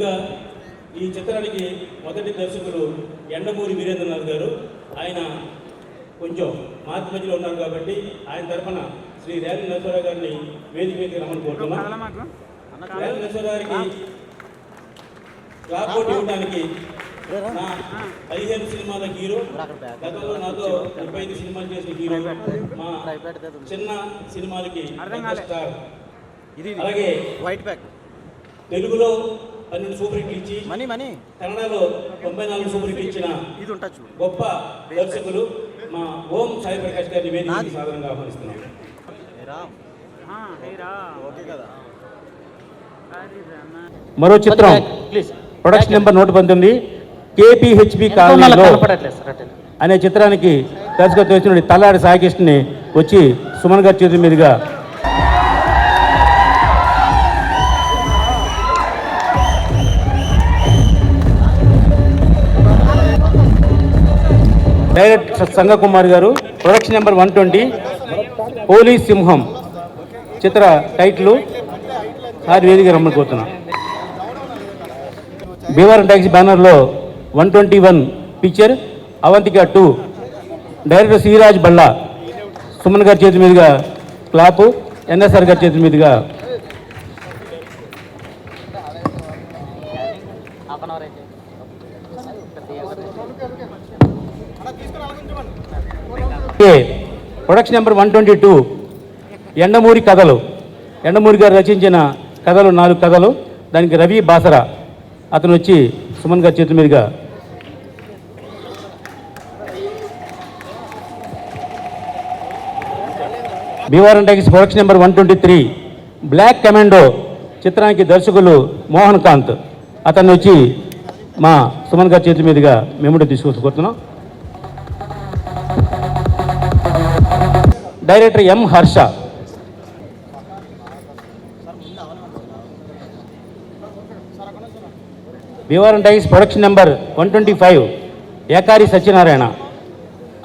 ముందుగా ఈ చిత్రానికి మొదటి దర్శకులు ఎండమూరి వీరేంద్రనాథ్ గారు. ఆయన కొంచెం మార్చి మధ్యలో ఉన్నారు కాబట్టి ఆయన తరఫున శ్రీ రేల నరసింహారావు గారిని వేదిక మీదకి రమ్మని కోరుతున్నాం. రేల నరసింహారావు గారికి క్లాప్ బోర్డు ఇవ్వడానికి నా 15 సినిమాల హీరో, గతంలో నాతో 35 సినిమాలు చేసిన హీరో, మా చిన్న సినిమాలకి స్టార్, అలాగే తెలుగులో 12 సూపర్ హిట్లు ఇచ్చి కన్నడలో 94 సూపర్ హిట్లు ఇచ్చిన గొప్ప దర్శకులు మా ఓం సాయి ప్రకాష్ గారిని వేదికకి సాధారణంగా ఆహ్వానిస్తున్నాం. మరో చిత్రం ప్రొడక్షన్ నెంబర్ 119 KPHP కాలనీలో అనే చిత్రానికి దర్శకత్వం వహించిన తల్లాడి సాయికృష్ణని వచ్చి సుమన్ గారి చేతుల మీదుగా డైరెక్టర్ సంగకుమార్ గారు. ప్రొడక్షన్ నెంబర్ 120 పోలీస్ సింహం చిత్ర టైటిల్ సారి వేదిక రమ్మని కోరుతున్నాం. భీమవరం ట్యాక్సీ బ్యానర్లో 121 పిక్చర్ అవంతిక 2 డైరెక్టర్ శ్రీరాజ్ బళ్ళా. సుమన్ గారి చేతి మీదుగా క్లాపు, ఎన్ఎస్ఆర్ గారి చేతి మీదుగా ప్రొడక్షన్ నెంబర్ 122 ఎండమూరి కథలు. ఎండమూరి గారు రచించిన కథలు 4 కథలు. దానికి రవి బాసరా అతను వచ్చి సుమన్ గారి చేతుల మీదుగా Bhimavaram taxi production number 123 black commando చిత్రానికి దర్శకులు మోహన్ కాంత్ అతన్ని వచ్చి మా సుమన్ గారి చేతుల మీదుగా మేము తీసుకొస్తున్నాం. Director M Harsha. Bhimavaram taxi production number 125 Ekari Satyanarayana.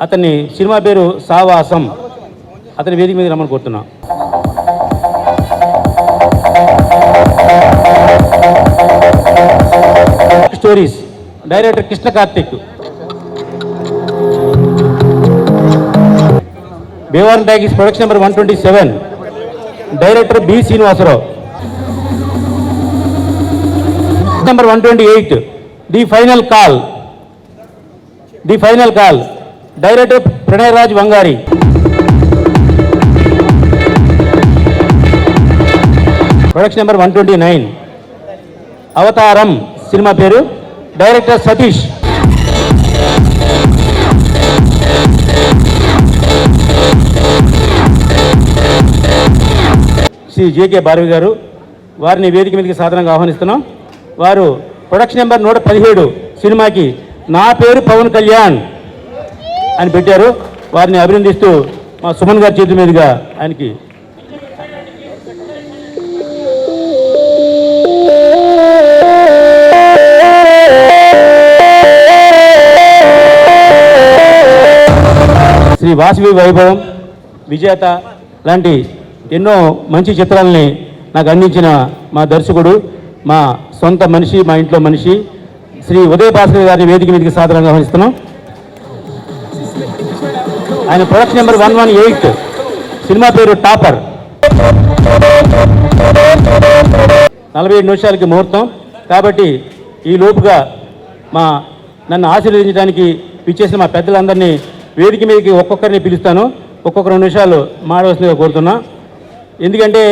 అతన్ని సినిమా పేరు సావాసం. అతని వేదిక మీద రమ్మని కోరుతున్నాం. Stories director Krishna Karthik. Bhimavaram taxi production number 127 director B Srinivasarao. Number 128 the final call director Pranayaraj Vangari. Production number 129 Avataram cinema పేరు డైరెక్టర్ సతీష్. శ్రీ జేకే భారవి గారు. వారిని వేదిక మీదకి సాధారణంగా ఆహ్వానిస్తున్నాం. వారు ప్రొడక్షన్ నెంబర్ 117 సినిమాకి నా పేరు పవన్ కళ్యాణ్ అని పెట్టారు. వారిని అభినందిస్తూ మా సుమన్ గారి చేతుల మీదుగా ఆయనకి శ్రీ వాసవి వైభవం, విజేత లాంటి ఎన్నో మంచి చిత్రాలని నాకు అందించిన మా దర్శకుడు, మా సొంత మనిషి, మా ఇంట్లో మనిషి శ్రీ ఉదయ భాస్కర్ గారిని వేదిక మీదకి సాధారణంగా ఆహ్వానిస్తున్నాం. ఆయన ప్రొడక్షన్ నెంబర్ 118 సినిమా పేరు టాపర్. 47 నిమిషాలకి ముహూర్తం కాబట్టి ఈ లోపుగా నన్ను ఆశీర్వదించడానికి పిచ్చేసిన మా పెద్దలందరినీ వేదిక మీదకి ఒక్కొక్కరిని పిలుస్తాను. ఒక్కొక్క 2 నిమిషాలు మాడవలసిందిగా కోరుతున్నా. ఎందుకంటే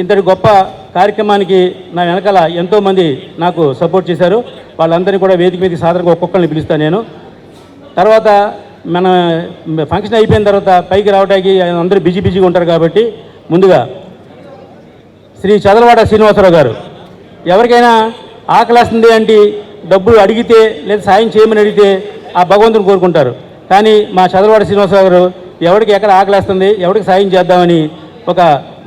ఇంతటి గొప్ప కార్యక్రమానికి నా వెనకాల ఎంతోమంది నాకు సపోర్ట్ చేశారు. వాళ్ళందరినీ కూడా వేదిక మీదకి సాధారణంగా ఒక్కొక్కరిని పిలుస్తాను నేను. తర్వాత మన ఫంక్షన్ అయిపోయిన తర్వాత పైకి రావడానికి అందరూ బిజీగా ఉంటారు కాబట్టి ముందుగా శ్రీ చదలవాడ శ్రీనివాసరావు గారు. ఎవరికైనా ఆకలేస్తుంది అంటే డబ్బులు అడిగితే లేదా సాయం చేయమని అడిగితే ఆ భగవంతుని కోరుకుంటారు. కానీ మా చదలవాడ శ్రీనివాసరావు గారు ఎవరికి ఎక్కడ ఆకలేస్తుంది, ఎవరికి సాయం చేద్దామని ఒక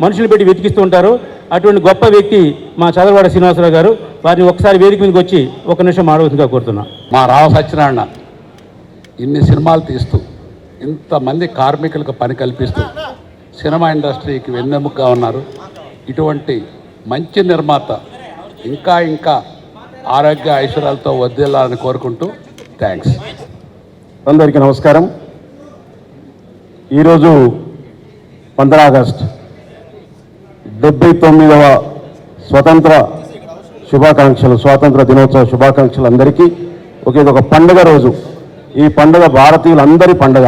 మనుషులు పెట్టి వెతికిస్తూ ఉంటారు. అటువంటి గొప్ప వ్యక్తి మా చదలవాడ శ్రీనివాసరావు గారు. వారిని ఒకసారి వేదిక మీదకి వచ్చి 1 నిమిషం మాడవలసిందిగా కోరుతున్నా. మా రావ సత్యనారాయణ ఇన్ని సినిమాలు తీస్తూ ఇంతమంది కార్మికులకు పని కల్పిస్తూ సినిమా ఇండస్ట్రీకి వెన్నెముకగా ఉన్నారు. ఇటువంటి మంచి నిర్మాత ఇంకా ఆరోగ్య ఐశ్వర్యాలతో వర్ధిల్లాలని కోరుకుంటూ థ్యాంక్స్. అందరికీ నమస్కారం. ఈరోజు 15 ఆగస్టు 79వ స్వతంత్ర శుభాకాంక్షలు, స్వాతంత్ర దినోత్సవ శుభాకాంక్షలు అందరికీ. ఇది ఒక పండుగ రోజు. ఈ పండుగ భారతీయులందరి పండుగ,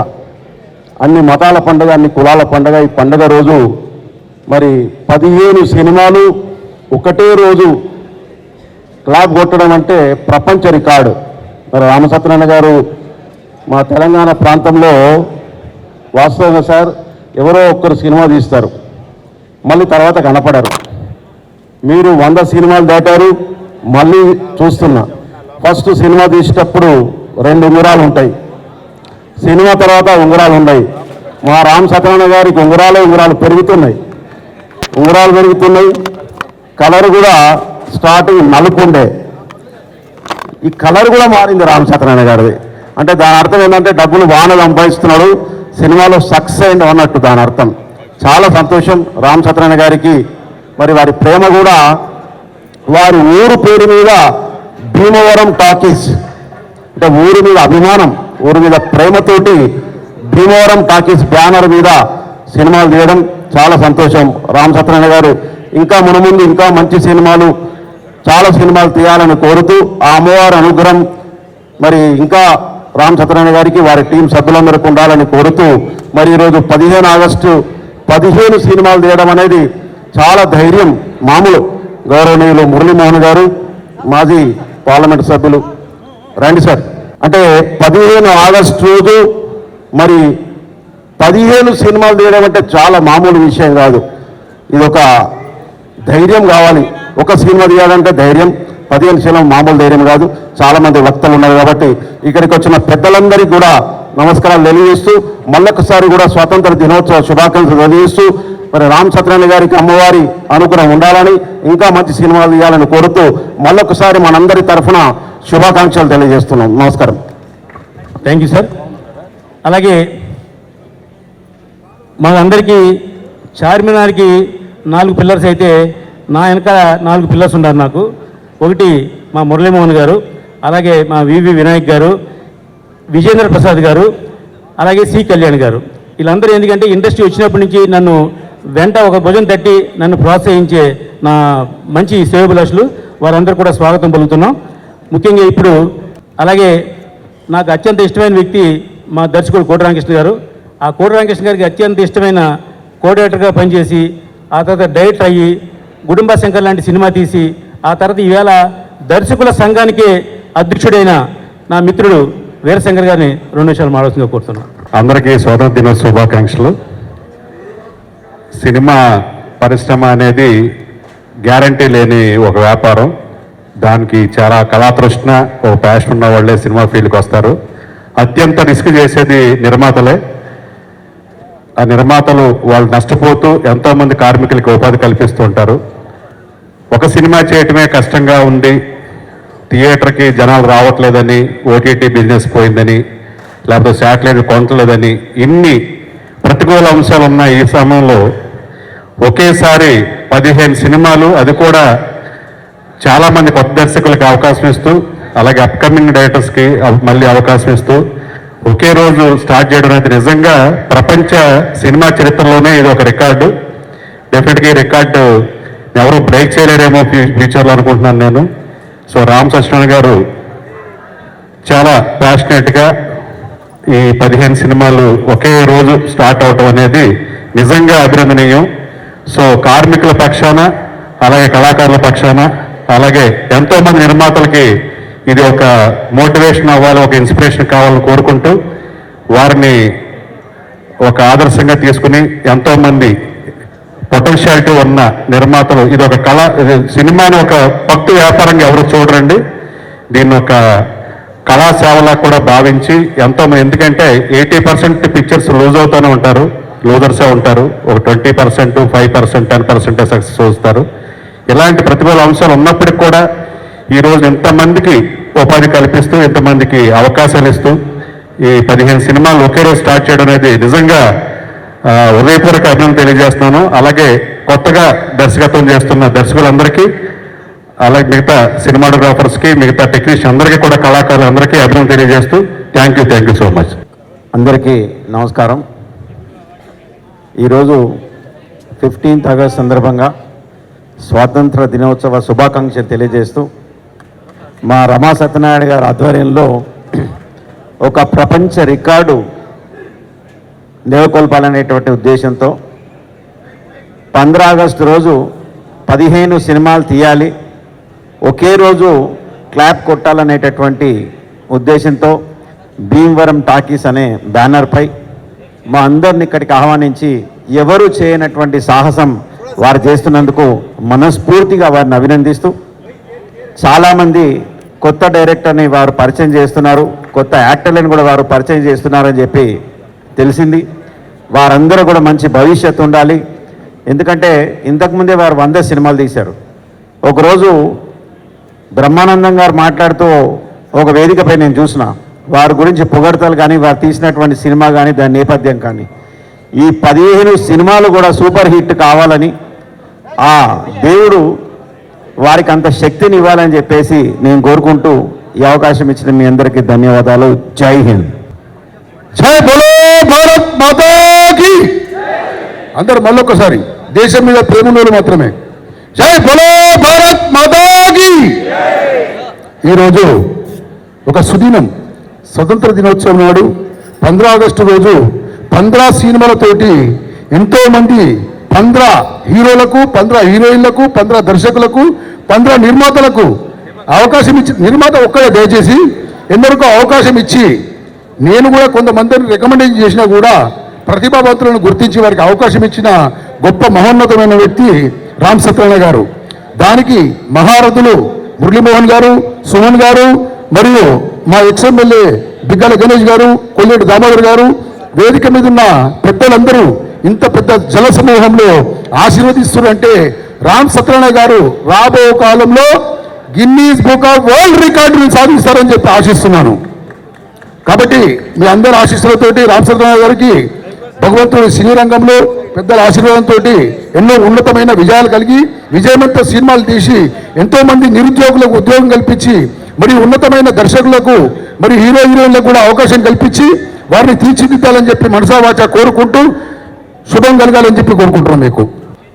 అన్ని మతాల పండుగ, అన్ని కులాల పండుగ. ఈ పండుగ రోజు మరి 15 సినిమాలు ఒకటే రోజు క్లాప్ కొట్టడం అంటే ప్రపంచ రికార్డు. మరి రామసత్యనారాయణ గారు మా తెలంగాణ ప్రాంతంలో వాస్తవంగా సార్ ఎవరో ఒక్కరు సినిమా తీస్తారు, మళ్ళీ తర్వాత కనపడరు. మీరు 100 సినిమాలు దాటారు, మళ్ళీ చూస్తున్నా. ఫస్ట్ సినిమా తీసేటప్పుడు 2 ఉంగరాలు ఉంటాయి, సినిమా తర్వాత ఉంగరాలు ఉన్నాయి. మా రామ్ సత్యనారాయణ గారికి ఉంగరాలు పెరుగుతున్నాయి, కలర్ కూడా స్టార్టింగ్ నలుపు ఉండే, ఈ కలర్ కూడా మారింది రామ్ సత్యనారాయణ గారిది. అంటే దాని అర్థం ఏంటంటే డబ్బులు బాగా సంపాదిస్తున్నాడు, సినిమాలో సక్సెస్ అయింది అన్నట్టు దాని అర్థం. చాలా సంతోషం రామ్ సత్యనారాయణ గారికి. మరి వారి ప్రేమ కూడా వారి ఊరు పేరు మీద భీమవరం టాకీస్, అంటే ఊరి మీద అభిమానం, ఊరి మీద ప్రేమతోటి భీమవరం టాకీస్ బ్యానర్ మీద సినిమాలు తీయడం చాలా సంతోషం. రామ్ సత్యనారాయణ గారు ఇంకా మునుముందు ఇంకా మంచి సినిమాలు, చాలా సినిమాలు తీయాలని కోరుతూ ఆ అమ్మవారి అనుగ్రహం మరి ఇంకా రామ్ సత్యనారాయణ గారికి వారి టీం సభ్యులందరికీ ఉండాలని కోరుతూ మరి ఈరోజు 15 ఆగస్టు 15 సినిమాలు తీయడం అనేది చాలా ధైర్యం. మామూలు గౌరవనీయులు మురళీమోహన్ గారు, మాజీ పార్లమెంట్ సభ్యులు రండి సార్. అంటే 15 ఆగస్టు రోజు మరి 15 సినిమాలు తీయడం అంటే చాలా మామూలు విషయం కాదు. ఇది ఒక ధైర్యం కావాలి. ఒక సినిమా తీయాలంటే ధైర్యం, 15 సినిమా మామూలు ధైర్యం కాదు. చాలామంది వక్తలు ఉన్నారు కాబట్టి ఇక్కడికి వచ్చిన పెద్దలందరికీ కూడా నమస్కారాలు తెలియజేస్తూ మళ్ళొకసారి కూడా స్వాతంత్ర దినోత్సవ శుభాకాంక్షలు తెలియజేస్తూ మరి రామ్ సత్యనారాయణ గారికి అమ్మవారి అనుగ్రహం ఉండాలని, ఇంకా మంచి సినిమాలు తీయాలని కోరుతూ మళ్ళొకసారి మనందరి తరఫున శుభాకాంక్షలు తెలియజేస్తున్నాం. నమస్కారం. Thank you sir. అలాగే మనందరికీ చార్మినార్కి 4 పిల్లర్స్ అయితే నా వెనక 4 పిల్లర్స్ ఉన్నారు నాకు. ఒకటి మా మురళీమోహన్ గారు, అలాగే మా వివి వినాయక్ గారు, విజేంద్ర ప్రసాద్ గారు, అలాగే సి కళ్యాణ్ గారు. వీళ్ళందరూ ఎందుకంటే ఇండస్ట్రీ వచ్చినప్పటి నుంచి నన్ను వెంట ఒక భుజం తట్టి నన్ను ప్రోత్సహించే నా మంచి సేవభిలాషులు, వారందరూ కూడా స్వాగతం పలుకుతున్నాం. ముఖ్యంగా ఇప్పుడు అలాగే నాకు అత్యంత ఇష్టమైన వ్యక్తి మా దర్శకుడు కోటి రామకృష్ణ గారు. ఆ కోటి రామకృష్ణ గారికి అత్యంత ఇష్టమైన కోఆర్డినేటర్గా పనిచేసి ఆ తర్వాత డైరెక్టర్ అయ్యి గుడుంబ శంకర్ లాంటి సినిమా తీసి ఆ తర్వాత ఈవేళ దర్శకుల సంఘానికి అధ్యక్షుడైన నా మిత్రుడు వీరశంకర్ గారిని 2 నిమిషాలు మాట్లాడుతుందిగా కోరుతున్నాను. అందరికీ స్వాతంత్ర దినోత్సవ శుభాకాంక్షలు. సినిమా పరిశ్రమ అనేది గ్యారంటీ లేని ఒక వ్యాపారం. దానికి చాలా కళాతృష్ణ, ఒక ప్యాషన్ ఉన్న వాళ్ళే సినిమా ఫీల్డ్కి వస్తారు. అత్యంత రిస్క్ చేసేది నిర్మాతలే. ఆ నిర్మాతలు వాళ్ళు నష్టపోతూ ఎంతోమంది కార్మికులకి ఉపాధి కల్పిస్తూ ఉంటారు. ఒక సినిమా చేయటమే కష్టంగా ఉండి థియేటర్కి జనాలు రావట్లేదని, ఓటీటీ బిజినెస్ పోయిందని, లేకపోతే శాటిలైట్ కొనట్లేదని, ఇన్ని ప్రతికూల అంశాలు ఉన్న ఈ సమయంలో ఒకేసారి 15 సినిమాలు, అది కూడా చాలామంది కొత్త దర్శకులకి అవకాశం ఇస్తూ, అలాగే అప్కమింగ్ డైరెక్టర్స్కి మళ్ళీ అవకాశం ఇస్తూ ఒకే రోజు స్టార్ట్ చేయడం అనేది నిజంగా ప్రపంచ సినిమా చరిత్రలోనే ఇది ఒక రికార్డు. డెఫినెట్గా ఈ రికార్డు ఎవరు బ్రేక్ చేయలేరేమో ఫ్యూచర్లో అనుకుంటున్నాను నేను. సో రామ్ సత్యనారాయణ గారు చాలా ప్యాషనేట్గా ఈ 15 సినిమాలు ఒకే రోజు స్టార్ట్ అవటం అనేది నిజంగా అభినందనీయం. సో కార్మికుల పక్షాన, అలాగే కళాకారుల పక్షాన, అలాగే ఎంతోమంది నిర్మాతలకి ఇది ఒక మోటివేషన్ అవ్వాలి, ఒక ఇన్స్పిరేషన్ కావాలని కోరుకుంటూ వారిని ఒక ఆదర్శంగా తీసుకుని ఎంతోమంది పొటెన్షియాలిటీ ఉన్న నిర్మాతలు, ఇది ఒక కళ, సినిమాని ఒక భక్తి వ్యాపారంగా ఎవరు చూడరండి, దీన్ని ఒక కళాసేవలా కూడా భావించి ఎంతోమంది, ఎందుకంటే 80% పిక్చర్స్ లూజ్ అవుతూనే ఉంటారు, లూజర్సే ఉంటారు. ఒక 20%, 5%, 10% సక్సెస్ చూస్తారు. ఇలాంటి ప్రతిభల అంశాలు ఉన్నప్పటికీ కూడా ఈరోజు ఎంతమందికి ఉపాధి కల్పిస్తూ, ఎంతమందికి అవకాశాలు ఇస్తూ ఈ 15 సినిమాలు ఒకే రోజు స్టార్ట్ చేయడం అనేది నిజంగా హృదయపూర్వక అభినందన తెలియజేస్తున్నాను. అలాగే కొత్తగా దర్శకత్వం చేస్తున్న దర్శకులందరికీ, అలాగే మిగతా సినిమాటోగ్రాఫర్స్కి మిగతా టెక్నీషియన్ అందరికీ కూడా కళాకారులు అందరికీ అభినందన తెలియజేస్తూ థ్యాంక్ యూ సో మచ్. అందరికీ నమస్కారం. ఈరోజు 15th ఆగస్ట్ సందర్భంగా స్వాతంత్ర దినోత్సవ శుభాకాంక్షలు తెలియజేస్తూ మా రమా సత్యనారాయణ గారి ఆధ్వర్యంలో ఒక ప్రపంచ రికార్డు నెలకొల్పాలనేటువంటి ఉద్దేశంతో 15 ఆగస్టు రోజు 15 సినిమాలు తీయాలి, ఒకే రోజు క్లాప్ కొట్టాలనేటటువంటి ఉద్దేశంతో భీమవరం టాకీస్ అనే బ్యానర్పై మా అందరిని ఇక్కడికి ఆహ్వానించి ఎవరు చేయనటువంటి సాహసం వారు చేస్తున్నందుకు మనస్ఫూర్తిగా వారిని అభినందిస్తూ, చాలామంది కొత్త డైరెక్టర్ని వారు పరిచయం చేస్తున్నారు, కొత్త యాక్టర్లను కూడా వారు పరిచయం చేస్తున్నారని చెప్పి తెలిసింది. వారందరూ కూడా మంచి భవిష్యత్తు ఉండాలి. ఎందుకంటే ఇంతకుముందే వారు 100 సినిమాలు తీశారు. ఒకరోజు బ్రహ్మానందం గారు మాట్లాడుతూ ఒక వేదికపై నేను చూసిన వారి గురించి పొగడతలు కానీ వారు తీసినటువంటి సినిమా కానీ దాని నేపథ్యం కానీ ఈ 15 సినిమాలు కూడా సూపర్ హిట్ కావాలని ఆ దేవుడు వారికి అంత శక్తిని ఇవ్వాలని చెప్పేసి నేను కోరుకుంటూ ఈ అవకాశం ఇచ్చిన మీ అందరికీ ధన్యవాదాలు. జై హింద్. జై బోలో భారత్ మాతా కీ. అందరు మళ్ళొక్కసారి దేశం మీద ప్రేమ ఉన్నోళ్ళు మాత్రమే జై బోలో భారత్ మాతా కీ. ఈరోజు ఒక సుదినం, స్వతంత్ర దినోత్సవం నాడు 15 ఆగస్టు రోజు 15 సినిమాలతోటి ఎంతోమంది 15 హీరోలకు, 15 హీరోయిన్లకు, 15 దర్శకులకు, 15 నిర్మాతలకు అవకాశం ఇచ్చి, నిర్మాత ఒక్కడే దయచేసి ఎందరికో అవకాశం ఇచ్చి, నేను కూడా కొంతమందిని రికమెండేషన్ చేసినా కూడా ప్రతిభావంతులను గుర్తించి వారికి అవకాశం ఇచ్చిన గొప్ప మహోన్నతమైన వ్యక్తి రామ్ సత్యనారాయణ గారు. దానికి మహారథులు మురళీమోహన్ గారు, సుమన్ గారు, మరియు మా ఎక్స్ఎమ్మెల్యే బిగ్గల గణేష్ గారు, కొల్లేటి దామోదర్ గారు, వేదిక మీద ఉన్న పెద్దలందరూ ఇంత పెద్ద జల సమూహంలో ఆశీర్వదిస్తున్నారంటే రామ్ సత్యనారాయణ గారు రాబో కాలంలో గిన్నీస్ బుక్ ఆఫ్ వరల్డ్ రికార్డును సాధిస్తారని చెప్పి ఆశిస్తున్నాను. కాబట్టి మీ అందరి ఆశీస్సులతోటి రామ్ సత్యనారాయణ గారికి భగవంతుడి సినీ రంగంలో పెద్దల ఆశీర్వాదంతో ఎన్నో ఉన్నతమైన విజయాలు కలిగి విజయవంత సినిమాలు తీసి ఎంతోమంది నిరుద్యోగులకు ఉద్యోగం కల్పించి, మరి ఉన్నతమైన దర్శకులకు, మరి హీరోయిన్లకు కూడా అవకాశం కల్పించి వారిని తీర్చిదిద్దాలని చెప్పి మనసా వాచా కోరుకుంటూ శుభం కలగాలని చెప్పి కోరుకుంటున్నాం. మీకు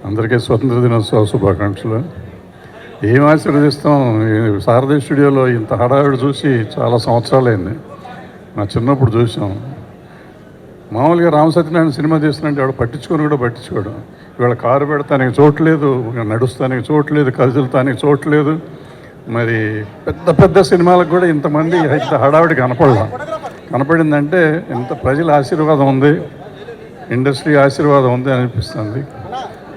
అందరికీ స్వతంత్ర దినోత్సవ శుభాకాంక్షలు. ఏం ఆశీర్వదిస్తాం, శారదా స్టూడియోలో ఇంత హడావిడి చూసి చాలా సంవత్సరాలైంది. నా చిన్నప్పుడు చూసాం. మామూలుగా రామ సత్యనారాయణ సినిమా తీస్తున్నట్టు వాడు పట్టించుకోడు. ఇవాళ కారు పెడతానికి చోట్లేదు, నడుస్తానికి చోట్లేదు, కదులుతానికి చోట్లేదు. మరి పెద్ద సినిమాలకు కూడా ఇంతమంది ఇంత హడావిడి కనపడిందంటే ఇంత ప్రజల ఆశీర్వాదం ఉంది, ఇండస్ట్రీ ఆశీర్వాదం ఉంది అనిపిస్తుంది.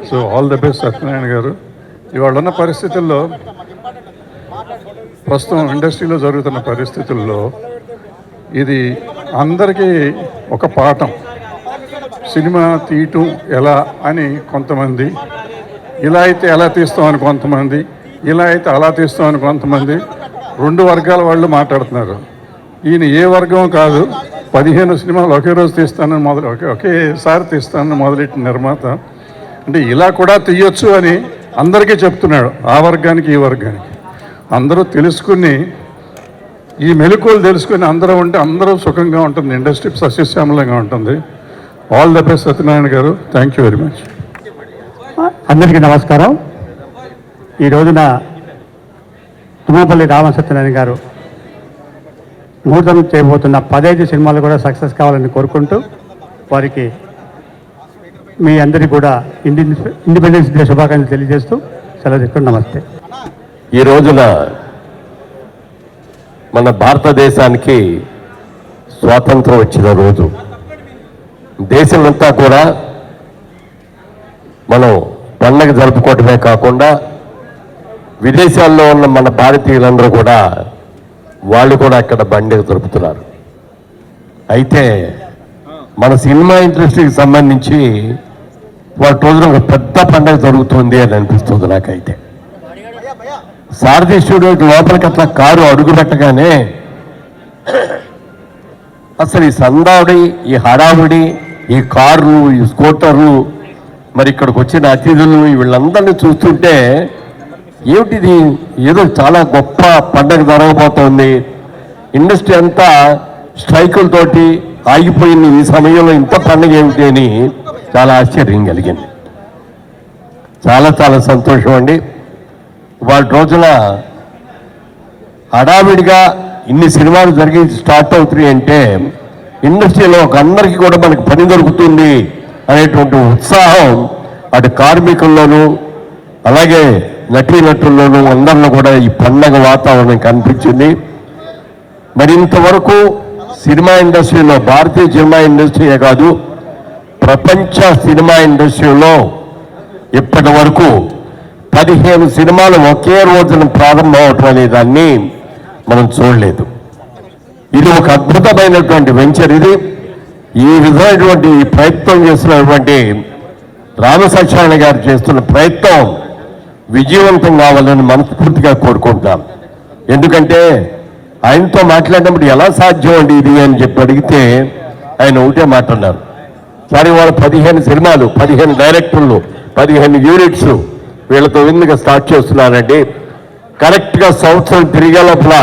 So all the best Satyanarayana గారు. ఇవాళ ఉన్న పరిస్థితుల్లో, ప్రస్తుతం ఇండస్ట్రీలో జరుగుతున్న పరిస్థితుల్లో ఇది అందరికీ ఒక పాఠం. సినిమా తీయటం ఎలా అని కొంతమంది, ఇలా అయితే ఎలా తీస్తామని కొంతమంది, ఇలా అయితే అలా తీస్తామని కొంతమంది, 2 వర్గాల వాళ్ళు మాట్లాడుతున్నారు. ఈయన ఏ వర్గం కాదు, 15 సినిమాలు ఒకే రోజు తీస్తానని ఒకేసారి తీస్తానని మొదలెట్టిన నిర్మాత. అంటే ఇలా కూడా తీయొచ్చు అని అందరికీ చెప్తున్నాడు, ఆ వర్గానికి ఈ వర్గానికి. అందరూ తెలుసుకుని, ఈ మెలకువలు తెలుసుకుని అందరూ ఉంటే అందరూ సుఖంగా ఉంటుంది, ఇండస్ట్రీ సస్యశ్యామలంగా ఉంటుంది. ఆల్ ద బెస్ట్ సత్యనారాయణ గారు. Thank you very much. అందరికీ నమస్కారం. ఈ రోజున తుమ్మపల్లి రామ సత్యనారాయణ గారు నూతనం చేయబోతున్న 15 సినిమాలు కూడా సక్సెస్ కావాలని కోరుకుంటూ వారికి మీ అందరికీ కూడా ఇండిపెండెన్స్ డే శుభాకాంక్షలు తెలియజేస్తూ సెలవు తీసుకుని నమస్తే. ఈ రోజున మన భారతదేశానికి స్వాతంత్రం వచ్చిన రోజు. దేశమంతా కూడా మనం పండగ జరుపుకోవటమే కాకుండా విదేశాల్లో ఉన్న మన భారతీయులందరూ కూడా వాళ్ళు కూడా అక్కడ పండుగ జరుపుతున్నారు. అయితే మన సినిమా ఇండస్ట్రీకి సంబంధించి వాళ్ళ రోజున ఒక పెద్ద పండుగ జరుగుతుంది అని అనిపిస్తుంది నాకైతే. సారథి స్టూడియోకి లోపలికి అట్లా కారు అడుగు పెట్టగానే అసలు ఈ సందాడి, ఈ హడావుడి, ఈ కార్లు, ఈ స్కూటర్లు, మరి ఇక్కడికి వచ్చిన అతిథులు వీళ్ళందరినీ చూస్తుంటే ఏమిటిది, ఏదో చాలా గొప్ప పండగ జరగబోతోంది, ఇండస్ట్రీ అంతా స్ట్రైకులతోటి ఆగిపోయింది, ఈ సమయంలో ఇంత పండగ ఏమిటి అని చాలా ఆశ్చర్యం కలిగింది. చాలా చాలా సంతోషం అండి. వాళ్ళ రోజున హడావిడిగా ఇన్ని సినిమాలు జరిగి స్టార్ట్ అవుతున్నాయి అంటే ఇండస్ట్రీలో ఒక అందరికీ కూడా మనకి పని దొరుకుతుంది అనేటువంటి ఉత్సాహం అటు కార్మికుల్లోనూ అలాగే నటీనటుల్లోనూ అందరిలో కూడా ఈ పండగ వాతావరణం కనిపించింది. మరి ఇంతవరకు సినిమా ఇండస్ట్రీలో, భారతీయ సినిమా ఇండస్ట్రీయే కాదు ప్రపంచ సినిమా ఇండస్ట్రీలో ఇప్పటి వరకు 15 సినిమాలు ఒకే రోజున ప్రారంభం అవటం అనే దాన్ని మనం చూడలేదు. ఇది ఒక అద్భుతమైనటువంటి వెంచర్. ఇది ఈ విధమైనటువంటి ప్రయత్నం చేస్తున్నటువంటి రామసత్యనారాయణ గారు చేస్తున్న ప్రయత్నం విజయవంతం కావాలని మనస్ఫూర్తిగా కోరుకుంటాం. ఎందుకంటే ఆయనతో మాట్లాడినప్పుడు ఎలా సాధ్యం అండి ఇది అని చెప్పి అడిగితే ఆయన ఒకటే మాట్లాడారు, సరే వాళ్ళు 15 సినిమాలు, 15 డైరెక్టర్లు, 15 యూనిట్స్ వీళ్ళతో విందుగా స్టార్ట్ చేస్తున్నారండి. కరెక్ట్గా సంవత్సరం తిరిగే లోపల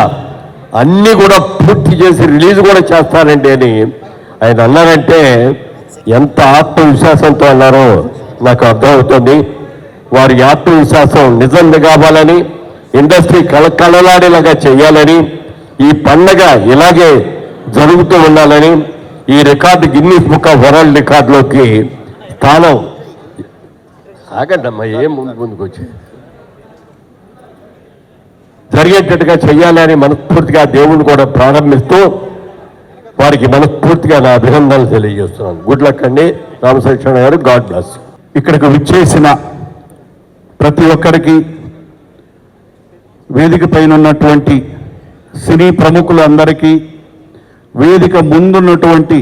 అన్నీ కూడా పూర్తి చేసి రిలీజ్ కూడా చేస్తారండి అని ఆయన అన్నారంటే ఎంత ఆత్మవిశ్వాసంతో అన్నారో నాకు అర్థమవుతుంది. వారి ఆత్మవిశ్వాసం నిజం కావాలని, ఇండస్ట్రీ కళలాడేలాగా చేయాలని, ఈ పండగ ఇలాగే జరుగుతూ ఉండాలని, ఈ record Guinness book of world రికార్డులోకి స్థానం ఆగండమ్మా, ఏం ముందుకు వచ్చి జరిగేటట్టుగా చెయ్యాలని మనస్ఫూర్తిగా దేవుణ్ణి కూడా ప్రారంభిస్తూ వారికి మనస్ఫూర్తిగా నా అభినందనలు తెలియజేస్తున్నాను. గుడ్ లక్ అండి రామసత్యనారాయణ గారు, గాడ్ బ్లెస్. ఇక్కడికి విచ్చేసిన ప్రతి ఒక్కరికి, వేదిక పైన ఉన్నటువంటి సినీ ప్రముఖులందరికీ, వేదిక ముందున్నటువంటి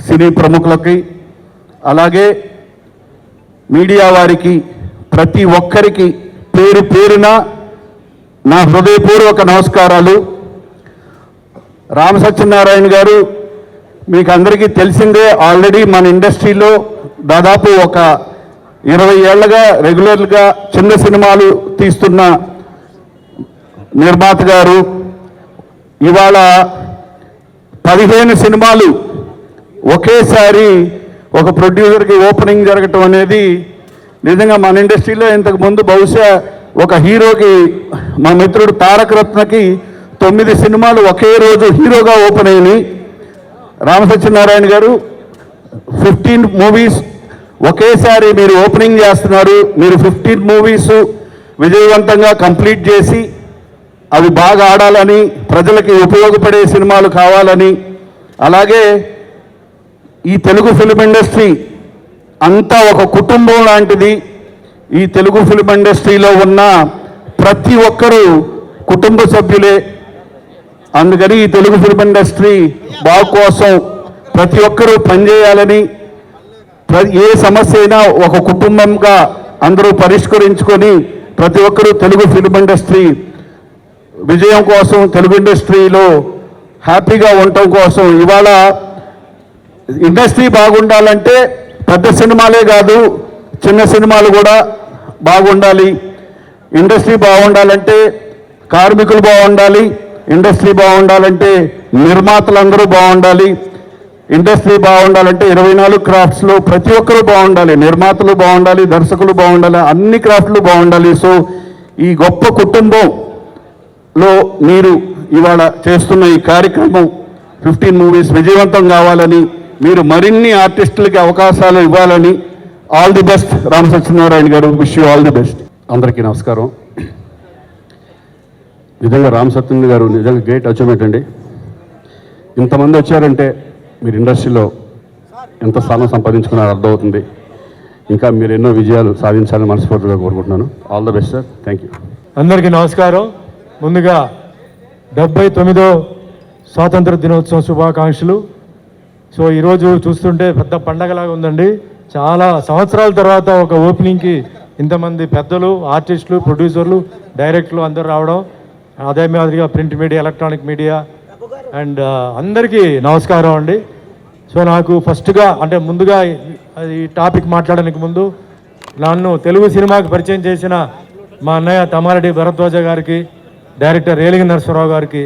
సినీ ప్రముఖులకి, అలాగే మీడియా వారికి, ప్రతి ఒక్కరికి పేరు పేరున నా హృదయపూర్వక నమస్కారాలు. రామసత్యనారాయణ గారు మీకు అందరికీ తెలిసిందే, ఆల్రెడీ మన ఇండస్ట్రీలో దాదాపు ఒక 20 ఏళ్లుగా రెగ్యులర్గా చిన్న సినిమాలు తీస్తున్న నిర్మాత గారు. ఇవాళ 15 సినిమాలు ఒకేసారి ఒక ప్రొడ్యూసర్కి ఓపెనింగ్ జరగటం అనేది నిజంగా మన ఇండస్ట్రీలో ఇంతకుముందు బహుశా ఒక హీరోకి, మా మిత్రుడు తారక రత్నకి 9 సినిమాలు ఒకే రోజు హీరోగా ఓపెన్ అయినాయి. రామసత్యనారాయణ గారు 15 మూవీస్ ఒకేసారి మీరు ఓపెనింగ్ చేస్తున్నారు. మీరు 15 మూవీస్ విజయవంతంగా కంప్లీట్ చేసి అవి బాగా ఆడాలని, ప్రజలకి ఉపయోగపడే సినిమాలు కావాలని, అలాగే ఈ తెలుగు ఫిల్మ్ ఇండస్ట్రీ అంతా ఒక కుటుంబం లాంటిది. ఈ తెలుగు ఫిల్మ్ ఇండస్ట్రీలో ఉన్న ప్రతి ఒక్కరూ కుటుంబ సభ్యులే. అందుకని ఈ తెలుగు ఫిల్మ్ ఇండస్ట్రీ బాగు కోసం ప్రతి ఒక్కరూ పనిచేయాలని, ఏ సమస్య అయినా ఒక కుటుంబంగా అందరూ పరిష్కరించుకొని ప్రతి ఒక్కరూ తెలుగు ఫిల్మ్ ఇండస్ట్రీ విజయం కోసం, తెలుగు ఇండస్ట్రీలో హ్యాపీగా ఉండటం కోసం, ఇవాళ ఇండస్ట్రీ బాగుండాలంటే పెద్ద సినిమాలే కాదు చిన్న సినిమాలు కూడా బాగుండాలి. ఇండస్ట్రీ బాగుండాలంటే కార్మికులు బాగుండాలి, ఇండస్ట్రీ బాగుండాలంటే నిర్మాతలందరూ బాగుండాలి, ఇండస్ట్రీ బాగుండాలంటే 24 క్రాఫ్ట్స్లో ప్రతి ఒక్కరూ బాగుండాలి, నిర్మాతలు బాగుండాలి, దర్శకులు బాగుండాలి, అన్ని క్రాఫ్ట్లు బాగుండాలి. సో ఈ గొప్ప కుటుంబంలో మీరు ఇవాళ చేస్తున్న ఈ కార్యక్రమం 15 మూవీస్ విజయవంతం కావాలని, మీరు మరిన్ని ఆర్టిస్టులకి అవకాశాలు ఇవ్వాలని. ఆల్ ది బెస్ట్ రామసత్యనారాయణ గారు, wish you all the best. అందరికీ నమస్కారం. నిజంగా రామసత్యనారాయణ గారు నిజంగా గ్రేట్ అచీవ్మెంట్ అండి. ఇంతమంది వచ్చారంటే మీరు ఇండస్ట్రీలో ఎంత స్థానం సంపాదించుకున్నారో అర్థమవుతుంది. ఇంకా మీరు ఎన్నో విజయాలు సాధించాలని మనస్ఫూర్తిగా కోరుకుంటున్నాను. All the best sir. Thank you. అందరికీ నమస్కారం. ముందుగా 79వ స్వాతంత్ర దినోత్సవం శుభాకాంక్షలు. సో ఈరోజు చూస్తుంటే పెద్ద పండగలాగా ఉందండి. చాలా సంవత్సరాల తర్వాత ఒక ఓపెనింగ్కి ఇంతమంది పెద్దలు, ఆర్టిస్టులు, ప్రొడ్యూసర్లు, డైరెక్టర్లు అందరూ రావడం, అదే మాదిరిగా print media, electronic media and అందరికీ నమస్కారం అండి. సో నాకు ఫస్ట్గా అంటే ముందుగా ఈ టాపిక్ మాట్లాడడానికి ముందు నన్ను తెలుగు సినిమాకి పరిచయం చేసిన మా అన్నయ్య తమ్మారెడ్డి భరద్వాజ గారికి, డైరెక్టర్ రేలింగ నరసింహరావు గారికి,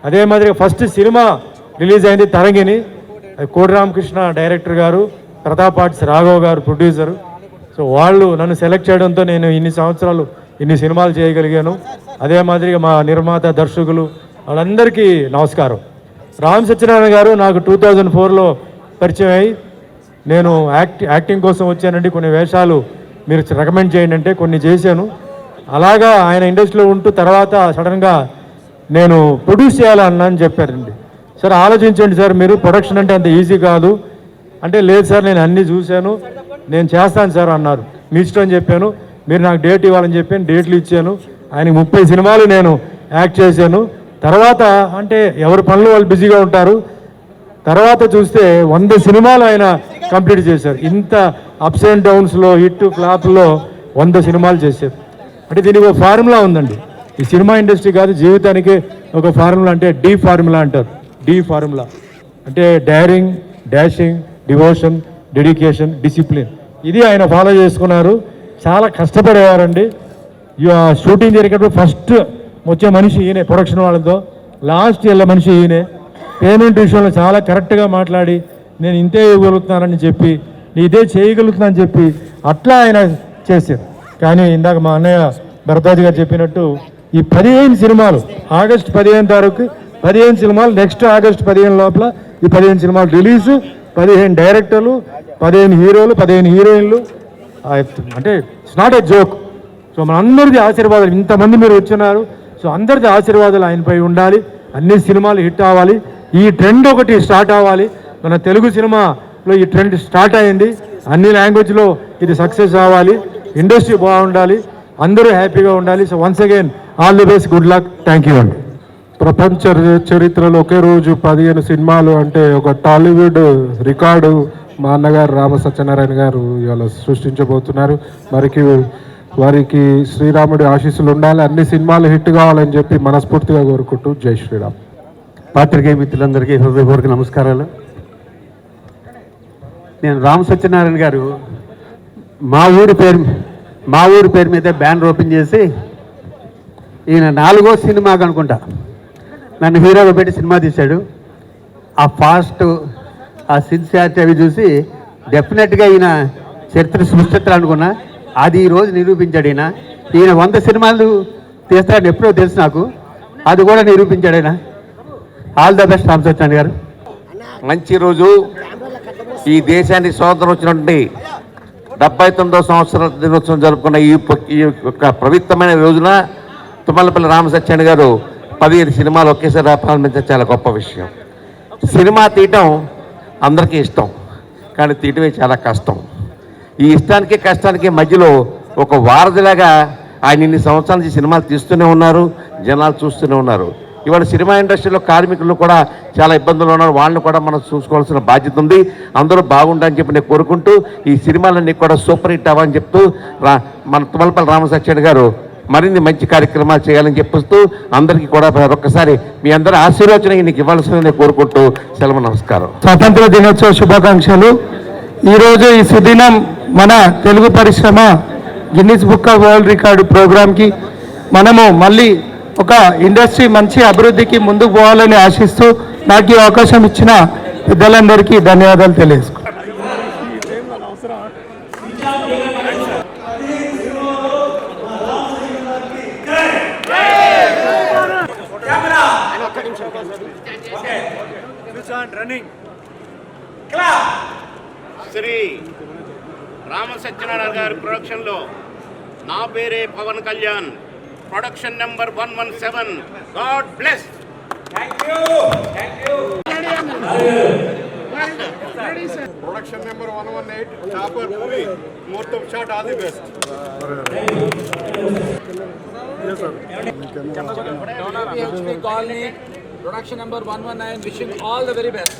అదే మాదిరిగా ఫస్ట్ సినిమా రిలీజ్ అయింది తరంగిణి, కోడి రామకృష్ణ డైరెక్టర్ గారు, ప్రతాప్ ఆర్ట్స్ రాఘవ్ గారు ప్రొడ్యూసరు. సో వాళ్ళు నన్ను సెలెక్ట్ చేయడంతో నేను ఇన్ని సంవత్సరాలు ఇన్ని సినిమాలు చేయగలిగాను. అదే మాదిరిగా మా నిర్మాత దర్శకులు వాళ్ళందరికీ నమస్కారం. రామ్ సత్యనారాయణ గారు నాకు 2004లో పరిచయం అయ్యి నేను యాక్టింగ్ కోసం వచ్చానండి, కొన్ని వేషాలు మీరు రికమెండ్ చేయండి అంటే కొన్ని చేశాను. అలాగా ఆయన ఇండస్ట్రీలో ఉంటూ తర్వాత సడన్గా నేను ప్రొడ్యూస్ చేయాలన్నా అని చెప్పారండి. సార్ ఆలోచించండి సార్, మీరు ప్రొడక్షన్ అంటే అంత ఈజీ కాదు అంటే, లేదు సార్ నేను అన్నీ చూశాను, నేను చేస్తాను సార్ అన్నారు. మీ ఇష్టం అని చెప్పాను. మీరు నాకు డేట్ ఇవ్వాలని చెప్పాను, డేట్లు ఇచ్చాను. ఆయనకి 30 సినిమాలు నేను యాక్ట్ చేశాను. తర్వాత అంటే ఎవరి పనులు వాళ్ళు బిజీగా ఉంటారు. తర్వాత చూస్తే 100 సినిమాలు ఆయన కంప్లీట్ చేశారు. ఇంత అప్స్ అండ్ డౌన్స్లో హిట్ ఫ్లాప్లో 100 సినిమాలు చేశారు. అంటే దీనికి ఒక ఫార్ములా ఉందండి. ఈ సినిమా ఇండస్ట్రీ కాదు, జీవితానికి ఒక ఫార్ములా, అంటే డి ఫార్ములా అంటారు. డి ఫార్ములా అంటే daring, dashing, devotion, dedication, discipline. ఇది ఆయన ఫాలో చేసుకున్నారు. చాలా కష్టపడేవారండి. షూటింగ్ జరిగేటప్పుడు ఫస్ట్ వచ్చే మనిషి ఈయనే, ప్రొడక్షన్ వాళ్ళతో లాస్ట్ వెళ్ళే మనిషి ఈయనే. పేమెంట్ విషయంలో చాలా కరెక్ట్గా మాట్లాడి నేను ఇంతే ఇవ్వగలుగుతున్నానని చెప్పి, ఇదే చేయగలుగుతున్నానని చెప్పి అట్లా ఆయన చేశారు. కానీ ఇందాక మా అన్నయ్య భరద్వాజ్ గారు చెప్పినట్టు ఈ 15 సినిమాలు ఆగస్టు 15 తారీఖు 15 సినిమాలు, నెక్స్ట్ ఆగస్టు 15 లోపల ఈ 15 సినిమాలు రిలీజు, 15 డైరెక్టర్లు, 15 హీరోలు, 15 హీరోయిన్లు. అంటే it's not a joke. So మన అందరిది ఆశీర్వాదాలు, ఇంతమంది మీరు వచ్చినారు. సో అందరిది ఆశీర్వాదాలు ఆయనపై ఉండాలి. అన్ని సినిమాలు హిట్ అవ్వాలి. ఈ ట్రెండ్ ఒకటి స్టార్ట్ అవ్వాలి. మన తెలుగు సినిమాలో ఈ ట్రెండ్ స్టార్ట్ అయింది. అన్ని లాంగ్వేజ్లో ఇది సక్సెస్ అవ్వాలి. ఇండస్ట్రీ బాగుండాలి, అందరూ హ్యాపీగా ఉండాలి. So once again all the best, good luck, thank you అండి. ప్రపంచ చరిత్రలో ఒకే రోజు 15 సినిమాలు అంటే ఒక టాలీవుడ్ రికార్డు మా అన్నగారు రామ సత్యనారాయణ గారు ఇవాళ సృష్టించబోతున్నారు. వారికి శ్రీరాముడి ఆశీస్సులు ఉండాలి, అన్ని సినిమాలు హిట్ కావాలని చెప్పి మనస్ఫూర్తిగా కోరుకుంటూ జై శ్రీరామ్. పాత్రికేయ మిత్రులందరికీ హృదయపూర్వక నమస్కారాలు. నేను రామ సత్యనారాయణ గారు మా ఊరి పేరు మీద బ్యానర్ ఓపెన్ చేసి ఈయన 4వ సినిమాకి అనుకుంటా నన్ను హీరోగా పెట్టి సినిమా తీశాడు. ఆ ఫాస్ట్, ఆ సిన్సియారిటీ అవి చూసి డెఫినెట్గా ఈయన చరిత్ర సృష్టిస్తారు అనుకున్నా. అది ఈరోజు నిరూపించాడు. ఈయన 100 సినిమాలు తీస్తాడని ఎప్పుడో తెలుసు నాకు, అది కూడా నిరూపించాడు ఆయన. All the best Ram Satyanarayana గారు. మంచి రోజు. ఈ దేశానికి స్వాతంత్రం వచ్చినటువంటి 79వ సంవత్సర దినోత్సవం జరుపుకున్న ఈ యొక్క పవిత్రమైన రోజున తుమ్మలపల్లి రామ సత్యనారాయణ గారు 15 సినిమాలు ఒకేసారి ప్రారంభించడం చాలా గొప్ప విషయం. సినిమా తీయటం అందరికీ ఇష్టం, కానీ తీయటమే చాలా కష్టం. ఈ ఇష్టానికి కష్టానికి మధ్యలో ఒక వారధిలాగా ఆయన ఇన్ని సంవత్సరాల నుంచి సినిమాలు తీస్తూనే ఉన్నారు, జనాలు చూస్తూనే ఉన్నారు. ఇవాళ సినిమా ఇండస్ట్రీలో కార్మికులు కూడా చాలా ఇబ్బందులు ఉన్నారు, వాళ్ళని కూడా మనం చూసుకోవాల్సిన బాధ్యత ఉంది. అందరూ బాగుండాలని చెప్పి నేను కోరుకుంటూ ఈ సినిమాలన్నీ కూడా సూపర్ హిట్ అవ్వాలని చెప్తూ మన తుమ్మలపల్లి రామ సత్యనారాయణ గారు మరిన్ని మంచి కార్యక్రమాలు చేయాలని చెప్పిస్తూ అందరికీ కూడా ఒక్కసారి మీ అందరూ ఆశీర్వచన నీకు ఇవ్వాల్సిందని కోరుకుంటూ సెలవు, నమస్కారం. స్వాతంత్ర దినోత్సవ శుభాకాంక్షలు. ఈరోజు ఈ సుదినం మన తెలుగు పరిశ్రమ Guinness book of world record ప్రోగ్రామ్కి మనము మళ్ళీ ఒక ఇండస్ట్రీ మంచి అభివృద్ధికి ముందుకు పోవాలని ఆశిస్తూ నాకు ఈ అవకాశం ఇచ్చిన పెద్దలందరికీ ధన్యవాదాలు తెలియజేసుకుంటాను. శ్రీ రామ సత్యనారాయణ గారి ప్రొడక్షన్లో నా పేరే Pawan Kalyan, production number 117. God bless. Production number 118 chopper movie మొత్తం shot all the best. Colony production number 119 wishing all the very best.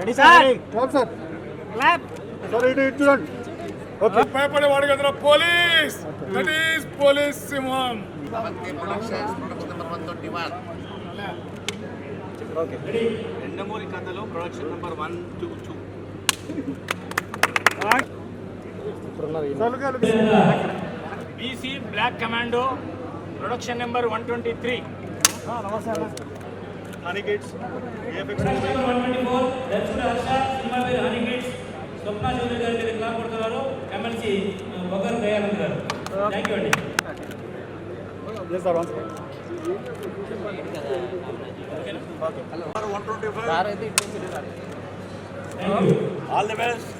Ready sir? Sir clap. Sir ఇటు చూడండి. ఓకే. భయపడేవాడు కదరా పోలీస్. దట్ ఈస్ పోలీస్ సింహం. Production number 121. ఓకే. ఎండమూరి కథలో production number 122. BC Black Commando, production number 123. Honey Kids, production number 124, దర్శకుడు Harsha, cinema పేరు honey kids. స్వప్న చౌదరి గారి దగ్గర క్లాప్ కొడుతున్నారు. ఎమ్మెల్సీ బొగ్గర దయానంద్ గారు. థ్యాంక్ యూ అండి. All the best.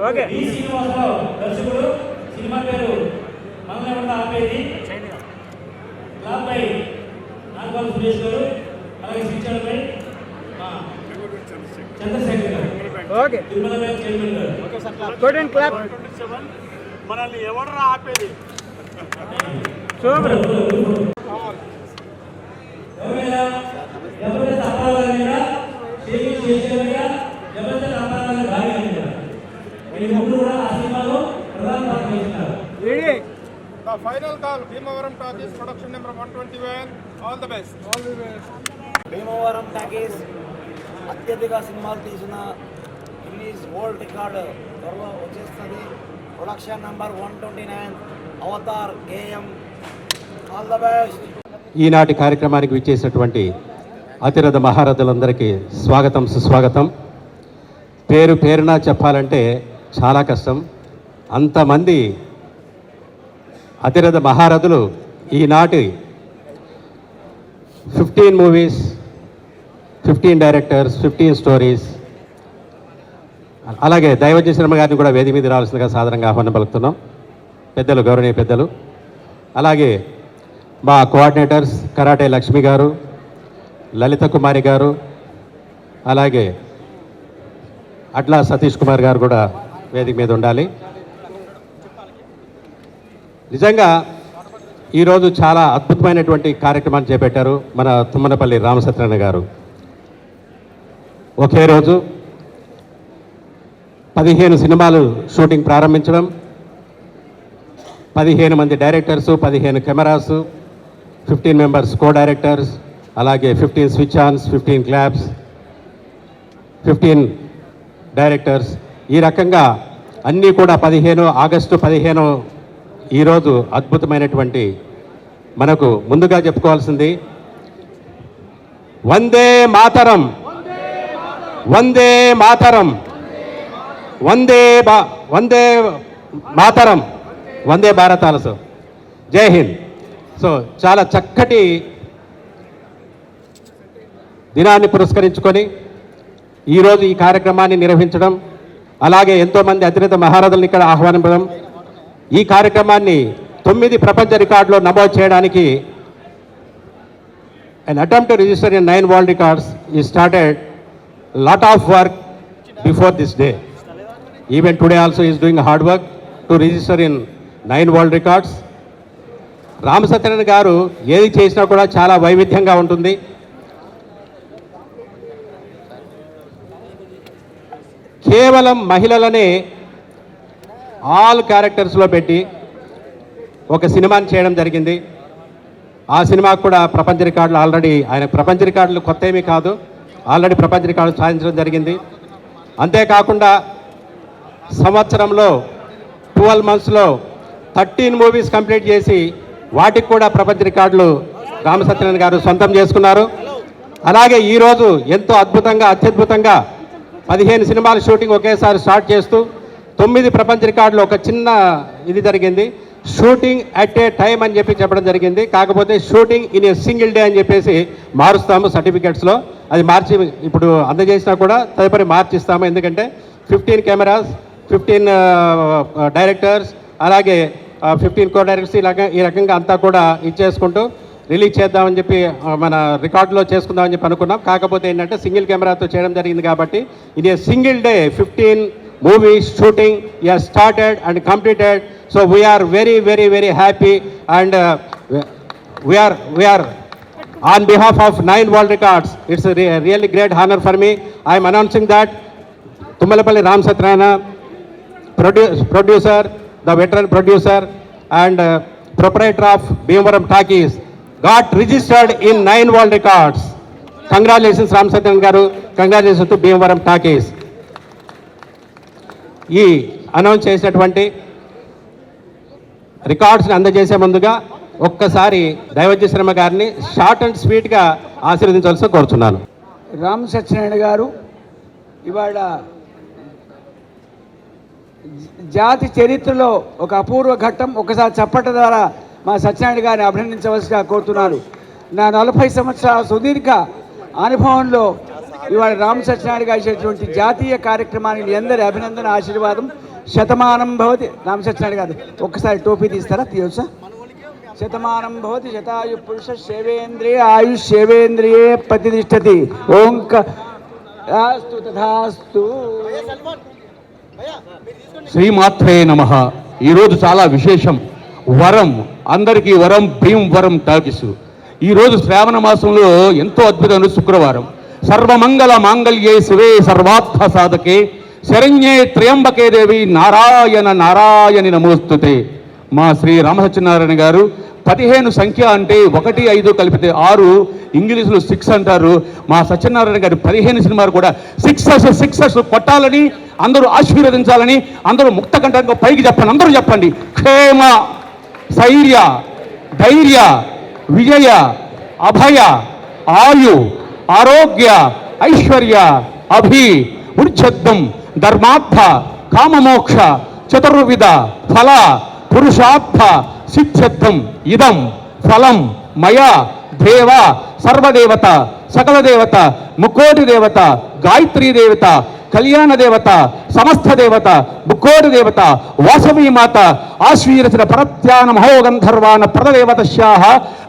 ఓకే. ఈ శ్రీనివాసరావు దర్శకుడు, సినిమా పేరు మనల్ని ఆపేది. క్లాప్ బై నాగబాబు సురేష్ గారు, అలాగే శిక్షణ బై చంద్రశేఖర్ గారు. ఓకే. తిరుమల బ్యాంక్ చైర్మన్ గారు. Okay sir. Good and clap. మనల్ని ఎవరు ఆపేది? సూపర్. జబర్దస్త్ అప్పారావుగా షేకింగ్ చేసేవారుగా జబర్దస్త్ అప్పారావు భాగంగా ఈ ముగ్గురు కూడా ఆ సినిమాలో ప్రధాన పాత్ర వహిస్తున్నారు. The final call, Bhimavaram Talkies, production number 121. All the best. All the best. Bhimavaram talkies అత్యధిక సినిమాలు తీసిన గిన్నీస్ వరల్డ్ రికార్డు త్వరలో వచ్చేస్తుంది. Production number 129, Avatar KM. All the best. ఈనాటి కార్యక్రమానికి విచ్చేసినటువంటి అతిరథ మహారథులందరికీ స్వాగతం, సుస్వాగతం. పేరు పేరున చెప్పాలంటే చాలా కష్టం. అంతమంది అతిరథ మహారథులు ఈనాటి 15 మూవీస్, 15 డైరెక్టర్స్, 15 స్టోరీస్, అలాగే దైవజ్ఞ శర్మ గారిని కూడా వేదిక మీద రావాల్సిందిగా సాధారణంగా ఆహ్వానం పలుకుతున్నాం. పెద్దలు, గౌరవనీయ పెద్దలు, అలాగే మా కోఆర్డినేటర్స్ కరాటే లక్ష్మి గారు, లలిత కుమారి గారు, అలాగే అట్లా సతీష్ కుమార్ గారు కూడా వేదిక మీద ఉండాలి. నిజంగా ఈరోజు చాలా అద్భుతమైనటువంటి కార్యక్రమాన్ని చేపట్టారు మన తుమ్మనపల్లి రామసత్యనారాయణ గారు. ఒకే రోజు 15 సినిమాలు షూటింగ్ ప్రారంభించడం, 15 మంది directors, 15 cameras, 15 members co directors, అలాగే 15 స్విచ్ ఆన్స్, 15 క్లాప్స్, 15 డైరెక్టర్స్, ఈ రకంగా అన్నీ కూడా 15 ఆగస్టు 15 ఈరోజు అద్భుతమైనటువంటి మనకు ముందుగా చెప్పుకోవాల్సింది వందే మాతరం, వందే మాతరం, వందే మాతరం, వందే భారతాలసు, జై హింద్. సో చాలా చక్కటి దినాన్ని పురస్కరించుకొని ఈరోజు ఈ కార్యక్రమాన్ని నిర్వహించడం, అలాగే ఎంతోమంది అతిరథ మహారథులను ఇక్కడ ఆహ్వానించడం, ఈ కార్యక్రమాన్ని 9 ప్రపంచ రికార్డులో నమోదు చేయడానికి an attempt to register in 9 world records is started lot of work before this day. Even today also is doing hard work to register in 9 world records. Ramasatyanarayana గారు ఏది చేసినా కూడా చాలా వైవిధ్యంగా ఉంటుంది. కేవలం మహిళలనే ఆల్ క్యారెక్టర్స్లో పెట్టి ఒక సినిమాని చేయడం జరిగింది. ఆ సినిమాకు కూడా ప్రపంచ రికార్డులు ఆల్రెడీ, ఆయన ప్రపంచ రికార్డులు కొత్త ఏమీ కాదు, ఆల్రెడీ ప్రపంచ రికార్డులు సాధించడం జరిగింది. అంతేకాకుండా సంవత్సరంలో 12 monthsలో 13 మూవీస్ కంప్లీట్ చేసి వాటికి కూడా ప్రపంచ రికార్డులు రామసత్యనారాయణ గారు సొంతం చేసుకున్నారు. అలాగే ఈరోజు ఎంతో అద్భుతంగా, అత్యద్భుతంగా 15 సినిమాల షూటింగ్ ఒకేసారి స్టార్ట్ చేస్తూ 9 ప్రపంచ రికార్డులు. ఒక చిన్న ఇది జరిగింది, షూటింగ్ అట్ ఏ టైం అని చెప్పడం జరిగింది. కాకపోతే shooting in a single day అని చెప్పేసి మారుస్తాము సర్టిఫికెట్స్లో. అది మార్చి ఇప్పుడు అందజేసినా కూడా తదుపరి మార్చిస్తాము. ఎందుకంటే 15 కెమెరాస్, 15 డైరెక్టర్స్, అలాగే 15 కో డైరెక్టర్స్, ఈ రకంగా అంతా కూడా ఇచ్చేసుకుంటూ రిలీజ్ చేద్దామని చెప్పి మన రికార్డులో చేసుకుందామని చెప్పి అనుకున్నాం. కాకపోతే ఏంటంటే సింగిల్ కెమెరాతో చేయడం జరిగింది కాబట్టి ఇది single day 15 movies shooting has started and completed. So we are very, very, very happy, and we are on behalf of 9 world records. It's a really great honor for me. I am announcing that Tummalapalli Ramasatyanarayana, producer, the veteran producer and proprietor of Bhimavaram Talkies, got registered in 9 world records. Congratulations Ram Satyan garu, congratulations to Bhimavaram Talkies. ఈ announce చేసినటువంటి రికార్డ్స్ని అందజేసే ముందుగా ఒక్కసారి దైవజ్ఞ శర్మ గారిని short and స్వీట్గా ఆశీర్వదించాల్సి కోరుతున్నాను. రామ్ సత్యనారాయణ గారు ఇవాళ జాతి చరిత్రలో ఒక అపూర్వ ఘట్టం. ఒకసారి చప్పట ద్వారా మా సత్యనారాయణ గారిని అభినందించవలసిగా కోరుతున్నారు. నా 40 సంవత్సరాల సుదీర్ఘ అనుభవంలో ఇవాళ రామ్ సత్యనారాయణ గారు చేసినటువంటి జాతీయ కార్యక్రమానికి మీ అందరి అభినందన ఆశీర్వాదం. శతమానం భవతి. రామ్ సత్యనారాయణ గారు ఒక్కసారి టోపీ తీస్తారా? తీయవచ్చా? శతమానం భవతి శతాయు పురుష సేవేంద్రియ ఆయుష్ సేవేంద్రియే ప్రతిష్టతి. ఓంకాస్తు తథాస్తు. శ్రీమాత్రే నమః. ఈరోజు చాలా విశేషం. వరం, అందరికీ వరం, భీమవరం టాకీస్. ఈరోజు శ్రావణ మాసంలో ఎంతో అద్భుతమైన శుక్రవారం. సర్వమంగళ మాంగళ్యే శివే సర్వార్థ సాధకే శరణ్యే త్ర్యంబకే దేవి నారాయణ నారాయణి నమోస్తుతే. మా శ్రీ రామసత్యనారాయణ గారు 15 సంఖ్య అంటే 1, 5 కలిపితే 6, ఇంగ్లీష్లో 6 అంటారు. మా సత్యనారాయణ గారు 15 సినిమాలు కూడా సిక్సెస్ కొట్టాలని, అందరూ ఆశీర్వదించాలని, అందరూ ముక్త కంఠంగా పైకి చెప్పండి. అందరూ చెప్పండి. క్షేమ, స్థైర్య, ధైర్య, విజయ, అభయ, ఆయు, ఆరోగ్య, ఐశ్వర్య, అభి, ఉర్ఛద్దం, ధర్మార్థ, కామమోక్ష, చతుర్విధ ఫల, పురుషార్థ సిద్ధ్యర్థం ఇదం ఫలం మయ దేవ సర్వదేవత, సకల దేవత, ముక్కోటి దేవత, గాయత్రీ దేవత, కళ్యాణ దేవత, సమస్త దేవత, ముక్కోటి దేవత, వాసవీ మాత, ఆశ్వీరచన పరత్యాన మహోగంధర్వాన ప్రదదేవతశ్యాః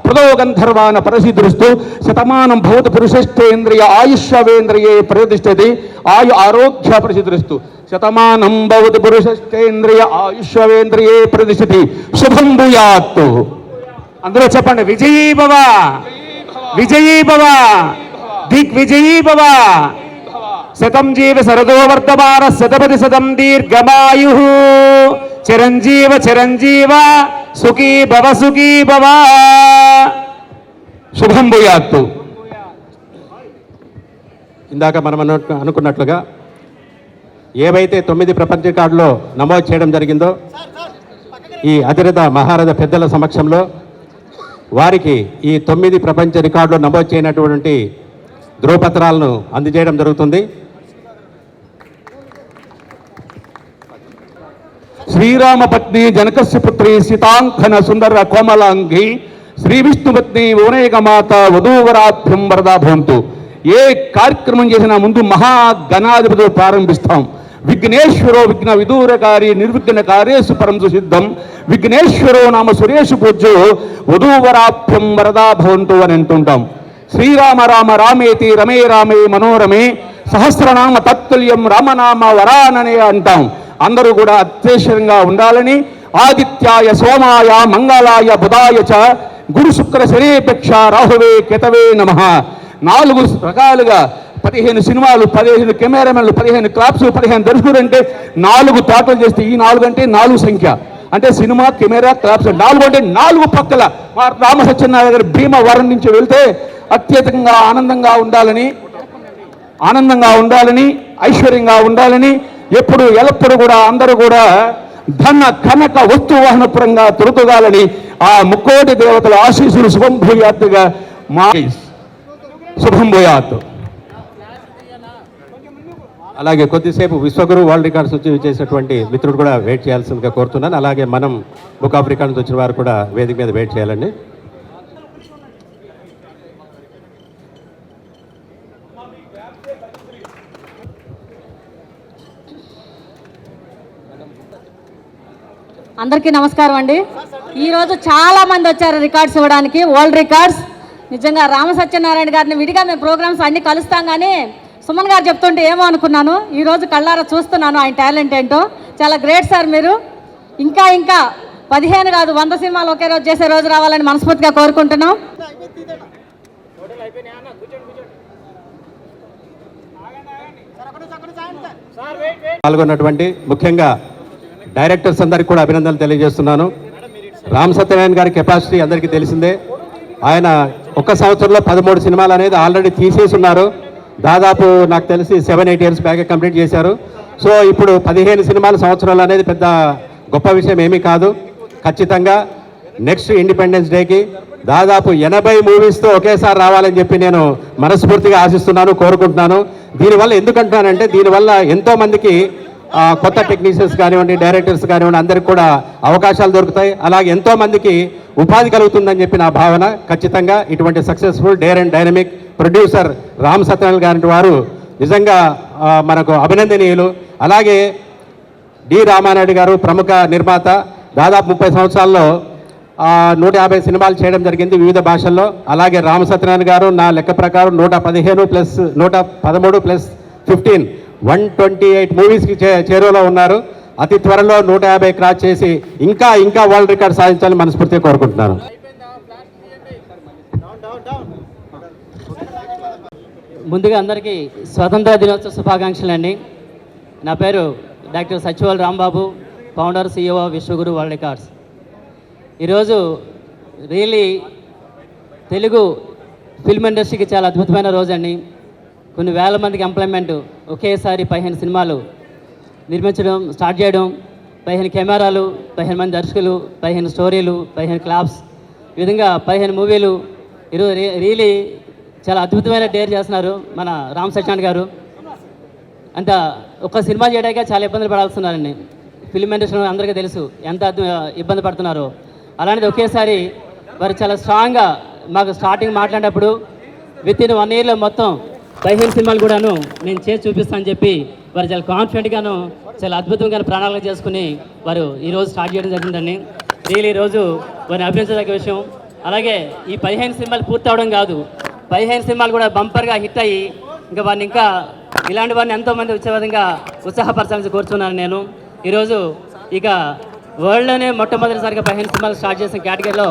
ప్రదో గంధర్వాన పరసిదృస్తు. శతమానం భవతి పురుషేష్ఠేంద్రియ ఆయుష్వేంద్రియే ప్రతిష్టతి. ఆయు ఆరోగ్య ప్రసిదృస్తు. శతమానం భవతి పురుషేష్ఠేంద్రియ ఆయుష్వేంద్రియే ప్రతిష్టతి. శుభం భూయాత్. అందరూ చెప్పండి. విజయీ భవ, విజయీ భవ, దిగ్విజయీ భవ. శతం జీవ శరదో వర్ధమాన శతపతి శతం దీర్ఘమాయు. చిరంజీవ చిరంజీవ సుఖీ భవ సుఖీ భవ. శుభం భూయాత్తు. ఇందాక మనం అనుకున్నట్లుగా ఏవైతే 9 ప్రపంచ రికార్డులో నమోదు చేయడం జరిగిందో ఈ అతిరథ మహారథ పెద్దల సమక్షంలో వారికి ఈ 9 ప్రపంచ రికార్డులో నమోదు చేయనటువంటి ధ్రువపత్రాలను అందజేయడం జరుగుతుంది. శ్రీరామ పత్ని జనకస్య పుత్రి సీతాంకన సుందర కోమలాంగి శ్రీ విష్ణుపత్ని ఓనేకమాత వధూవరాభ్యం వరదా భవంతు. ఏ కార్యక్రమం చేసినా ముందు మహాగణాధిపతులు ప్రారంభిస్తాం. విఘ్నేశ్వరో విఘ్న విదూరకారి నిర్విఘ్నకార్యేషు పరం సుసిద్ధం. విఘ్నేశ్వరో నామ సురేషు పూజ్యో వధూవరాభ్యం వరదా భవంతు అని అంటుంటాం. శ్రీరామ రామ రామేతి రమే రామే మనోరమే సహస్రనామ తత్తుల్యం రామనామ వరాననే అంటాం. అందరూ కూడా అత్యవసరంగా ఉండాలని ఆదిత్యాయ సోమాయ మంగళాయ బుధాయ చ గురు శుక్ర శనేపేక్ష రాహువే కేతవే నమః. 4 రకాలుగా 15 సినిమాలు, 15 కెమెరామెన్లు, 15 క్లాప్స్, 15 దర్శకులు అంటే 4 తోటలు చేస్తే ఈ 4 అంటే 4 సంఖ్య అంటే సినిమా, కెమెరా, క్లాప్స్ 4 అంటే 4 పక్కల మా రామ సత్యనారాయణ గారి భీమవరం నుంచి వెళ్తే అత్యధికంగా ఆనందంగా ఉండాలని ఐశ్వర్యంగా ఉండాలని ఎప్పుడు ఎల్లప్పుడూ కూడా అందరూ కూడా ధన కనక వస్తు వాహనపురంగా తొలుతుగాలని ఆ ముక్కోటి దేవతల ఆశీస్సులు శుభం భూయాత్తుగా మా శుభం భూయాత్. అలాగే కొద్దిసేపు విశ్వగురు వరల్డ్ రికార్డ్స్ వచ్చి చేసినటువంటి మిత్రుడు కూడా వెయిట్ చేయాల్సిందిగా కోరుతున్నాను. అలాగే మనం బుక్ ఆఫ్ రికార్డ్స్ వచ్చిన వారు కూడా వేదిక మీద వెయిట్ చేయాలండి. అందరికీ నమస్కారం అండి. ఈరోజు చాలా మంది వచ్చారు రికార్డ్స్ ఇవ్వడానికి, వరల్డ్ రికార్డ్స్. నిజంగా రామ సత్యనారాయణ గారిని విడిగా మేము ప్రోగ్రామ్స్ అన్నీ కలుస్తాం, కానీ సుమన్ గారు చెప్తుంటే ఏమో అనుకున్నాను. ఈరోజు కళ్ళారా చూస్తున్నాను ఆయన టాలెంట్ ఏంటో. చాలా గ్రేట్ సార్ మీరు. ఇంకా 15 కాదు 100 సినిమాలు ఒకే రోజు చేసే రోజు రావాలని మనస్ఫూర్తిగా కోరుకుంటున్నాం. పాల్గొన్నటువంటి ముఖ్యంగా డైరెక్టర్స్ అందరికీ కూడా అభినందనలు తెలియజేస్తున్నాను. రామ్ సత్యనారాయణ గారి కెపాసిటీ అందరికీ తెలిసిందే. ఆయన ఒక్క సంవత్సరంలో 13 సినిమాలు అనేది ఆల్రెడీ తీసేసి ఉన్నారు. దాదాపు నాకు తెలిసి 7-8 ఇయర్స్ బ్యాక్ కంప్లీట్ చేశారు. సో ఇప్పుడు 15 సినిమాల సంవత్సరాలు అనేది పెద్ద గొప్ప విషయం ఏమీ కాదు. ఖచ్చితంగా నెక్స్ట్ ఇండిపెండెన్స్ డేకి దాదాపు 80 మూవీస్తో ఒకేసారి రావాలని చెప్పి నేను మనస్ఫూర్తిగా ఆశిస్తున్నాను, కోరుకుంటున్నాను. దీనివల్ల ఎందుకంటున్నానంటే దీనివల్ల ఎంతోమందికి కొత్త టెక్నీషియన్స్ కానివ్వండి, డైరెక్టర్స్ కానివ్వండి, అందరికి కూడా అవకాశాలు దొరుకుతాయి. అలాగే ఎంతోమందికి ఉపాధి కలుగుతుందని చెప్పి నా భావన. ఖచ్చితంగా ఇటువంటి successful dare and dynamic producer Ram Satyanarayana గారి వారు నిజంగా మనకు అభినందనీయులు. అలాగే డి రామానాయుడు గారు ప్రముఖ నిర్మాత, దాదాపు 30 సంవత్సరాల్లో 150 సినిమాలు చేయడం జరిగింది వివిధ భాషల్లో. అలాగే రామ సత్యనారాయణ గారు నా లెక్క ప్రకారం 115 ప్లస్ 113 ప్లస్ 15 128 మూవీస్కి చేరువలో ఉన్నారు. అతి త్వరలో 150 క్రాస్ చేసి ఇంకా ఇంకా వరల్డ్ రికార్డ్ సాధించాలని మనస్ఫూర్తిగా కోరుకుంటున్నాను. ముందుగా అందరికీ స్వతంత్ర దినోత్సవ శుభాకాంక్షలు అండి. నా పేరు doctor Sachival Rambabu, founder CEO Vishwaguru world records. ఈరోజు రియలీ తెలుగు ఫిల్మ్ ఇండస్ట్రీకి చాలా అద్భుతమైన రోజు అండి. కొన్ని వేల మందికి ఎంప్లాయ్మెంట్, ఒకేసారి 15 సినిమాలు నిర్మించడం, స్టార్ట్ చేయడం, 15 కెమెరాలు, 15 మంది దర్శకులు, 15 స్టోరీలు, 15 క్లాప్స్, ఈ విధంగా 15 మూవీలు. ఈరోజు రియలీ చాలా అద్భుతమైన డేర్ చేస్తున్నారు మన రామ్ సత్యనారాయణ గారు. అంత ఒక సినిమా చేయడానికి చాలా ఇబ్బందులు పడాల్స్తున్నారండి. ఫిల్మ్ ఇండస్ట్రీ అందరికీ తెలుసు ఎంత ఇబ్బంది పడుతున్నారో. అలాంటిది ఒకేసారి వారు చాలా స్ట్రాంగ్గా మాకు స్టార్టింగ్ మాట్లాడినప్పుడు విత్ ఇన్ 1 ఇయర్లో మొత్తం 15 సినిమాలు కూడాను నేను చేసి చూపిస్తానని చెప్పి వారు చాలా కాన్ఫిడెంట్గాను చాలా అద్భుతంగా ప్రణాళిక చేసుకుని వారు ఈరోజు స్టార్ట్ చేయడం జరిగిందండి. రియల్ ఈరోజు వారిని అభినందించదగ్గ విషయం. అలాగే ఈ 15 సినిమాలు పూర్తి అవడం కాదు, 15 సినిమాలు కూడా బంపర్గా హిట్ అయ్యి ఇంకా వారిని ఇంకా ఇలాంటి వారిని ఎంతోమంది వచ్చే విధంగా ఉత్సాహపరచాలని కోరుతున్నాను నేను. ఈరోజు ఇక వరల్డ్లోనే మొట్టమొదటిసారిగా 15 సినిమాలు స్టార్ట్ చేసిన కేటగిరీలో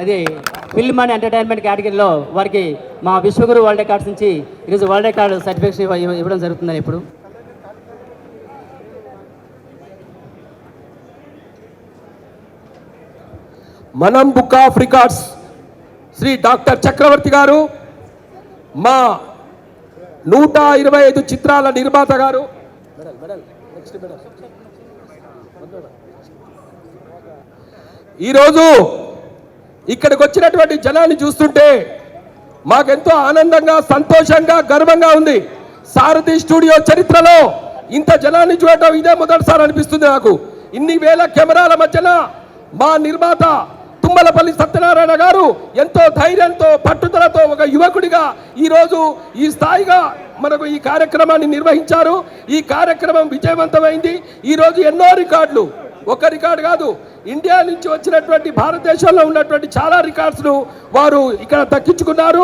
అది ఫిల్మ్ అండ్ ఎంటర్టైన్మెంట్ కేటగిరీలో వారికి మా విశ్వగురు వరల్డ్ రికార్డ్స్ నుంచి ఈరోజు వరల్డ్ రికార్డు సర్టిఫికేషన్ ఇవ్వడం జరుగుతుందని ఇప్పుడు మనం book of records Shri doctor Chakravarthi గారు, మా 125 చిత్రాల నిర్మాత గారు, ఈరోజు ఇక్కడికి వచ్చినటువంటి జనాన్ని చూస్తుంటే మాకెంతో ఆనందంగా, సంతోషంగా, గర్వంగా ఉంది. సారథి స్టూడియో చరిత్రలో ఇంత జనాన్ని చూడటం ఇదే మొదటిసారి అనిపిస్తుంది నాకు. ఇన్ని వేల కెమెరాల మధ్యన మా నిర్మాత తుమ్మలపల్లి సత్యనారాయణ గారు ఎంతో ధైర్యంతో, పట్టుదలతో ఒక యువకుడిగా ఈరోజు ఈ స్థాయిగా మనకు ఈ కార్యక్రమాన్ని నిర్వహించారు. ఈ కార్యక్రమం విజయవంతమైంది. ఈరోజు ఎన్నో రికార్డులు, ఒక రికార్డు కాదు, ఇండియా నుంచి వచ్చినటువంటి భారతదేశంలో ఉన్నటువంటి చాలా రికార్డ్స్ను వారు ఇక్కడ దక్కించుకున్నారు.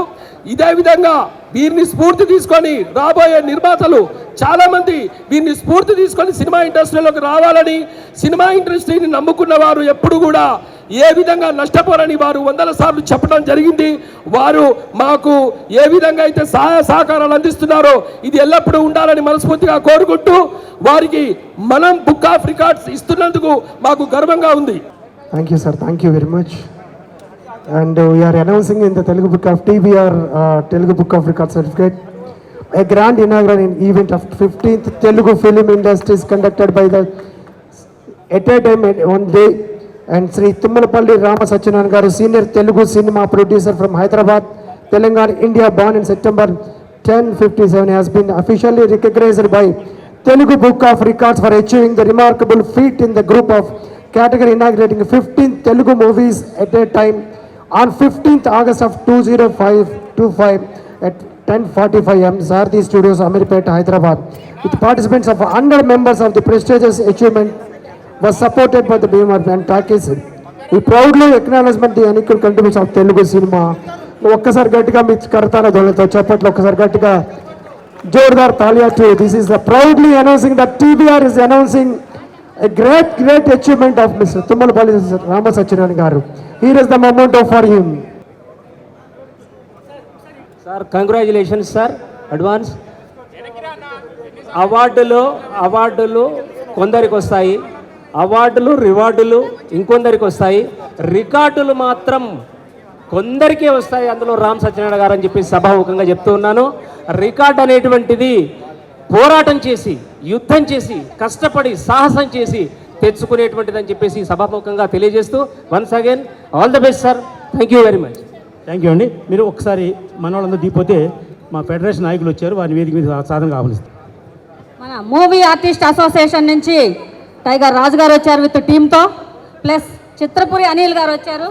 ఇదే విధంగా వీరిని స్ఫూర్తి తీసుకొని రాబోయే నిర్మాతలు చాలామంది వీరిని స్ఫూర్తి తీసుకొని సినిమా ఇండస్ట్రీలోకి రావాలని, సినిమా ఇండస్ట్రీని నమ్ముకున్న వారు ఎప్పుడు కూడా ఏ విధంగా నష్టపోరని వారు 100 సార్లు చెప్పడం జరిగింది. వారు మాకు ఏ విధంగా అయితే సహాయ సహకారాలు అందిస్తున్నారో ఇది ఎల్లప్పుడూ ఉండాలని మనస్ఫూర్తిగా కోరుకుంటూ వారికి మనం బుక్ ఆఫ్ రికార్డ్స్ ఇస్తున్నందుకు మాకు గర్వంగా ఉంది. Thank you, sir. Thank you very much. And we are announcing in the Telugu Book of TBR Telugu Book of Records certificate a grand inaugural event of 15th Telugu film industries conducted by the at a time at one day. And Sri Tummalapalli Rama Satyanarayana garu, senior Telugu cinema producer from Hyderabad, Telangana, India, born in September 1057, has been officially recognized by Telugu Book of Records for achieving the remarkable feat in the group of category inaugurating 15 Telugu movies at a time on 15th August of 2025 at 10:45 am, Sarthi Studios, Amirpet, Hyderabad, with participants of 100 members of the prestigious achievement was supported by the BMR and Takis. We proudly acknowledge the unequal contribution of Telugu cinema. ఒక్కసారి గట్టిగా మీ కరతాల దొలతో చప్పట్లు ఒక్కసారి గట్టిగా Jordar తాలియా to. This is the proudly announcing that TBR is announcing a great achievement of Mr. Tummalapalli Rama Satyanarayana garu. Here is the memento for him. Sir, congratulations sir, advance. అవార్డులు కొందరికి వస్తాయి, అవార్డులు రివార్డులు ఇంకొందరికి వస్తాయి, రికార్డులు మాత్రం కొందరికే వస్తాయి, అందులో రామ్ సత్యనారాయణ గారు అని చెప్పి సభాముఖంగా చెప్తూ ఉన్నాను. రికార్డ్ అనేటువంటిది పోరాటం చేసి, యుద్ధం చేసి, కష్టపడి, సాహసం చేసి తెచ్చుకునేటువంటిది అని చెప్పేసి సభాముఖంగా తెలియజేస్తూ once again all the best sir. Thank you very much. Thank you అండి. మీరు ఒకసారి మన వాళ్ళందరూ దిగిపోతే మా ఫెడరేషన్ నాయకులు వచ్చారు, వారిని వేదిక మీద సాధనగా ఆహ్వానిస్తారు. మన మూవీ ఆర్టిస్ట్ అసోసియేషన్ నుంచి టైగర్ రాజు గారు వచ్చారు విత్ టీంతో, ప్లస్ చిత్రపురి అనిల్ గారు వచ్చారు.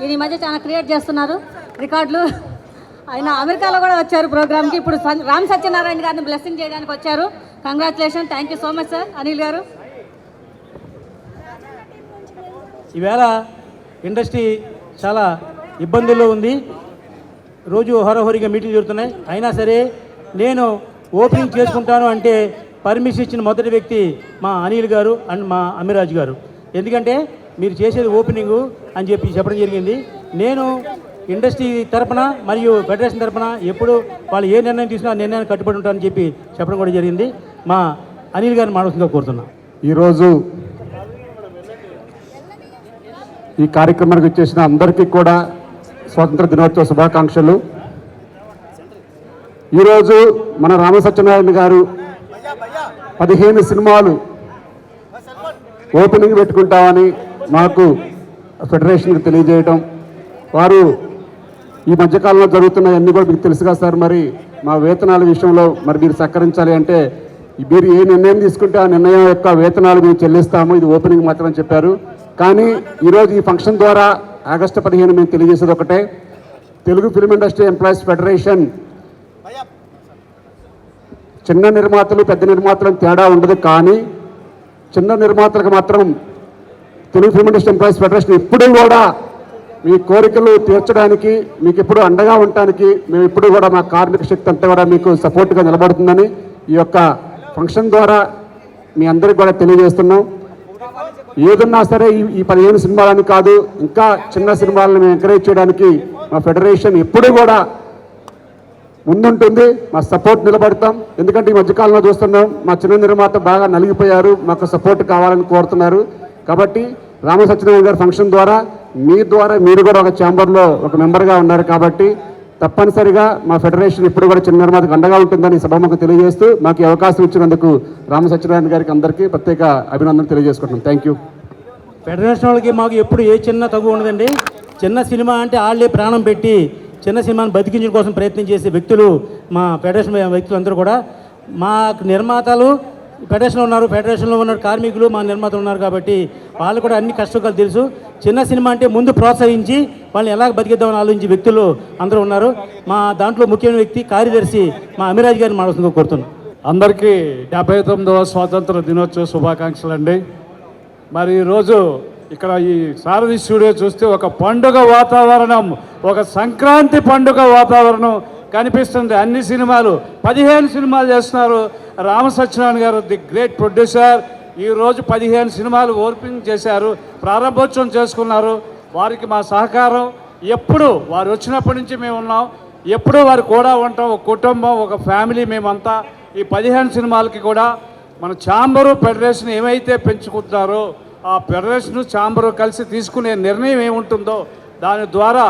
ఈయన ఈ మధ్య చాలా క్రియేట్ చేస్తున్నారు రికార్డులు. ఆయన అమెరికాలో కూడా వచ్చారు ప్రోగ్రామ్కి. ఇప్పుడు రామ్ సత్యనారాయణ గారిని బ్లెస్సింగ్ చేయడానికి వచ్చారు. Congratulation. Thank you so much sir Anil గారు. ఈవేళ ఇండస్ట్రీ చాలా ఇబ్బందుల్లో ఉంది. రోజు హోరాహోరీగా మీటింగ్లు జరుగుతున్నాయి. అయినా సరే నేను ఓపెనింగ్ చేసుకుంటాను అంటే పర్మిషన్ ఇచ్చిన మొదటి వ్యక్తి మా అనిల్ గారు అండ్ మా అమిరాజ్ గారు. ఎందుకంటే మీరు చేసేది ఓపెనింగు అని చెప్పి చెప్పడం జరిగింది. నేను ఇండస్ట్రీ తరపున మరియు ఫెడరేషన్ తరపున ఎప్పుడు వాళ్ళు ఏ నిర్ణయం తీసుకున్నా ఆ నిర్ణయాన్ని కట్టుబడి ఉంటారని చెప్పి చెప్పడం కూడా జరిగింది. మా అనిల్ గారిని మానవసంగా కోరుతున్నాం. ఈరోజు ఈ కార్యక్రమానికి వచ్చేసిన అందరికీ కూడా స్వాతంత్ర దినోత్సవ శుభాకాంక్షలు. ఈరోజు మన రామ సత్యనారాయణ గారు 15 సినిమాలు ఓపెనింగ్ పెట్టుకుంటామని మాకు ఫెడరేషన్కి తెలియజేయడం, వారు ఈ మధ్యకాలంలో జరుగుతున్నాయన్నీ కూడా మీకు తెలుసు కదా సార్. మరి మా వేతనాల విషయంలో మరి మీరు సహకరించాలి అంటే మీరు ఏ నిర్ణయం తీసుకుంటే ఆ నిర్ణయం యొక్క వేతనాలు మేము చెల్లిస్తాము, ఇది ఓపెనింగ్ మాత్రమే చెప్పారు. కానీ ఈరోజు ఈ ఫంక్షన్ ద్వారా ఆగస్టు 15 మేము తెలియజేసేది ఒకటే, Telugu film industry employees federation చిన్న నిర్మాతలు పెద్ద నిర్మాతలకు తేడా ఉండదు. కానీ చిన్న నిర్మాతలకు మాత్రం Telugu film industry employees federation ఎప్పుడూ కూడా మీ కోరికలు తీర్చడానికి, మీకు ఎప్పుడు అండగా ఉండటానికి మేము ఎప్పుడు కూడా మా కార్మిక శక్తి అంతా కూడా మీకు సపోర్ట్గా నిలబడుతుందని ఈ యొక్క ఫంక్షన్ ద్వారా మీ అందరికి కూడా తెలియజేస్తున్నాం. ఏదన్నా సరే ఈ 15 సినిమాలని కాదు, ఇంకా చిన్న సినిమాలను మేము ఎంకరేజ్ చేయడానికి మా ఫెడరేషన్ ఎప్పుడూ కూడా ముందుంటుంది. మా సపోర్ట్ నిలబడతాం. ఎందుకంటే ఈ మధ్యకాలంలో చూస్తున్నాం మా చిన్న నిర్మాత బాగా నలిగిపోయారు, మాకు సపోర్ట్ కావాలని కోరుతున్నారు. కాబట్టి రామ సత్యనారాయణ గారి ఫంక్షన్ ద్వారా మీ ద్వారా మీరు కూడా ఒక ఛాంబర్లో ఒక మెంబర్గా ఉన్నారు. కాబట్టి తప్పనిసరిగా మా ఫెడరేషన్ ఇప్పుడు కూడా చిన్న నిర్మాతకు అండగా ఉంటుందని సభకు తెలియజేస్తూ మాకు అవకాశం ఇచ్చినందుకు రామ సత్యనారాయణ గారికి అందరికీ ప్రత్యేక అభినందనలు తెలియజేసుకుంటున్నాం. Thank you. ఫెడరేషన్ వాళ్ళకి మాకు ఎప్పుడు ఏ చిన్న తగ్గు ఉండదండి. చిన్న సినిమా అంటే వాళ్ళే ప్రాణం పెట్టి చిన్న సినిమాని బతికించడం కోసం ప్రయత్నం చేసే వ్యక్తులు మా ఫెడరేషన్ వ్యక్తులందరూ కూడా. మా నిర్మాతలు ఫెడరేషన్లో ఉన్నారు, ఫెడరేషన్లో ఉన్న కార్మికులు మా నిర్మాతలు ఉన్నారు. కాబట్టి వాళ్ళు కూడా అన్ని కష్టకాలు తెలుసు. చిన్న సినిమా అంటే ముందు ప్రోత్సహించి వాళ్ళని ఎలా బతికిద్దామని ఆలోచించే వ్యక్తులు అందరూ ఉన్నారు. మా దాంట్లో ముఖ్యమైన వ్యక్తి కార్యదర్శి మా అమిరాజ్ గారిని మాట్లాడుతూ కోరుతున్నాం. అందరికీ 79వ స్వాతంత్ర దినోత్సవ శుభాకాంక్షలు అండి. మరి ఈరోజు ఇక్కడ ఈ సారథి స్టూడియో చూస్తే ఒక పండుగ వాతావరణం, ఒక సంక్రాంతి పండుగ వాతావరణం కనిపిస్తుంది. అన్ని సినిమాలు 15 సినిమాలు చేస్తున్నారు. రామ సత్యనారాయణ గారు ది గ్రేట్ ప్రొడ్యూసర్ ఈరోజు 15 సినిమాలు ఓపెనింగ్ చేశారు, ప్రారంభోత్సవం చేసుకున్నారు. వారికి మా సహకారం ఎప్పుడు వారు వచ్చినప్పటి నుంచి మేము ఉన్నాం, ఎప్పుడూ వారు కూడా ఉంటాం. ఒక కుటుంబం, ఒక ఫ్యామిలీ మేమంతా. ఈ 15 సినిమాలకి కూడా మన ఛాంబరు ఫెడరేషన్ ఏమైతే పెంచుకుంటారో ఆ ఫెడరేషన్ ఛాంబరు కలిసి తీసుకునే నిర్ణయం ఏముంటుందో దాని ద్వారా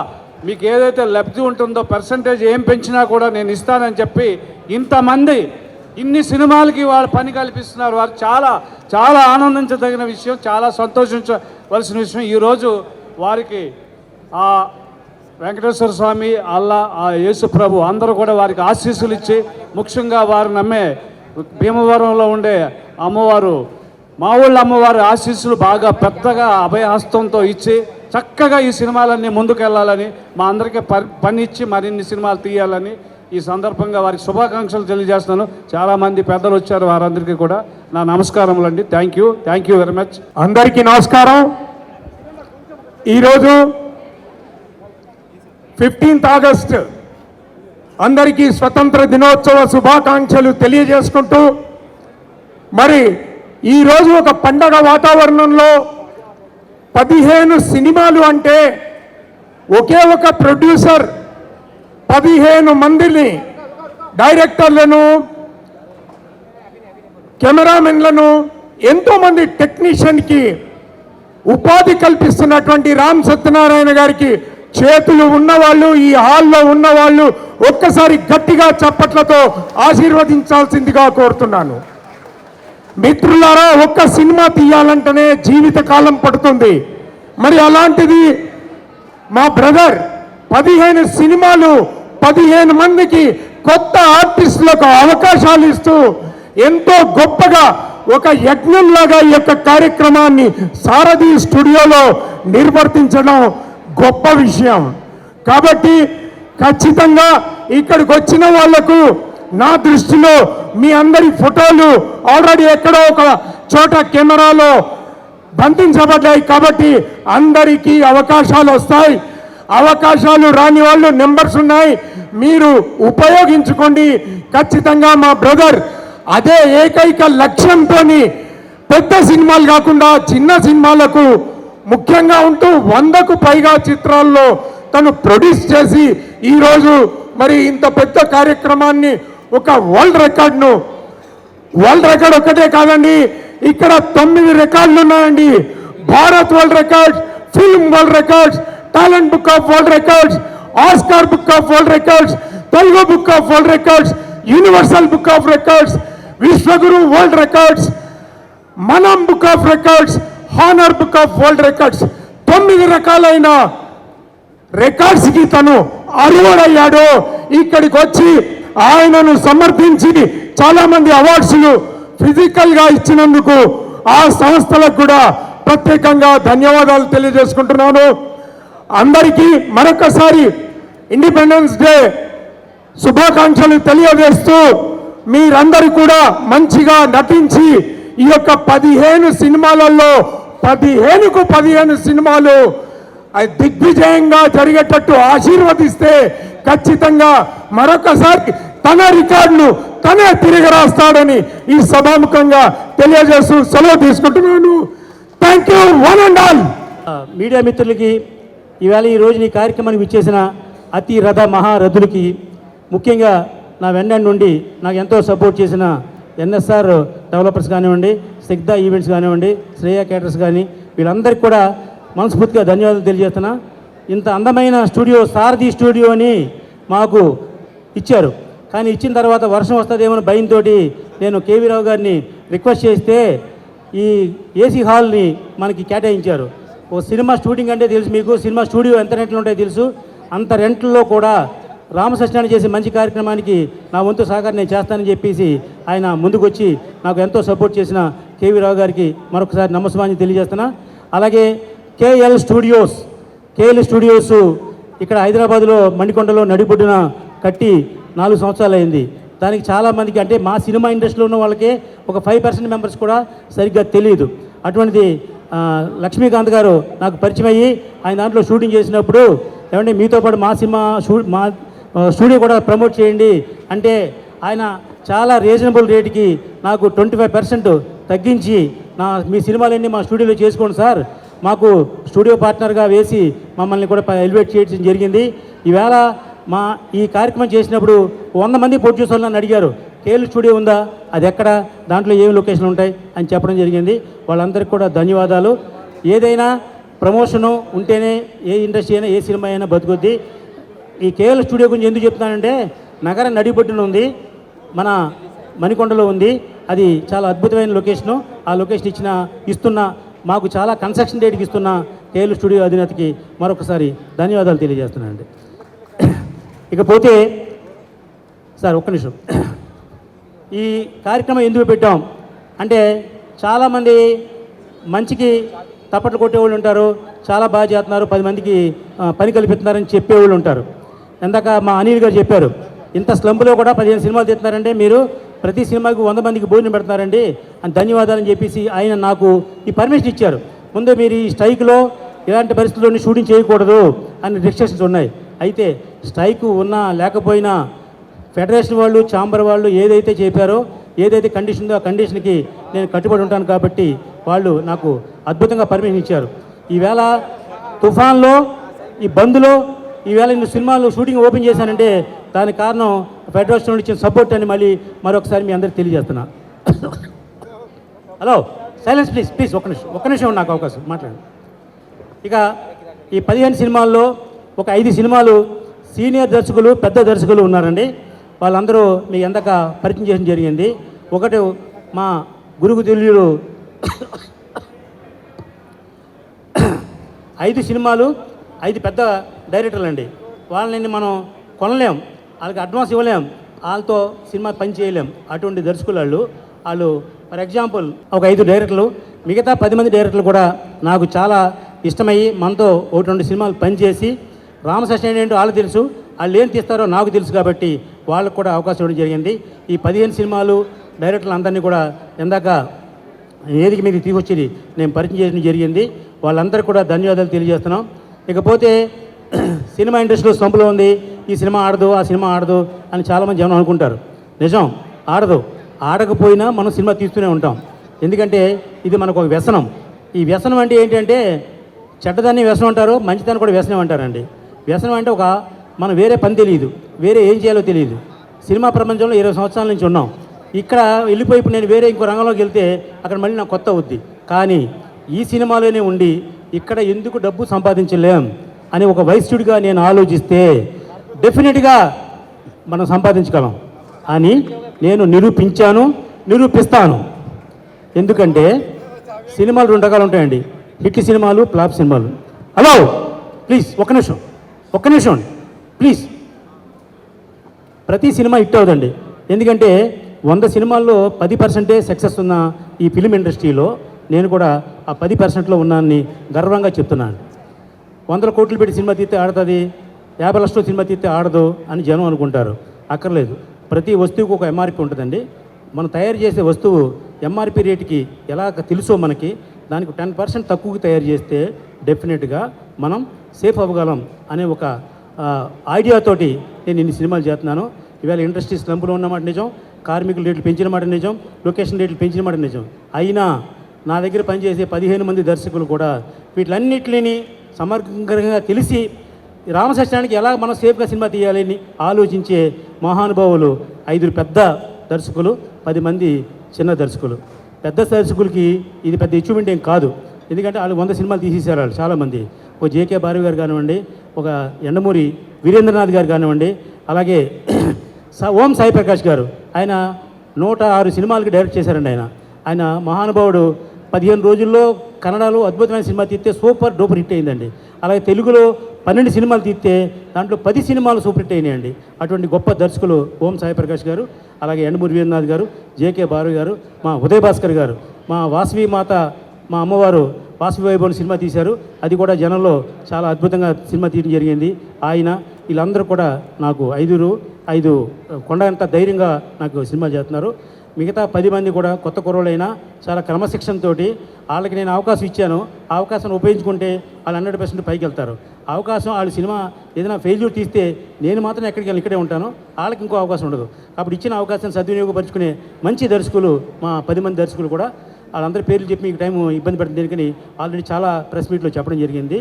మీకు ఏదైతే లబ్ధి ఉంటుందో పర్సంటేజ్ ఏం పెంచినా కూడా నేను ఇస్తానని చెప్పి ఇంతమంది ఇన్ని సినిమాలకి వాళ్ళు పని కల్పిస్తున్నారు. వారు చాలా చాలా ఆనందించదగిన విషయం, చాలా సంతోషించవలసిన విషయం. ఈరోజు వారికి ఆ వెంకటేశ్వర స్వామి, అల్లా, ఆ యేసు ప్రభు అందరూ కూడా వారికి ఆశీస్సులు ఇచ్చి, ముఖ్యంగా వారు నమ్మే భీమవరంలో ఉండే అమ్మవారు, మా ఊళ్ళో అమ్మవారి ఆశీస్సులు బాగా పెద్దగా అభయహస్తంతో ఇచ్చి చక్కగా ఈ సినిమాలన్నీ ముందుకెళ్ళాలని, మా అందరికీ పని ఇచ్చి మరిన్ని సినిమాలు తీయాలని ఈ సందర్భంగా వారికి శుభాకాంక్షలు తెలియజేస్తున్నాను. చాలామంది పెద్దలు వచ్చారు, వారందరికీ కూడా నా నమస్కారములు అండి. Thank you very much. అందరికీ నమస్కారం. ఈరోజు 15th ఆగస్ట్ అందరికీ స్వతంత్ర దినోత్సవ శుభాకాంక్షలు తెలియజేసుకుంటూ, మరి ఈరోజు ఒక పండగ వాతావరణంలో 15 సినిమాలు అంటే ఒకే ఒక ప్రొడ్యూసర్ 15 మందిని, డైరెక్టర్లను, కెమెరామెన్లను, ఎంతోమంది టెక్నీషియన్కి ఉపాధి కల్పిస్తున్నటువంటి రామ్ సత్యనారాయణ గారికి చేతులు ఉన్నవాళ్ళు, ఈ హాల్లో ఉన్నవాళ్ళు ఒక్కసారి గట్టిగా చప్పట్లతో ఆశీర్వదించాల్సిందిగా కోరుతున్నాను. మిత్రులారా, ఒక్క సినిమా తీయాలంటేనే జీవితకాలం పడుతుంది. మరి అలాంటిది మా బ్రదర్ 15 సినిమాలు 15 మందికి కొత్త ఆర్టిస్టులకు అవకాశాలు ఇస్తూ ఎంతో గొప్పగా ఒక యజ్ఞంలాగా ఈ యొక్క కార్యక్రమాన్ని సారథి స్టూడియోలో నిర్వర్తించడం గొప్ప విషయం. కాబట్టి ఖచ్చితంగా ఇక్కడికి వచ్చిన వాళ్లకు నా దృష్టిలో మీ అందరి ఫోటోలు ఆల్రెడీ ఎక్కడో ఒక చోట కెమెరాలో బంధించబడ్డాయి. కాబట్టి అందరికీ అవకాశాలు వస్తాయి. అవకాశాలు రాని వాళ్ళు నెంబర్స్ ఉన్నాయి, మీరు ఉపయోగించుకోండి. ఖచ్చితంగా మా బ్రదర్ అదే ఏకైక లక్ష్యంతో పెద్ద సినిమాలు కాకుండా చిన్న సినిమాలకు ముఖ్యంగా ఉంటూ 100కు పైగా చిత్రాల్లో తను ప్రొడ్యూస్ చేసి ఈరోజు మరి ఇంత పెద్ద కార్యక్రమాన్ని ఒక వరల్డ్ రికార్డ్ ఒకటే కాదండి, ఇక్కడ 9 రికార్డులు ఉన్నాయండి. Bharat world records, film world records, talent book of world records, Oscar book of world records, Telugu book of world records, universal book of records, Vishwaguru world records, మనం book of records, honour book of world records, 9 రకాలైన రికార్డ్స్కి తను అర్హుడయ్యాడు. ఇక్కడికి వచ్చి ఆయనను సమర్థించి చాలా మంది అవార్డ్స్లు ఫిజికల్గా ఇచ్చినందుకు ఆ సంస్థలకు కూడా ప్రత్యేకంగా ధన్యవాదాలు తెలియజేసుకుంటున్నాను. అందరికీ మరొకసారి ఇండిపెండెన్స్ డే శుభాకాంక్షలు తెలియజేస్తూ మీరందరూ కూడా మంచిగా నటించి ఈ యొక్క 15 సినిమాలలో 15కు 15 సినిమాలు దిగ్విజయంగా జరిగేటట్టు ఆశీర్వదిస్తే ఖచ్చితంగా మరొకసారి తన రికార్డును తనే తిరిగి రాస్తాడని ఈ సభాముఖంగా తెలియజేస్తూ సెలవు తీసుకుంటున్నాను. Thank you one and all. Media మిత్రులకి ఈవేళ ఈ రోజు ఈ కార్యక్రమానికి విచ్చేసిన అతి రథ మహారథులకి, ముఖ్యంగా నా వెన్నెండు నుండి నాకు ఎంతో సపోర్ట్ చేసిన ఎన్ఎస్ఆర్ డెవలపర్స్ కానివ్వండి, సిగ్దా ఈవెంట్స్ కానివ్వండి, శ్రేయ కేటర్స్ కానీ, వీళ్ళందరికీ కూడా మనస్ఫూర్తిగా ధన్యవాదాలు తెలియజేస్తున్నా. ఇంత అందమైన స్టూడియో సారథి స్టూడియో అని మాకు ఇచ్చారు. కానీ ఇచ్చిన తర్వాత వర్షం వస్తుందేమో భయంతో నేను కేవీ రావు గారిని రిక్వెస్ట్ చేస్తే ఈ ఏసీ హాల్ని మనకి కేటాయించారు. ఓ సినిమా షూటింగ్ అంటే తెలుసు మీకు, సినిమా స్టూడియో ఎంత రెంట్లు ఉంటాయో తెలుసు. అంత రెంట్లలో కూడా రామసత్యనారాయణ చేసే మంచి కార్యక్రమానికి నా వంతు సహకారం నేను చేస్తానని చెప్పేసి ఆయన ముందుకొచ్చి నాకు ఎంతో సపోర్ట్ చేసిన కేవీ రావు గారికి మరొకసారి నమస్కారం తెలియజేస్తున్నా. అలాగే కేఎల్ స్టూడియోస్ ఇక్కడ హైదరాబాద్లో మణికొండలో నడిబొడ్డున కట్టి 4 సంవత్సరాలు అయింది. దానికి చాలామందికి అంటే మా సినిమా ఇండస్ట్రీలో ఉన్న వాళ్ళకే ఒక 5% మెంబర్స్ కూడా సరిగ్గా తెలియదు. అటువంటిది లక్ష్మీకాంత్ గారు నాకు పరిచయం అయ్యి ఆయన దాంట్లో షూటింగ్ చేసినప్పుడు ఏమంటే మీతో పాటు మా స్టూడియో కూడా ప్రమోట్ చేయండి అంటే ఆయన చాలా రీజనబుల్ రేటుకి నాకు 25% తగ్గించి మీ సినిమాలన్నీ మా స్టూడియోలో చేసుకోండి సార్, మాకు స్టూడియో పార్ట్నర్గా వేసి మమ్మల్ని కూడా ఎలివేట్ చేయడం జరిగింది. ఈవేళ ఈ కార్యక్రమం చేసినప్పుడు 100 మంది ప్రొడ్యూసర్లు నన్ను అడిగారు, కేఎల్ స్టూడియో ఉందా, అది ఎక్కడ, దాంట్లో ఏమి లొకేషన్లు ఉంటాయి అని చెప్పడం జరిగింది. వాళ్ళందరికీ కూడా ధన్యవాదాలు. ఏదైనా ప్రమోషను ఉంటేనే ఏ ఇండస్ట్రీ అయినా ఏ సినిమా అయినా బతుకుద్ది. ఈ కేఎల్ స్టూడియో గురించి ఎందుకు చెప్తున్నానంటే నగర నడిబొడ్డున ఉంది, మన మణికొండలో ఉంది. అది చాలా అద్భుతమైన లొకేషను. ఆ లొకేషన్ ఇస్తున్న మాకు చాలా కన్స్ట్రక్షన్ రేట్కి ఇస్తున్న కేఎల్ స్టూడియో అధినేతకి మరొకసారి ధన్యవాదాలు తెలియజేస్తున్నానండి. ఇకపోతే సార్ ఒక్క నిమిషం, ఈ కార్యక్రమం ఎందుకు పెట్టాం అంటే చాలామంది మంచికి తప్పట్లు కొట్టేవాళ్ళు ఉంటారు, చాలా బాగా చేస్తున్నారు, 10 మందికి పని కల్పిస్తున్నారని చెప్పేవాళ్ళు ఉంటారు. ఇందాక మా అనిల్ గారు చెప్పారు, ఇంత స్లంపులో కూడా 15 సినిమాలు తీస్తున్నారంటే మీరు ప్రతి సినిమాకి 100 మందికి భోజనం పెడుతున్నారండి అని ధన్యవాదాలని చెప్పేసి ఆయన నాకు ఈ పర్మిషన్ ఇచ్చారు. ముందు మీరు ఈ స్ట్రైక్లో ఇలాంటి పరిస్థితుల్లోని షూటింగ్ చేయకూడదు అని రిస్ట్రిక్షన్స్ ఉన్నాయి. అయితే స్ట్రైక్ ఉన్నా లేకపోయినా ఫెడరేషన్ వాళ్ళు, ఛాంబర్ వాళ్ళు ఏదైతే చెప్పారో, ఏదైతే కండిషన్ ఉందో ఆ కండిషన్కి నేను కట్టుబడి ఉంటాను. కాబట్టి వాళ్ళు నాకు అద్భుతంగా పర్మిషన్ ఇచ్చారు. ఈవేళ తుఫాన్లో ఈ బంద్లో ఈవేళ ఇన్ని సినిమాలు షూటింగ్ ఓపెన్ చేశానంటే దానికి కారణం ఫెడరేషన్ నుండి ఇచ్చిన సపోర్ట్ అని మరొకసారి మీ అందరికి తెలియజేస్తున్నా. హలో, సైలెన్స్ ప్లీజ్ ఒక్క నిమిషం నాకు అవకాశం మాట్లాడండి. ఇక ఈ 15 సినిమాల్లో ఒక 5 సినిమాలు సీనియర్ దర్శకులు, పెద్ద దర్శకులు ఉన్నారండి. వాళ్ళందరూ మీకు ఎందాక పరిచయం చేయడం జరిగింది. ఒకటి మా గురుగు తుల్యులు 5 సినిమాలు, 5 పెద్ద డైరెక్టర్లు అండి. వాళ్ళని మనం కొనలేం, వాళ్ళకి అడ్వాన్స్ ఇవ్వలేం, వాళ్ళతో సినిమా పని చేయలేం. అటువంటి దర్శకులు వాళ్ళు ఫర్ ఎగ్జాంపుల్ ఒక 5 డైరెక్టర్లు, మిగతా 10 మంది డైరెక్టర్లు కూడా నాకు చాలా ఇష్టమయ్యి మనతో 1-2 సినిమాలు పనిచేసి రామసత్యనారాయణ ఏంటో వాళ్ళు తెలుసు, వాళ్ళు ఏం తీస్తారో నాకు తెలుసు కాబట్టి వాళ్ళకు కూడా అవకాశం ఇవ్వడం జరిగింది. ఈ 15 సినిమాలు డైరెక్టర్లు అందరినీ కూడా ఎందాక వేదిక మీద తీసుకొచ్చి నేను పరిచయం చేయడం జరిగింది. వాళ్ళందరికీ కూడా ధన్యవాదాలు తెలియజేస్తున్నాం. ఇకపోతే సినిమా ఇండస్ట్రీలో స్తంపులో ఉంది, ఈ సినిమా ఆడదు, ఆ సినిమా ఆడదు అని చాలామంది జనం అనుకుంటారు. నిజం, ఆడదు. ఆడకపోయినా మనం సినిమా తీస్తూనే ఉంటాం. ఎందుకంటే ఇది మనకు ఒక వ్యసనం. ఈ వ్యసనం అంటే ఏంటంటే చెడ్డదాన్ని వ్యసనం అంటారు, మంచిదాన్ని కూడా వ్యసనం అంటారండి. వ్యసనం అంటే మనం వేరే పని తెలియదు, వేరే ఏం చేయాలో తెలియదు. సినిమా ప్రపంచంలో 20 సంవత్సరాల నుంచి ఉన్నాం. ఇక్కడ వెళ్ళిపోయి నేను వేరే ఇంకో రంగంలోకి వెళ్తే అక్కడ మళ్ళీ నాకు కొత్త అవుద్ది. కానీ ఈ సినిమాలోనే ఉండి ఇక్కడ ఎందుకు డబ్బు సంపాదించలేం అని ఒక వైశ్యుడిగా నేను ఆలోచిస్తే డెఫినెట్గా మనం సంపాదించగలం అని నేను నిరూపిస్తాను. ఎందుకంటే సినిమాలు 2 రకాలు ఉంటాయండి, హిట్ సినిమాలు, ఫ్లాప్ సినిమాలు. హలో ప్లీజ్ ఒక్క నిమిషం ప్లీజ్. ప్రతి సినిమా హిట్ అవుతుంది. ఎందుకంటే 100 సినిమాల్లో 10% సక్సెస్ ఉన్న ఈ ఫిలిం ఇండస్ట్రీలో నేను కూడా ఆ 10%లో ఉన్నానని గర్వంగా చెప్తున్నాను. 100 కోట్లు పెట్టి సినిమా తీస్తే ఆడుతుంది, 50 లక్షల సినిమా తీస్తే ఆడదు అని జనం అనుకుంటారు. అక్కర్లేదు. ప్రతి వస్తువుకు ఒక ఎంఆర్పి ఉంటుందండి. మనం తయారు చేసే వస్తువు ఎంఆర్పి రేటుకి ఎలా తెలుసో మనకి, దానికి 10% తక్కువకి తయారు చేస్తే డెఫినెట్గా మనం సేఫ్ అవ్వగలం అనే ఒక ఐడియాతోటి నేను ఇన్ని సినిమాలు చేస్తున్నాను. ఇవాళ ఇండస్ట్రీ స్లంపులో ఉన్నమాట నిజం, కార్మికుల రేట్లు పెంచిన మాట నిజం, లొకేషన్ రేట్లు పెంచిన మాట నిజం. అయినా నా దగ్గర పనిచేసే 15 మంది దర్శకులు కూడా వీటిలన్నిటిని సమగ్రంగా తెలిసి రామసత్యానికి ఎలా మనం సేఫ్గా సినిమా తీయాలని ఆలోచించే మహానుభావులు 5 పెద్ద దర్శకులు, 10 మంది చిన్న దర్శకులు. పెద్ద దర్శకులకి ఇది పెద్ద అచీవ్మెంట్ ఏం కాదు. ఎందుకంటే వాళ్ళు 100 సినిమాలు తీసేశారు వాళ్ళు చాలామంది. ఒక జేకే బారవి గారు కానివ్వండి, ఒక ఎండమూరి వీరేంద్రనాథ్ గారు కానివ్వండి, అలాగే ఓం సాయి ప్రకాష్ గారు, ఆయన 106 సినిమాలకి డైరెక్ట్ చేశారండి. ఆయన మహానుభావుడు 15 రోజుల్లో కన్నడలో అద్భుతమైన సినిమా తీస్తే సూపర్ డూపర్ హిట్ అయిందండి. అలాగే తెలుగులో 12 సినిమాలు తీస్తే దాంట్లో 10 సినిమాలు సూపర్ హిట్ అయినాయండి. అటువంటి గొప్ప దర్శకులు ఓం సాయి ప్రకాష్ గారు, అలాగే ఎండమూరి వీరేంద్రనాథ్ గారు, జేకే బారవి గారు, మా ఉదయ్ భాస్కర్ గారు, మా వాసవి మాత, మా అమ్మవారు వాసవి వైభవం సినిమా తీశారు. అది కూడా జనంలో చాలా అద్భుతంగా సినిమా తీయడం జరిగింది. వీళ్ళందరూ కూడా నాకు 5 కొండంత ధైర్యంగా నాకు సినిమా చేస్తున్నారు. మిగతా 10 మంది కూడా కొత్త కుర్రోళ్ళైనా చాలా క్రమశిక్షణతో వాళ్ళకి నేను అవకాశం ఇచ్చాను. ఆ అవకాశాన్ని ఉపయోగించుకుంటే వాళ్ళు 100% పైకి వెళ్తారు. అవకాశం వాళ్ళు సినిమా ఏదైనా ఫెయిల్యూర్ తీస్తే నేను మాత్రం ఎక్కడికి వెళ్ళి ఇక్కడే ఉంటాను, వాళ్ళకి ఇంకో అవకాశం ఉండదు. కాబట్టి ఇచ్చిన అవకాశాన్ని సద్వినియోగపరుచుకునే మంచి దర్శకులు మా 10 మంది దర్శకులు కూడా. వాళ్ళందరి పేర్లు చెప్పి మీకు టైం ఇబ్బంది పడుతుంది దేనికని ఆల్రెడీ చాలా ప్రెస్ మీట్లో చెప్పడం జరిగింది.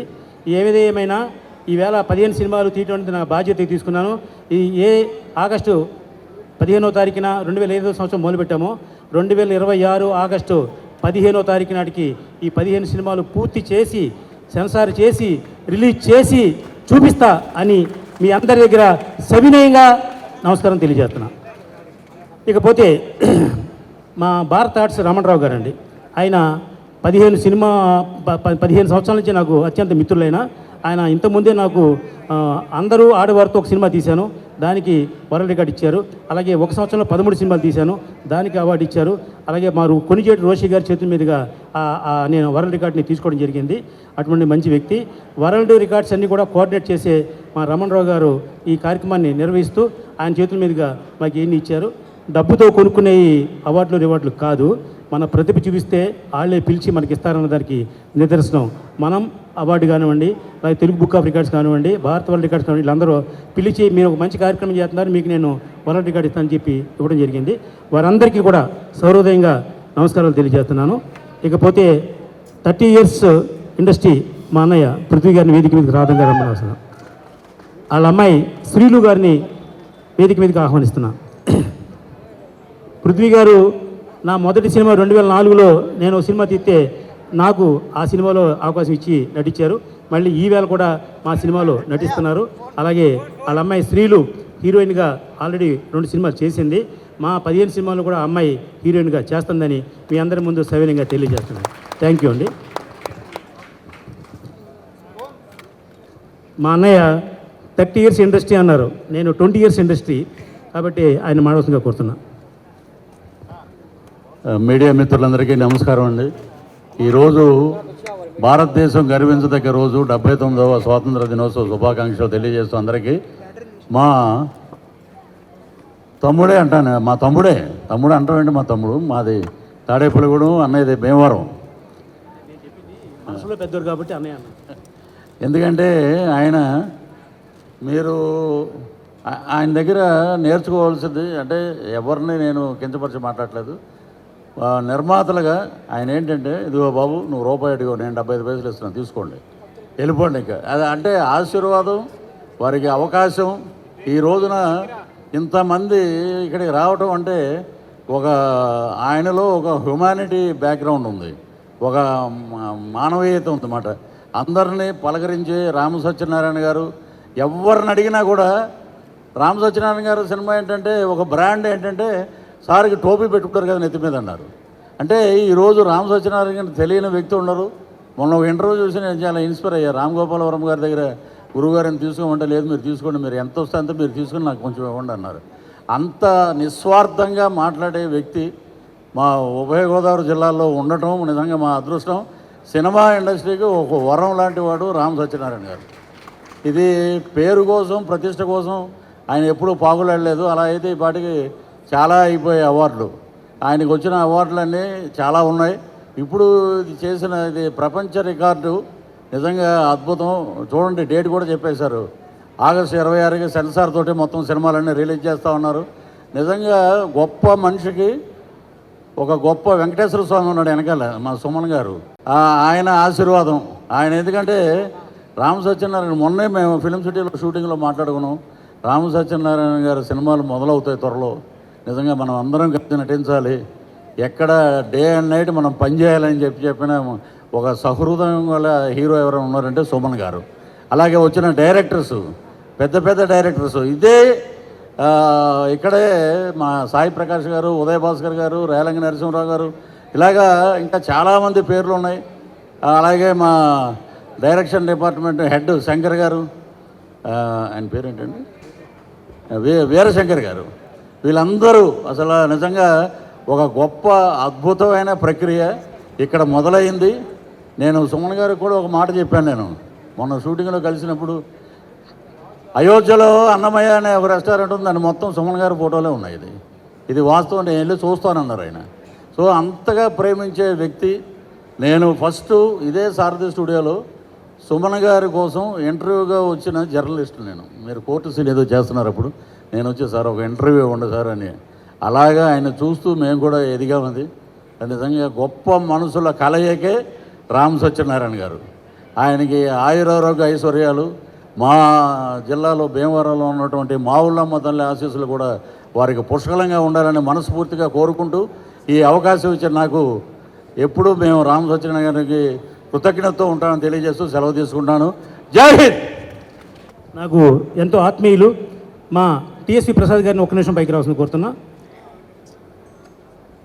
ఏమైనా ఈవేళ 15 సినిమాలు తీయడం అనేది నా బాధ్యత తీసుకున్నాను. ఆగస్టు 15వ తారీఖున 2005 సంవత్సరం మొదలుపెట్టాము. 2026 ఆగస్టు 15వ తారీఖు నాటికి ఈ 15 సినిమాలు పూర్తి చేసి సెన్సార్ చేసి రిలీజ్ చేసి చూపిస్తా అని మీ అందరి దగ్గర సవినయంగా నమస్కారం తెలియజేస్తున్నా. ఇకపోతే మా భారత్ ఆర్ట్స్ రమణరావు గారండి, ఆయన 15 సంవత్సరాల నుంచి నాకు అత్యంత మిత్రులైన ఆయన. ఇంతకుముందే నాకు అందరూ ఆడవారితో ఒక సినిమా తీశాను, దానికి వరల్డ్ రికార్డ్ ఇచ్చారు. అలాగే 1 సంవత్సరంలో 13 సినిమాలు తీశాను, దానికి అవార్డు ఇచ్చారు. అలాగే మా కొనిచేటి రోషి గారి చేతుల మీదుగా నేను వరల్డ్ రికార్డ్ని తీసుకోవడం జరిగింది. అటువంటి మంచి వ్యక్తి. వరల్డ్ రికార్డ్స్ అన్నీ కూడా కోఆర్డినేట్ చేసే మా రమణరావు గారు ఈ కార్యక్రమాన్ని నిర్వహిస్తూ ఆయన చేతుల మీదుగా మాకు ఎన్ని ఇచ్చారు. డబ్బుతో కొనుక్కునే రివార్డులు కాదు, మన ప్రతిభ చూపిస్తే వాళ్ళే పిలిచి మనకి ఇస్తారన్న దానికి నిదర్శనం. మనం అవార్డు కానివ్వండి, అలాగే తెలుగు బుక్ ఆఫ్ రికార్డ్స్ కానివ్వండి, భారత వరల్డ్ రికార్డ్స్ కానివ్వండి, వీళ్ళందరూ పిలిచి మీరు ఒక మంచి కార్యక్రమం చేస్తున్నారు, మీకు నేను వరల్డ్ రికార్డ్ ఇస్తానని చెప్పి ఇవ్వడం జరిగింది. వారందరికీ కూడా సౌహృదయంగా నమస్కారాలు తెలియజేస్తున్నాను. ఇకపోతే 30 ఇయర్స్ ఇండస్ట్రీ మా అన్నయ్య పృథ్వీ గారిని వేదిక మీదకి రావడంగా రమ్మనవసరం. వాళ్ళ అమ్మాయి శ్రీలు గారిని వేదిక మీదకి ఆహ్వానిస్తున్నా. పృథ్వీ గారు నా మొదటి సినిమా 2004లో నేను సినిమా తీస్తే నాకు ఆ సినిమాలో అవకాశం ఇచ్చి నటించారు. మళ్ళీ ఈవేళ కూడా మా సినిమాలో నటిస్తున్నారు. అలాగే వాళ్ళ అమ్మాయి శ్రీలు హీరోయిన్గా ఆల్రెడీ 2 సినిమాలు చేసింది. మా 15 సినిమాలు కూడా అమ్మాయి హీరోయిన్గా చేస్తుందని మీ అందరి ముందు సవినయంగా తెలియజేస్తున్నాను. థ్యాంక్ యూ అండి. మా అన్నయ్య 30 ఇయర్స్ ఇండస్ట్రీ అన్నారు, నేను 20 ఇయర్స్ ఇండస్ట్రీ కాబట్టి ఆయన మాడవలసిందిగా కోరుతున్నా. మీడియా మిత్రులందరికీ నమస్కారం అండి. ఈరోజు భారతదేశం గర్వించదగ్గ రోజు 79వ స్వాతంత్ర దినోత్సవ శుభాకాంక్షలు తెలియజేస్తూ అందరికీ. మా తమ్ముడే అంటాను, మా తమ్ముడు అంటామండి. మా తమ్ముడు మాది తాడేపల్లిగూడెం, అన్నయ్యది భీమవరం. మనసులో పెద్దోరు కాబట్టి అన్నయ్య. ఎందుకంటే మీరు ఆయన దగ్గర నేర్చుకోవాల్సింది అంటే ఎవరిని నేను కించపరిచి మాట్లాడలేదు. నిర్మాతలుగా ఆయన ఏంటంటే, ఇదిగో బాబు నువ్వు రూపాయి అడిగో, నేను 75 పైసలు ఇస్తున్నాను, తీసుకోండి, వెళ్ళిపోండి. ఇంకా అది అంటే ఆశీర్వాదం, వారికి అవకాశం. ఈ రోజున ఇంతమంది ఇక్కడికి రావటం అంటే ఆయనలో ఒక హ్యుమానిటీ బ్యాక్గ్రౌండ్ ఉంది, ఒక మానవీయత ఉందన్నమాట. అందరినీ పలకరించి రామ సత్యనారాయణ గారు ఎవరిని అడిగినా కూడా, రామ సత్యనారాయణ గారు సినిమా ఏంటంటే ఒక బ్రాండ్ ఏంటంటే సార్కి టోపీ పెట్టుకుంటారు కదా నెత్తి మీద అన్నారు. అంటే ఈరోజు రామ సత్యనారాయణ గారిని తెలియని వ్యక్తి ఉన్నారు. మొన్న ఒక ఇంటర్వ్యూ చూసి నేను చాలా ఇన్స్పైర్ అయ్యా. రామ్ గోపాలవరం గారి దగ్గర గురువుగారిని తీసుకోమంటే, లేదు మీరు తీసుకోండి, మీరు ఎంత వస్తే అంత మీరు తీసుకుని నాకు కొంచెం ఇవ్వండి అన్నారు. అంత నిస్వార్థంగా మాట్లాడే వ్యక్తి మా ఉభయ గోదావరి జిల్లాలో ఉండటం నిజంగా మా అదృష్టం. సినిమా ఇండస్ట్రీకి ఒక వరం లాంటి వాడు రామ సత్యనారాయణ గారు. ఇది పేరు కోసం, ప్రతిష్ట కోసం ఆయన ఎప్పుడూ పాగులాడలేదు. అలా అయితే ఈ పాటికి చాలా అయిపోయాయి అవార్డులు. ఆయనకు వచ్చిన అవార్డులన్నీ చాలా ఉన్నాయి. ఇప్పుడు చేసిన ఇది ప్రపంచ రికార్డు, నిజంగా అద్భుతం. చూడండి, డేట్ కూడా చెప్పేశారు, ఆగస్టు 26కి సెన్సార్ తోటి మొత్తం సినిమాలన్నీ రిలీజ్ చేస్తూ ఉన్నారు. నిజంగా గొప్ప మనిషికి ఒక గొప్ప వెంకటేశ్వర స్వామి ఉన్నాడు వెనకాల, మా సుమన్ గారు. ఆయన ఆశీర్వాదం ఆయన. ఎందుకంటే రామ సత్యనారాయణ మొన్నే మేము ఫిలిం సిటీలో షూటింగ్లో మాట్లాడుకున్నాం. రామ సత్యనారాయణ గారి సినిమాలు మొదలవుతాయి త్వరలో. నిజంగా మనం అందరం కలిసి నటించాలి, ఎక్కడ డే అండ్ నైట్ మనం పనిచేయాలని చెప్పిన ఒక సహృదయం గల హీరో ఎవరైనా ఉన్నారంటే సుమన్ గారు. అలాగే వచ్చిన డైరెక్టర్స్, పెద్ద పెద్ద డైరెక్టర్స్ ఇదే ఇక్కడే మా సాయి ప్రకాష్ గారు, ఉదయ్ భాస్కర్ గారు, రేలంగి నరసింహరావు గారు, ఇలాగా ఇంకా చాలామంది పేర్లు ఉన్నాయి. అలాగే మా డైరెక్షన్ డిపార్ట్మెంట్ హెడ్ శంకర్ గారు, ఆయన పేరేంటండి, వీరశంకర్ గారు. వీళ్ళందరూ అసలు నిజంగా ఒక గొప్ప అద్భుతమైన ప్రక్రియ ఇక్కడ మొదలైంది. నేను సుమన్ గారికి కూడా ఒక మాట చెప్పాను. నేను మొన్న షూటింగ్లో కలిసినప్పుడు, అయోధ్యలో అన్నమయ్య అనే ఒక రెస్టారెంట్ ఉంది, దాన్ని మొత్తం సుమన్ గారి ఫోటోలే ఉన్నాయి. ఇది వాస్తవం, నేను వెళ్ళి చూస్తానన్నారు ఆయన. సో అంతగా ప్రేమించే వ్యక్తి. నేను ఫస్ట్ ఇదే సారథి స్టూడియోలో సుమన్ గారి కోసం ఇంటర్వ్యూగా వచ్చిన జర్నలిస్ట్ నేను. మీరు కోర్టు సీన్ ఏదో చేస్తున్నారు, అప్పుడు నేను వచ్చి సార్ ఒక ఇంటర్వ్యూ ఇవ్వండి సార్ అని. అలాగా ఆయన చూస్తూ మేము కూడా ఎదిగామంది. నిజంగా గొప్ప మనుషుల కలయికే రామ సత్యనారాయణ గారు. ఆయనకి ఆయురారోగ్య ఐశ్వర్యాలు, మా జిల్లాలో భీమవరంలో ఉన్నటువంటి మావుళ్ళమ్మ తల్లి ఆశీస్సులు కూడా వారికి పుష్కలంగా ఉండాలని మనస్ఫూర్తిగా కోరుకుంటూ, ఈ అవకాశం ఇచ్చిన నాకు ఎప్పుడూ మేము రామ సత్యనారాయణ గారికి కృతజ్ఞతతో ఉంటానని తెలియజేస్తూ సెలవు తీసుకుంటాను. జై హింద్. నాకు ఎంతో ఆత్మీయులు మా టిఎస్వి ప్రసాద్ గారిని ఒక్క నిమిషం పైకి రావాల్సింది కోరుతున్నా.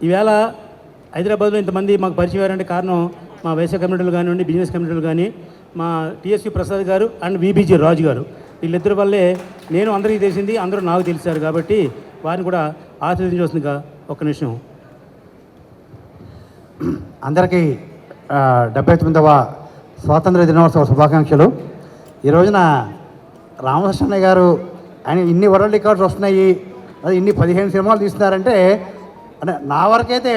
ఈవేళ హైదరాబాద్లో ఇంతమంది మాకు పరిచయం అయ్యారంటే కారణం మా వైశ్య కమ్యూనిటీలు కానివ్వండి, బిజినెస్ కమ్యూనిటీలు కానీ, మా టిఎస్వి ప్రసాద్ గారు అండ్ విబిజి రాజు గారు, వీళ్ళిద్దరి వల్లే నేను అందరికీ తెలిసింది, అందరూ నాకు తెలిసారు. కాబట్టి వారిని కూడా ఆశీర్వదించవలసిందిగా ఒక్క నిమిషం. అందరికీ 79వ స్వాతంత్ర దినోత్సవ శుభాకాంక్షలు. ఈ రోజున రామకృష్ణ గారు ఆయన ఇన్ని వరల్డ్ రికార్డ్స్ వస్తున్నాయి, అది ఇన్ని 15 సినిమాలు తీస్తున్నారంటే, అంటే నా వరకైతే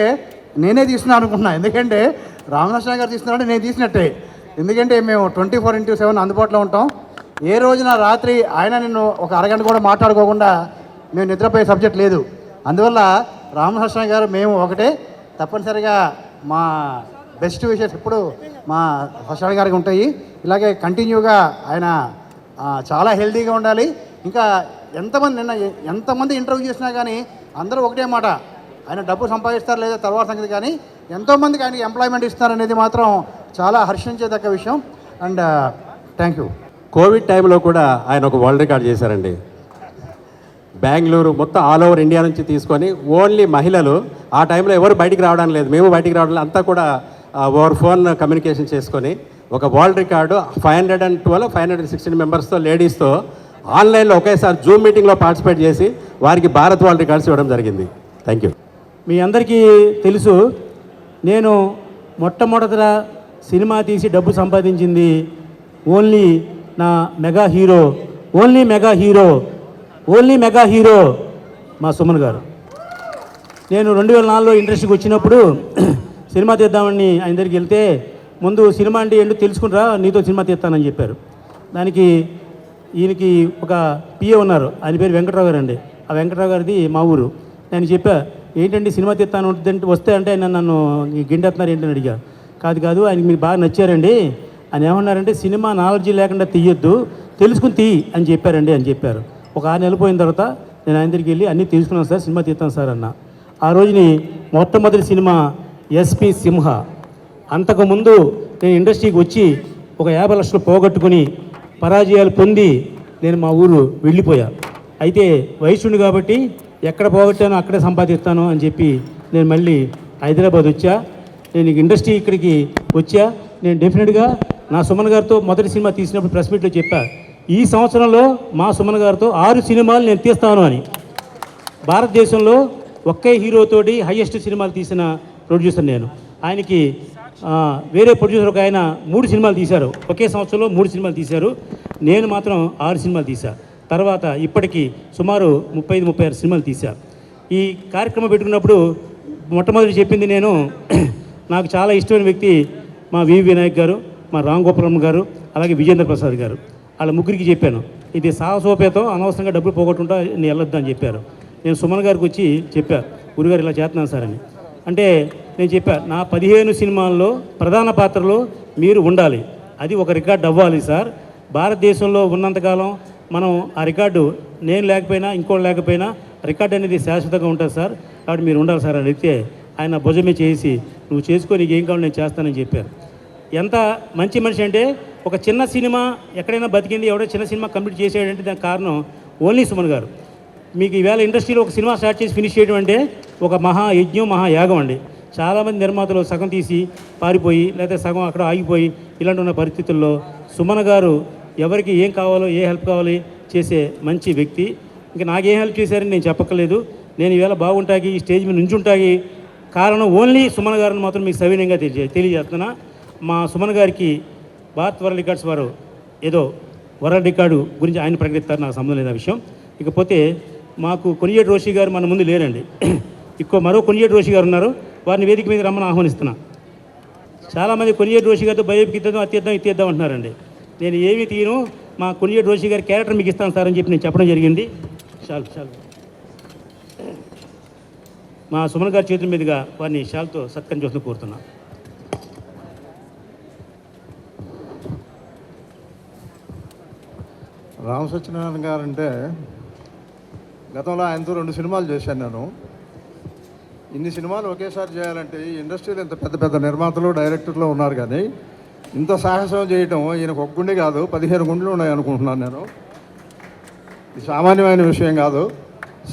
నేనే తీస్తున్నాను అనుకుంటున్నాను. ఎందుకంటే రామకృష్ణ గారు తీస్తున్నారంటే నేను తీసినట్టే. ఎందుకంటే మేము 24/7 అందుబాటులో ఉంటాం. ఏ రోజున రాత్రి ఆయన నిన్ను ఒక అరగంట కూడా మాట్లాడుకోకుండా మేము నిద్రపోయే సబ్జెక్ట్ లేదు. అందువల్ల రామకృష్ణ గారు మేము ఒకటే. తప్పనిసరిగా మా బెస్ట్ విషెస్ ఇప్పుడు మా ఫస్ట్ గారికి ఉంటాయి. ఇలాగే కంటిన్యూగా ఆయన చాలా హెల్తీగా ఉండాలి. ఇంకా ఎంతమంది ఇంటర్వ్యూ చేసినా కానీ అందరూ ఒకటే మాట, ఆయన డబ్బు సంపాదిస్తారు లేదా తర్వాత సంగతి, కానీ ఎంతోమందికి ఆయనకి ఎంప్లాయ్మెంట్ ఇస్తారనేది మాత్రం చాలా హర్షించేదగ్గ విషయం. And thank you. కోవిడ్ టైంలో కూడా ఆయన ఒక వరల్డ్ రికార్డ్ చేశారండి. బెంగళూరు మొత్తం ఆల్ ఓవర్ ఇండియా నుంచి తీసుకొని ఓన్లీ మహిళలు, ఆ టైంలో ఎవరు బయటికి రావడం లేదు, మేము బయటికి రావడం లేదు, అంతా కూడా ఓవర్ ఫోన్ కమ్యూనికేషన్ చేసుకొని ఒక వరల్డ్ రికార్డు 516 మెంబర్స్తో లేడీస్తో ఆన్లైన్లో ఒకేసారి జూమ్ మీటింగ్లో పార్టిసిపేట్ చేసి వారికి భారత్ వరల్డ్ రికార్డ్స్ ఇవ్వడం జరిగింది. Thank you. మీ అందరికీ తెలుసు, నేను మొట్టమొదట సినిమా తీసి డబ్బు సంపాదించింది ఓన్లీ నా mega hero, only mega hero మా సుమన్ గారు. నేను 2004లో ఇండస్ట్రీకి వచ్చినప్పుడు సినిమా తీద్దామని ఆయన దగ్గరికి వెళ్తే, ముందు సినిమా అంటే ఏంటో తెలుసుకుంటారా, నీతో సినిమా తీస్తానని చెప్పారు. దానికి ఈయనకి ఒక పిఏ ఉన్నారు, ఆయన పేరు వెంకట్రావు గారు అండి. ఆ వెంకట్రావు గారిది మా ఊరు. నేను చెప్పా, ఏంటండి సినిమా తీస్తాను వస్తే అంటే ఆయన నన్ను గిండెత్తున్నారు ఏంటని అడిగా. కాదు ఆయనకి మీరు బాగా నచ్చారండి. ఆయన ఏమన్నారంటే, సినిమా నాలెడ్జీ లేకుండా తీయొద్దు, తెలుసుకుని తీయి అని చెప్పారు. ఒక 6 నెలలు పోయిన తర్వాత నేను ఆయన దగ్గరికి వెళ్ళి అన్నీ తెలుసుకున్నాను సార్, సినిమా తీస్తాను సార్ అన్న. ఆ రోజుని మొట్టమొదటి సినిమా ఎస్పి సింహ. అంతకుముందు నేను ఇండస్ట్రీకి వచ్చి ఒక 50 లక్షలు పోగొట్టుకుని పరాజయాలు పొంది నేను మా ఊరు వెళ్ళిపోయా. అయితే వయసుండి కాబట్టి ఎక్కడ పోగొట్టానో అక్కడే సంపాదిస్తాను అని చెప్పి నేను మళ్ళీ హైదరాబాద్ వచ్చా. నేను ఇండస్ట్రీ ఇక్కడికి వచ్చా. నేను డెఫినెట్గా నా సుమన్ గారితో మొదటి సినిమా తీసినప్పుడు ప్రెస్ మీట్లో చెప్పా, ఈ సంవత్సరంలో మా సుమన్ గారితో 6 సినిమాలు నేను తీస్తాను అని. భారతదేశంలో ఒకే హీరోతోటి హయ్యెస్ట్ సినిమాలు తీసిన ప్రొడ్యూసర్ నేను. ఆయనకి వేరే ప్రొడ్యూసర్ ఒక ఆయన 3 సినిమాలు తీశారు, ఒకే సంవత్సరంలో 3 సినిమాలు తీశారు. నేను మాత్రం 6 సినిమాలు తీశా. తర్వాత ఇప్పటికీ సుమారు 35-36 సినిమాలు తీశా. ఈ కార్యక్రమం పెట్టుకున్నప్పుడు మొట్టమొదటి చెప్పింది నేను, నాకు చాలా ఇష్టమైన వ్యక్తి మా వివి వినాయక్ గారు, మా రామ్ గోపాలం గారు, అలాగే విజేంద్ర ప్రసాద్ గారు. వాళ్ళ ముగ్గురికి చెప్పాను, ఇది సాహసోపేతం, అనవసరంగా డబ్బులు పోగొట్టుంటా నేను వెళ్ళొద్దు అని చెప్పారు. నేను సుమన్ గారికి వచ్చి చెప్పా, గురుగారు ఇలా చేస్తున్నాను సార్ అని. అంటే నేను చెప్పా, నా 15 సినిమాల్లో ప్రధాన పాత్రలో మీరు ఉండాలి, అది ఒక రికార్డు అవ్వాలి సార్. భారతదేశంలో ఉన్నంతకాలం మనం ఆ రికార్డు, నేను లేకపోయినా ఇంకోటి లేకపోయినా రికార్డు అనేది శాశ్వతంగా ఉంటుంది సార్, కాబట్టి మీరు ఉండాలి సార్ అని అడిగితే ఆయన భుజమే చేసి, నువ్వు చేసుకో, నీకు ఏం కావాలి నేను చేస్తానని చెప్పారు. ఎంత మంచి మనిషి అంటే, ఒక చిన్న సినిమా ఎక్కడైనా బతికింది, ఎవడో చిన్న సినిమా కంప్లీట్ చేసేయంటే దానికి కారణం ఓన్లీ సుమన్ గారు. మీకు ఈవేళ ఇండస్ట్రీలో ఒక సినిమా స్టార్ట్ చేసి ఫినిష్ చేయడం అంటే ఒక మహాయజ్ఞం, మహాయాగం అండి. చాలామంది నిర్మాతలు సగం తీసి పారిపోయి, లేకపోతే సగం అక్కడ ఆగిపోయి ఇలాంటి ఉన్న పరిస్థితుల్లో సుమన్ గారు ఎవరికి ఏం కావాలో, ఏ హెల్ప్ కావాలి చేసే మంచి వ్యక్తి. ఇంకా నాకేం హెల్ప్ చేశారని నేను చెప్పక్కర్లేదు. నేను ఈవేళ బాగుంటాకి, ఈ స్టేజ్ మీద నుంచుంటాకి కారణం ఓన్లీ సుమన్ గారిని మాత్రం మీకు సవినయంగా తెలియజేస్తున్నా. మా సుమన్ గారికి భారత్ వరల్డ్ రికార్డ్స్ వారు ఏదో వరల్డ్ రికార్డు గురించి ఆయన ప్రకటిస్తారు, నాకు సంబంధం లేదు ఆ విషయం. ఇకపోతే మాకు కొనియేటి రోషి గారు మన ముందు లేరండి. మరో కొనియేటి రోషి గారు ఉన్నారు, వారిని వేదిక మీద రమ్మని ఆహ్వానిస్తున్నా. చాలామంది కొనియేటి రోషి గారితో బయోపిక్ ఇద్దాం, ఇద్దాం అంటున్నారండి. నేను ఏమీ తీయను, మా కొనియేటి రోషి గారి క్యారెక్టర్ మీకు ఇస్తాను సార్ అని చెప్పి నేను చెప్పడం జరిగింది. చాలు మా సుమన్ గారి చేతుల మీదుగా వారిని షాల్తో సత్కరణ చేస్తూ కోరుతున్నా. రామ సత్యనారాయణ గారు అంటే గతంలో ఆయనతో 2 సినిమాలు చేశాను నేను. ఇన్ని సినిమాలు ఒకేసారి చేయాలంటే ఈ ఇండస్ట్రీలో ఇంత పెద్ద పెద్ద నిర్మాతలు, డైరెక్టర్లు ఉన్నారు, కానీ ఇంత సాహసం చేయటం ఈయనకు ఒక గుండె కాదు, 15 గుండెలు ఉన్నాయి అనుకుంటున్నాను నేను. ఇది సామాన్యమైన విషయం కాదు,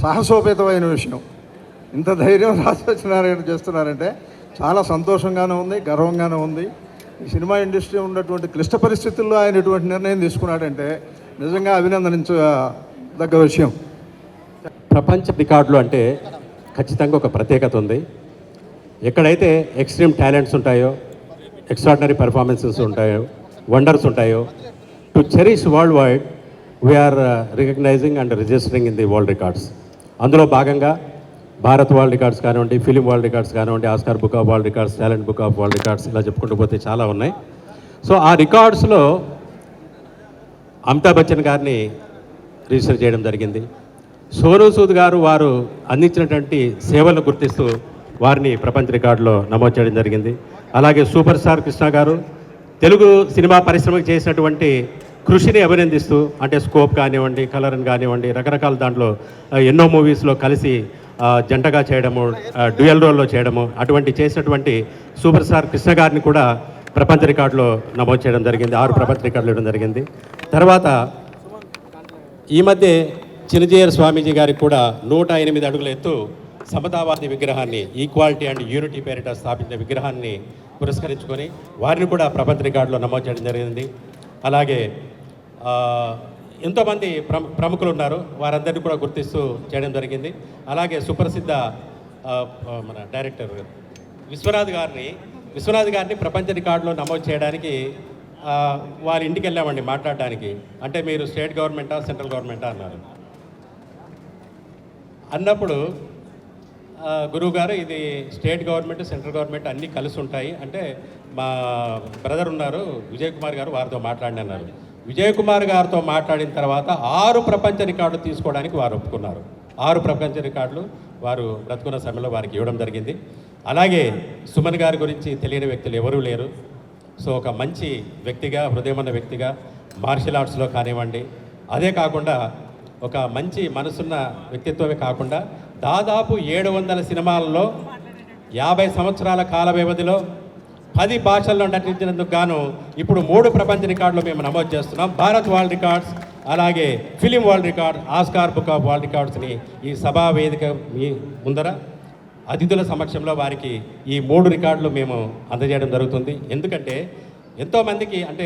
సాహసోపేతమైన విషయం. ఇంత ధైర్యం రామ సత్యనారాయణ చేస్తున్నారంటే చాలా సంతోషంగానే ఉంది, గర్వంగానే ఉంది. ఈ సినిమా ఇండస్ట్రీ ఉన్నటువంటి క్లిష్ట పరిస్థితుల్లో ఆయన ఇటువంటి నిర్ణయం తీసుకున్నాడంటే నిజంగా అభినందనించదగ్గ విషయం. ప్రపంచ రికార్డులు అంటే ఖచ్చితంగా ఒక ప్రత్యేకత ఉంది. ఎక్కడైతే ఎక్స్ట్రీమ్ టాలెంట్స్ ఉంటాయో, ఎక్స్ట్రాడినరీ పర్ఫార్మెన్సెస్ ఉంటాయో, వండర్స్ ఉంటాయో, to cherish world wide we are recognizing and registering in the world records. అందులో భాగంగా భారత్ వరల్డ్ రికార్డ్స్ కానివ్వండి, ఫిలిం వరల్డ్ రికార్డ్స్ కానివ్వండి, Oscar book of world records, talent book of world records, ఇలా చెప్పుకుంటూ పోతే చాలా ఉన్నాయి. సో ఆ రికార్డ్స్లో అమితాబ్ బచ్చన్ గారిని రిజిస్టర్ చేయడం జరిగింది. సోనూ సూద్ గారు వారు అందించినటువంటి సేవలను గుర్తిస్తూ వారిని ప్రపంచ రికార్డులో నమోదు చేయడం జరిగింది. అలాగే సూపర్ స్టార్ కృష్ణ గారు తెలుగు సినిమా పరిశ్రమకు చేసినటువంటి కృషిని అభినందిస్తూ, అంటే స్కోప్ కానివ్వండి, కలర్ని కానివ్వండి, రకరకాల దాంట్లో ఎన్నో మూవీస్లో కలిసి జంటగా చేయడము, డ్యూయల్ రోల్లో చేయడము, అటువంటి చేసినటువంటి సూపర్ స్టార్ కృష్ణ గారిని కూడా ప్రపంచ రికార్డులో నమోదు చేయడం జరిగింది. 6 ప్రపంచ రికార్డులు ఇవ్వడం జరిగింది. తర్వాత ఈ మధ్య చినజీయర్ స్వామీజీ గారికి కూడా 108 అడుగుల ఎత్తు సమతావాది విగ్రహాన్ని, ఈక్వాలిటీ అండ్ యూనిటీ పేరిట స్థాపించిన విగ్రహాన్ని పురస్కరించుకొని వారిని కూడా ప్రపంచ రికార్డులో నమోదు చేయడం జరిగింది. అలాగే ఎంతోమంది ప్రముఖులు ఉన్నారు, వారందరినీ కూడా గుర్తిస్తూ చేయడం జరిగింది. అలాగే సుప్రసిద్ధ మన డైరెక్టర్ విశ్వనాథ్ గారిని ప్రపంచ రికార్డులో నమోదు చేయడానికి వారి ఇంటికి వెళ్ళామండి మాట్లాడడానికి. అంటే మీరు స్టేట్ గవర్నమెంటా సెంట్రల్ గవర్నమెంటా అన్నారు. అన్నప్పుడు గురువుగారు ఇది స్టేట్ గవర్నమెంట్ సెంట్రల్ గవర్నమెంట్ అన్నీ కలిసి ఉంటాయి అంటే మా బ్రదర్ ఉన్నారు విజయ్ కుమార్ గారు, వారితో మాట్లాడినారు. విజయ్ కుమార్ గారితో మాట్లాడిన తర్వాత 6 ప్రపంచ రికార్డులు తీసుకోవడానికి వారు ఒప్పుకున్నారు. 6 ప్రపంచ రికార్డులు వారు బ్రతుకున్న సమయంలో వారికి ఇవ్వడం జరిగింది. అలాగే సుమన్ గారి గురించి తెలియని వ్యక్తులు ఎవరూ లేరు. సో ఒక మంచి వ్యక్తిగా, హృదయమన్న వ్యక్తిగా, మార్షల్ ఆర్ట్స్లో కానివ్వండి, అదే కాకుండా ఒక మంచి మనసున్న వ్యక్తిత్వమే కాకుండా దాదాపు 700 సినిమాలలో 50 సంవత్సరాల కాల వ్యవధిలో 10 భాషల్లో నటించినందుకు గాను ఇప్పుడు 3 ప్రపంచ రికార్డులు మేము నమోదు చేస్తున్నాం. భారత్ వరల్డ్ రికార్డ్స్, అలాగే film world record, Oscar book of world రికార్డ్స్ని ఈ సభా వేదిక మీ ముందర అతిథుల సమక్షంలో వారికి ఈ 3 రికార్డులు మేము అందజేయడం జరుగుతుంది. ఎందుకంటే ఎంతోమందికి అంటే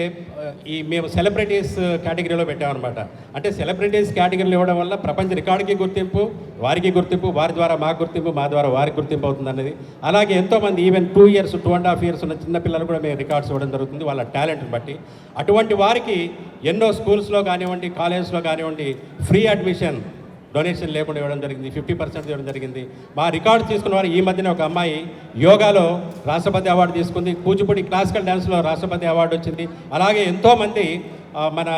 మేము సెలబ్రిటీస్ కేటగిరీలో పెట్టామన్నమాట. అంటే సెలబ్రిటీస్ కేటగిరీలో ఇవ్వడం వల్ల ప్రపంచ రికార్డుకి గుర్తింపు, వారికి గుర్తింపు, వారి ద్వారా మాకు గుర్తింపు, మా ద్వారా వారికి గుర్తింపు అవుతుంది అన్నది. అలాగే ఎంతోమంది ఈవెన్ 2 years 2.5 years ఉన్న చిన్నపిల్లలు కూడా మేము రికార్డ్స్ ఇవ్వడం జరుగుతుంది వాళ్ళ టాలెంట్ని బట్టి. అటువంటి వారికి ఎన్నో స్కూల్స్లో కానివ్వండి, కాలేజ్లో కానివ్వండి ఫ్రీ అడ్మిషన్, డొనేషన్ లేకుండా ఇవ్వడం జరిగింది. 50% ఇవ్వడం జరిగింది. మా రికార్డు తీసుకున్న వారు ఈ మధ్యన ఒక అమ్మాయి యోగాలో రాష్ట్రపతి అవార్డు తీసుకుంది, కూచిపూడి క్లాసికల్ డ్యాన్స్లో రాష్ట్రపతి అవార్డు వచ్చింది. అలాగే ఎంతోమంది మన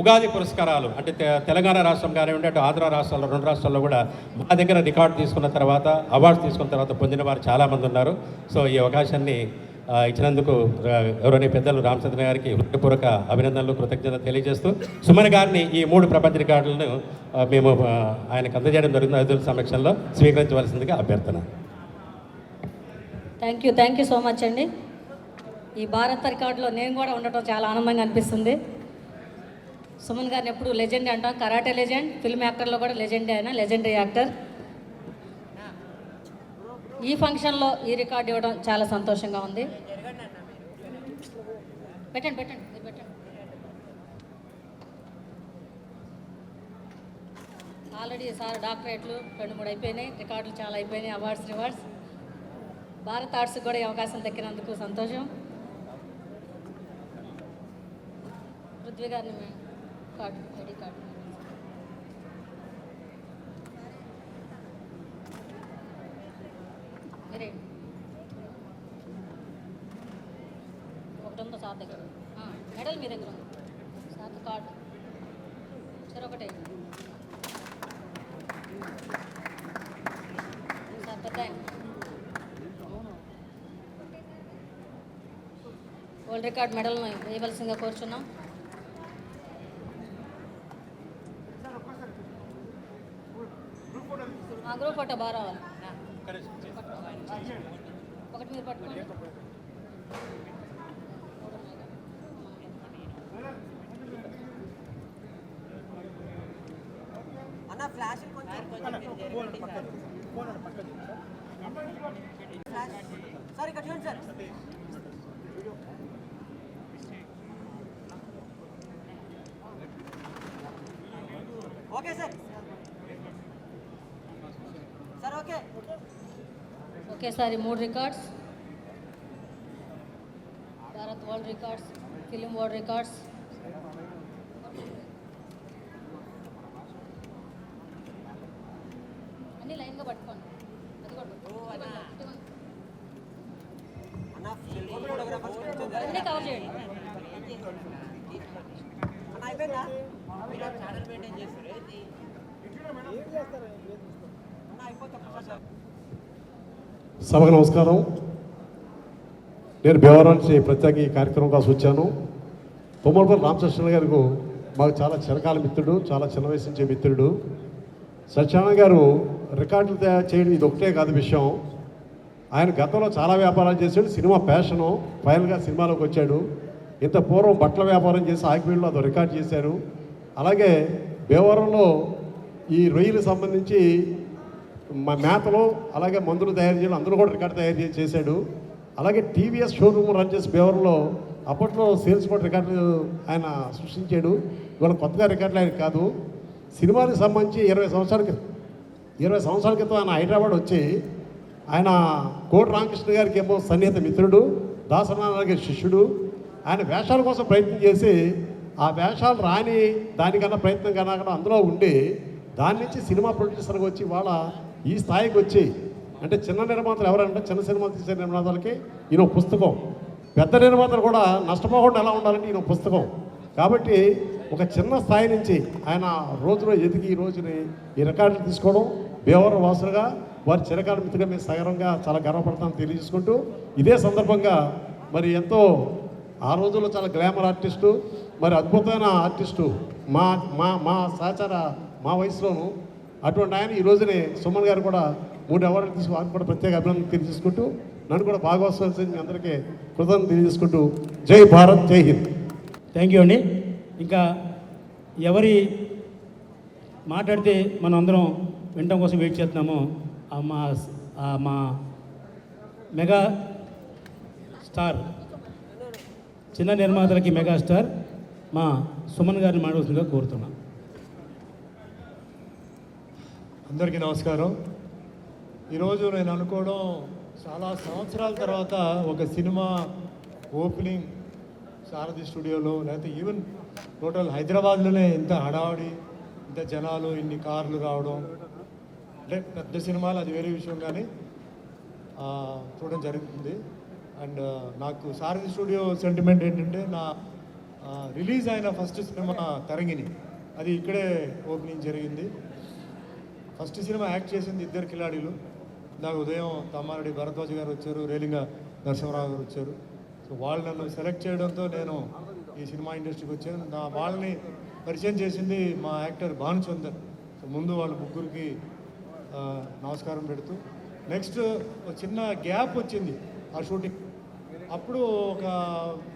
ఉగాది పురస్కారాలు అంటే తెలంగాణ రాష్ట్రం కానివ్వండి, అటు ఆంధ్ర రాష్ట్రాల్లో 2 రాష్ట్రాల్లో కూడా మా దగ్గర రికార్డు తీసుకున్న తర్వాత, అవార్డు తీసుకున్న తర్వాత పొందిన వారు చాలామంది ఉన్నారు. సో ఈ అవకాశాన్ని ఇచ్చినందుకు గౌరవనీయ పెద్దలు రామచంద్ర గారికి హృదయపూర్వక అభినందనలు, కృతజ్ఞతలు తెలియజేస్తూ సుమన్ గారిని ఈ 3 ప్రపంచ రికార్డులను మేము ఆయనకు అందజేయడం జరుగుతుంది. అతిథుల సమక్షంలో స్వీకరించవలసిందిగా అభ్యర్థన. థ్యాంక్ యూ సో మచ్ అండి. ఈ భారత రికార్డులో నేను కూడా ఉండటం చాలా ఆనందంగా అనిపిస్తుంది. సుమన్ గారిని ఎప్పుడు లెజెండ్ అంటాం, కరాటే లెజెండ్, ఫిల్మ్ యాక్టర్లో కూడా లెజెండే, ఆయన లెజెండరీ యాక్టర్. ఈ ఫంక్షన్లో ఈ రికార్డు ఇవ్వడం చాలా సంతోషంగా ఉంది. పెట్టండి. ఆల్రెడీ సార్ డాక్టరేట్లు 2-3 అయిపోయినాయి, రికార్డులు చాలా అయిపోయినాయి, అవార్డ్స్ రివార్డ్స్. భారత్ ఆర్ట్స్కి కూడా ఈ అవకాశం దక్కినందుకు సంతోషం. పృథ్వీ గారిని కార్డు, ఐడి కార్డు ఒకటి ఉందో సార్ దగ్గర, మెడల్ మీ దగ్గర ఉంది సార్, కార్డు సరే ఒకటే సార్. పెద్ద వరల్డ్ రికార్డ్ మెడల్ను వేయవలసిందిగా కోరుచున్నాం. గ్రూప్ ఫోటో బాగా రావాలి. ఒకటి మీరు పట్టుకోండి. అన్న ఫ్లాష్ సార్ ఇక్కడ చూడండి sir. Okay sir. Okay sir, ఈ 3 records, Bharat world records, film world records, అన్ని లైన్గా పట్టుకోండి. అన్నీ కవర్ చేయండి. సభకు నమస్కారం. నేను భీమవరం నుంచి ప్రత్యేక ఈ కార్యక్రమం కోసం వచ్చాను. తుమ్మలపల్లి రామకృష్ణ గారికి మాకు చాలా చిరకాల మిత్రుడు, చాలా చిన్న వయసు నుంచే మిత్రుడు. సత్యనారాయణ గారు రికార్డులు చేయడం ఇది ఒకటే కాదు విషయం. ఆయన గతంలో చాలా వ్యాపారాలు చేశాడు, సినిమా ప్యాషను, ఫైనల్గా సినిమాలోకి వచ్చాడు. ఇంత పూర్వం బట్టల వ్యాపారం చేసి ఆకివీడులో అది రికార్డ్ చేశారు. అలాగే భీమవరంలో ఈ రొయ్యలకు సంబంధించి మేతలు అలాగే మందులు తయారు చేయడం అందులో కూడా రికార్డు తయారు చేశాడు. అలాగే టీవీఎస్ షోరూమ్ రన్ చేసి భీమవరంలో అప్పట్లో సేల్స్ కూడా రికార్డులు ఆయన సృష్టించాడు. ఇవాళ కొత్తగా రికార్డులు ఆయన కాదు. సినిమాలకు సంబంధించి 20 సంవత్సరాల క్రితం ఆయన హైదరాబాద్ వచ్చి ఆయన కోటి రామకృష్ణ గారికి ఏమో సన్నిహిత మిత్రుడు, దాసనారాయణ గారి శిష్యుడు. ఆయన వేషాల కోసం ప్రయత్నం చేసి ఆ వేషాలు రాని దానికన్నా ప్రయత్నం కన్నా కూడా అందులో ఉండి దాని నుంచి సినిమా ప్రొడ్యూసర్గా వచ్చి వాళ్ళ ఈ స్థాయికి వచ్చి, అంటే చిన్న నిర్మాతలు ఎవరంటే చిన్న సినిమాలు తీసే నిర్మాతలకి ఈయన పుస్తకం, పెద్ద నిర్మాతలు కూడా నష్టపోకుండా ఎలా ఉండాలంటే ఈయన పుస్తకం. కాబట్టి ఒక చిన్న స్థాయి నుంచి ఆయన రోజులో ఎదిగి ఈ రోజుని ఈ రికార్డులు తీసుకోవడం, భీమవరం వాసులుగా వారి చిరకాల మిత్రుగా మేము సగరంగా చాలా గర్వపడతామని తెలియజేసుకుంటూ, ఇదే సందర్భంగా మరి ఎంతో ఆ రోజుల్లో చాలా గ్లామర్ ఆర్టిస్టు, మరి అద్భుతమైన ఆర్టిస్టు మా మా మా సహచార మా వయసులోను అటువంటి ఆయన ఈ రోజునే సుమన్ గారు కూడా 3 అవార్డులు తీసుకు వారికి కూడా ప్రత్యేక అభినందన తెలియజేసుకుంటూ, నన్ను కూడా భాగవత్సవం మీ అందరికీ కృతజ్ఞతలు తెలియజేసుకుంటూ జై భారత్, జై హింద్. థ్యాంక్ యూ అండి. ఇంకా ఎవరి మాట్లాడితే మనం అందరం వినడం కోసం వెయిట్ చేస్తున్నామో మా మెగా స్టార్, చిన్న నిర్మాతలకి మెగా స్టార్ మా సుమన్ గారిని మాట్లాడుతుందిగా కోరుతున్నాం. అందరికీ నమస్కారం. ఈరోజు నేను అనుకోవడం, చాలా సంవత్సరాల తర్వాత ఒక సినిమా ఓపెనింగ్ సారథి స్టూడియోలో, లేకపోతే ఈవెన్ టోటల్ హైదరాబాద్లోనే ఇంత హడావుడి, ఇంత జనాలు, ఇన్ని కార్లు రావడం, అంటే పెద్ద సినిమాలు అది వేరే విషయం, కానీ చూడడం జరుగుతుంది. అండ్ నాకు సారథి స్టూడియో సెంటిమెంట్ ఏంటంటే, నా రిలీజ్ అయిన ఫస్ట్ సినిమా తరంగిణి, అది ఇక్కడే ఓపెనింగ్ జరిగింది. ఫస్ట్ సినిమా యాక్ట్ చేసింది 2 కిలాడీలు. నాకు ఉదయం తమ్మారెడ్డి భరద్వాజ్ గారు వచ్చారు, రేలింగ నరసింహరావు గారు వచ్చారు. సో వాళ్ళు నన్ను సెలెక్ట్ చేయడంతో నేను ఈ సినిమా ఇండస్ట్రీకి వచ్చాను. వాళ్ళని పరిచయం చేసింది మా యాక్టర్ భానుచందర్. సో ముందు వాళ్ళ ముగ్గురికి నమస్కారం పెడుతూ, నెక్స్ట్ ఒక చిన్న గ్యాప్ వచ్చింది ఆ షూటింగ్. అప్పుడు ఒక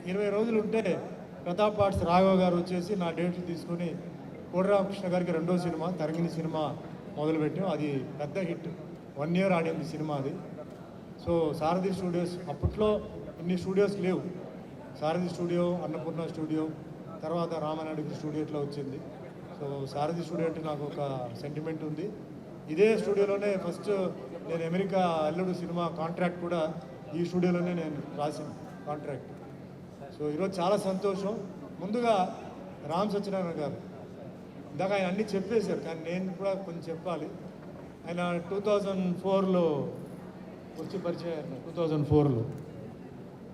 20 రోజులు ఉంటే ప్రతాప్ ఆర్ట్స్ రాఘవ గారు వచ్చేసి నా డేట్లు తీసుకొని కోటి రామకృష్ణ గారికి 2వ సినిమా తరంగిణి సినిమా మొదలుపెట్టాం. అది పెద్ద హిట్, 1 year ఆడింది సినిమా అది. సో సారథి స్టూడియోస్, అప్పట్లో ఇన్ని స్టూడియోస్ లేవు. సారథి స్టూడియో, అన్నపూర్ణ స్టూడియో, తర్వాత రామానాయుడు స్టూడియో ఇట్లా వచ్చింది. సో సారథి స్టూడియో అంటే నాకు ఒక సెంటిమెంట్ ఉంది. ఇదే స్టూడియోలోనే ఫస్ట్ నేను అమెరికా అల్లుడు సినిమా కాంట్రాక్ట్ కూడా ఈ స్టూడియోలోనే నేను రాసిన కాంట్రాక్ట్. సో ఈరోజు చాలా సంతోషం. ముందుగా రామ్ సత్యనారాయణ గారు, ఇందాక ఆయన అన్నీ చెప్పేశారు, కానీ నేను కూడా కొంచెం చెప్పాలి. ఆయన 2004లో వచ్చి పరిచయం అయ్యారు. 2004లో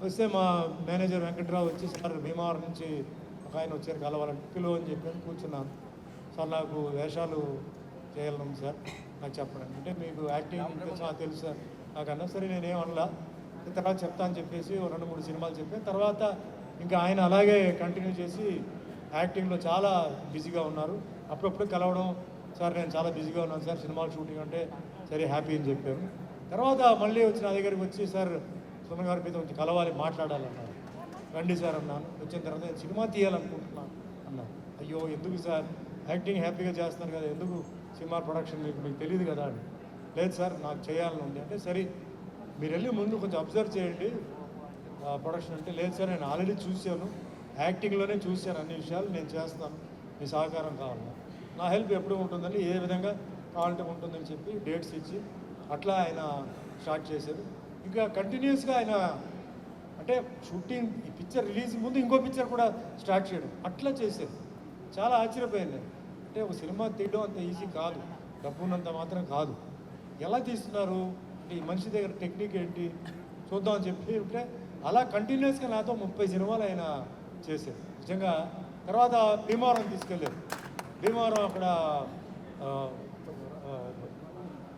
వస్తే మా మేనేజర్ వెంకట్రావు వచ్చి, సార్ భీమవరం నుంచి ఒక ఆయన వచ్చారు కలవాలని, పిలువ అని చెప్పాను. కూర్చున్నాను. సార్ నాకు వేషాలు చేయగలను సార్, నాకు చెప్పండి అంటే, మీకు యాక్టింగ్ తెలుసు సార్ నాకన్నా. సరే నేనేం అనలా, తర్వాత చెప్తా అని చెప్పేసి 2-3 సినిమాలు చెప్పాను. తర్వాత ఇంకా ఆయన అలాగే కంటిన్యూ చేసి యాక్టింగ్లో చాలా బిజీగా ఉన్నారు. అప్పుడప్పుడు కలవడం, సార్ నేను చాలా బిజీగా ఉన్నాను సార్ సినిమాలు షూటింగ్ అంటే, సరే హ్యాపీ అని చెప్పాను. తర్వాత మళ్ళీ వచ్చి నా దగ్గరికి వచ్చి, సార్ సుమన్ గారి మీద వచ్చి కలవాలి, మాట్లాడాలన్నారు. రండి సార్ అన్నాను. వచ్చిన తర్వాత నేను సినిమా తీయాలనుకుంటున్నాను అన్నాను. అయ్యో ఎందుకు సార్, యాక్టింగ్ హ్యాపీగా చేస్తున్నారు కదా, ఎందుకు సినిమా ప్రొడక్షన్ మీకు తెలియదు కదా అని. లేదు సార్ నాకు చేయాలని ఉంది అంటే, సరే మీరు వెళ్ళి ముందు కొంచెం అబ్జర్వ్ చేయండి ప్రొడక్షన్ అంటే. లేదు సార్ నేను ఆల్రెడీ చూశాను, యాక్టింగ్లోనే చూశాను అన్ని విషయాలు, నేను చేస్తాను, మీ సహకారం కావాలి, నా హెల్ప్ ఎప్పుడు ఉంటుందని, ఏ విధంగా కావాలంటే ఉంటుందని చెప్పి డేట్స్ ఇచ్చి అట్లా ఆయన స్టార్ట్ చేశారు. ఇంకా కంటిన్యూస్గా ఆయన అంటే షూటింగ్, ఈ పిక్చర్ రిలీజ్ ముందు ఇంకో పిక్చర్ కూడా స్టార్ట్ చేయడం, అట్లా చేశారు. చాలా ఆశ్చర్యపోయింది. అంటే ఒక సినిమా తీయడం అంత ఈజీ కాదు, డబ్బు ఉన్నంత మాత్రం కాదు. ఎలా తీస్తున్నారు అంటే, ఈ మనిషి దగ్గర టెక్నిక్ ఏంటి చూద్దామని చెప్పి ఉంటే, అలా కంటిన్యూస్గా నాతో 30 సినిమాలు ఆయన చేశారు నిజంగా. తర్వాత భీమవరం తీసుకెళ్ళారు. భీమవరం అక్కడ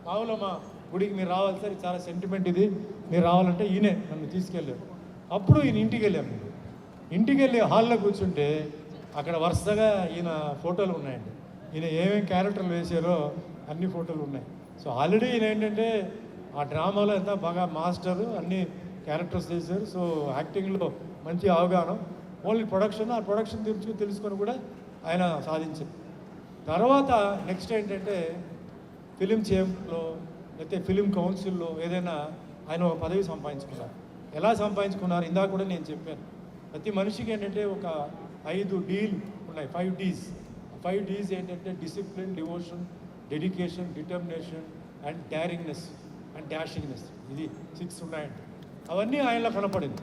మావులమ్మ గుడికి మీరు రావాలి సార్, చాలా సెంటిమెంట్ ఇది, మీరు రావాలంటే ఈయనే నన్ను తీసుకెళ్ళారు. అప్పుడు ఈయన ఇంటికి వెళ్ళాము. ఇంటికి వెళ్ళి హాల్లో కూర్చుంటే అక్కడ వరుసగా ఈయన ఫోటోలు ఉన్నాయండి. ఈయన ఏమేమి క్యారెక్టర్లు వేసారో అన్ని ఫోటోలు ఉన్నాయి. సో ఆల్రెడీ ఈయన ఏంటంటే ఆ డ్రామాలో ఎంత బాగా మాస్టర్ అన్ని క్యారెక్టర్స్ చేశారు. సో యాక్టింగ్లో మంచి అవగాహన, ఓన్లీ ప్రొడక్షన్, ఆ ప్రొడక్షన్ తెలుసుకొని కూడా ఆయన సాధించారు. తర్వాత నెక్స్ట్ ఏంటంటే ఫిలిం చేంలో లేకపోతే ఫిలిం కౌన్సిల్లో ఏదైనా ఆయన ఒక పదవి సంపాదించుకున్నారు. ఎలా సంపాదించుకున్నారు ఇందాక కూడా నేను చెప్పాను. ప్రతి మనిషికి ఏంటంటే ఒక 5 D's ఉన్నాయి, 5 D's. 5 D's ఏంటంటే discipline, devotion, dedication, determination and daringness and dashingness. ఇది 6 ఉన్నాయండి. అవన్నీ ఆయనలో కనపడింది.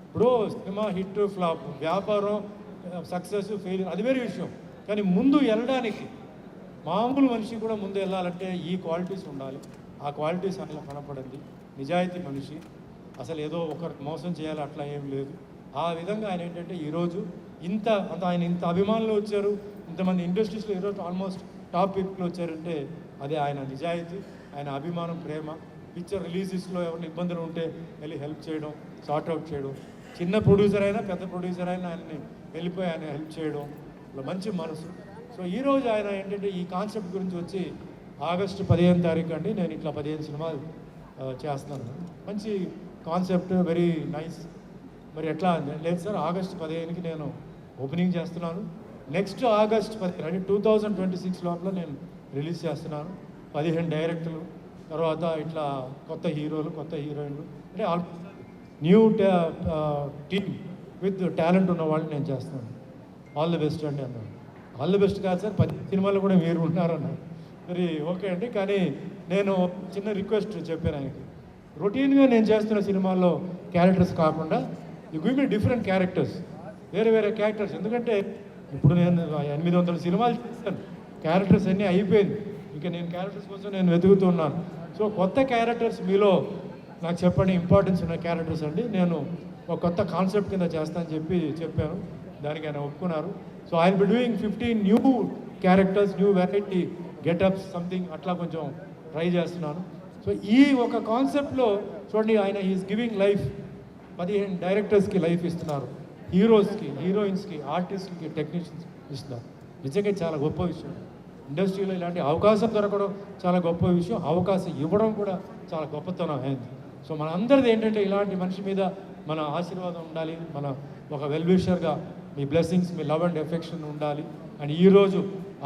ఇప్పుడు సినిమా హిట్ ఫ్లాప్, వ్యాపారం సక్సెస్ ఫెయిల్యూర్ అది వేరే విషయం. కానీ ముందు వెళ్ళడానికి మామూలు మనిషి కూడా ముందు వెళ్ళాలంటే ఈ క్వాలిటీస్ ఉండాలి. ఆ క్వాలిటీస్ ఆయనలో కనపడింది. నిజాయితీ మనిషి, అసలు ఏదో ఒకరు మోసం చేయాలి అట్లా ఏం లేదు. ఆ విధంగా ఆయన ఏంటంటే ఈరోజు ఆయన ఇంత అభిమానులు వచ్చారు, ఇంతమంది ఇండస్ట్రీస్లో ఈరోజు ఆల్మోస్ట్ టాప్ పీపుల్ వచ్చారంటే అది ఆయన నిజాయితీ, ఆయన అభిమానం, ప్రేమ. పిక్చర్ రిలీజెస్లో ఎవరైనా ఇబ్బందులు ఉంటే వెళ్ళి హెల్ప్ చేయడం, సార్ట్అవుట్ చేయడం. చిన్న ప్రొడ్యూసర్ అయినా పెద్ద ప్రొడ్యూసర్ అయినా ఆయన్ని వెళ్ళిపోయి ఆయన హెల్ప్ చేయడం, ఇలా మంచి మనసు. సో ఈరోజు ఆయన ఏంటంటే ఈ కాన్సెప్ట్ గురించి వచ్చి ఆగస్టు 15వ తారీఖు అండి నేను ఇట్లా 15 సినిమాలు చేస్తున్నాను. మంచి కాన్సెప్ట్, వెరీ నైస్. మరి ఎట్లా లేదు సార్, ఆగస్టు 15కి నేను ఓపెనింగ్ చేస్తున్నాను. నెక్స్ట్ ఆగస్ట్ 15 అంటే 2026 లోపల నేను రిలీజ్ చేస్తున్నాను. 15 డైరెక్టర్లు, తర్వాత ఇట్లా కొత్త హీరోలు, కొత్త హీరోయిన్లు, అంటే న్యూ టీమ్ విత్ టాలెంట్ ఉన్న వాళ్ళని నేను చేస్తున్నాను. ఆల్ ది బెస్ట్ అండి అన్నాను. ఆల్ ది బెస్ట్ కాదు సార్, 10 సినిమాలు కూడా మీరు ఉన్నారన్నారు. మరి ఓకే అండి, కానీ నేను చిన్న రిక్వెస్ట్ చెప్పాను ఆయనకి. రొటీన్గా నేను చేస్తున్న సినిమాల్లో క్యారెక్టర్స్ కాకుండా you give me different characters, వేరే వేరే క్యారెక్టర్స్. ఎందుకంటే ఇప్పుడు నేను 800 సినిమాలు చేస్తాను, క్యారెక్టర్స్ అన్నీ అయిపోయింది. ఇంకా నేను క్యారెక్టర్స్ కోసం నేను వెతుకుతున్నాను. సో కొత్త క్యారెక్టర్స్ మీలో నాకు చెప్పండి, ఇంపార్టెన్స్ ఉన్న క్యారెక్టర్స్ అండి. నేను ఒక కొత్త కాన్సెప్ట్ కింద చేస్తానని చెప్పాను. దానికి ఆయన ఒప్పుకున్నారు. So I will be doing 15 new characters, new variety getups something అట్లా కొంచెం ట్రై చేస్తున్నాను. సో ఈ ఒక కాన్సెప్ట్లో చూడండి, ఆయన ఈజ్ గివింగ్ లైఫ్. 15 డైరెక్టర్స్కి లైఫ్ ఇస్తున్నారు, హీరోస్కి, హీరోయిన్స్కి, ఆర్టిస్ట్కి, టెక్నీషియన్స్ ఇస్తున్నారు. నిజంగా చాలా గొప్ప విషయం. ఇండస్ట్రీలో ఇలాంటి అవకాశం దొరకడం చాలా గొప్ప విషయం. అవకాశం ఇవ్వడం కూడా చాలా గొప్పతనం అయింది. సో మన అందరిది ఏంటంటే ఇలాంటి మనిషి మీద మన ఆశీర్వాదం ఉండాలి, మన ఒక వెల్విషర్గా మీ బ్లెస్సింగ్స్, మీ లవ్ అండ్ ఎఫెక్షన్ ఉండాలి. అండ్ ఈరోజు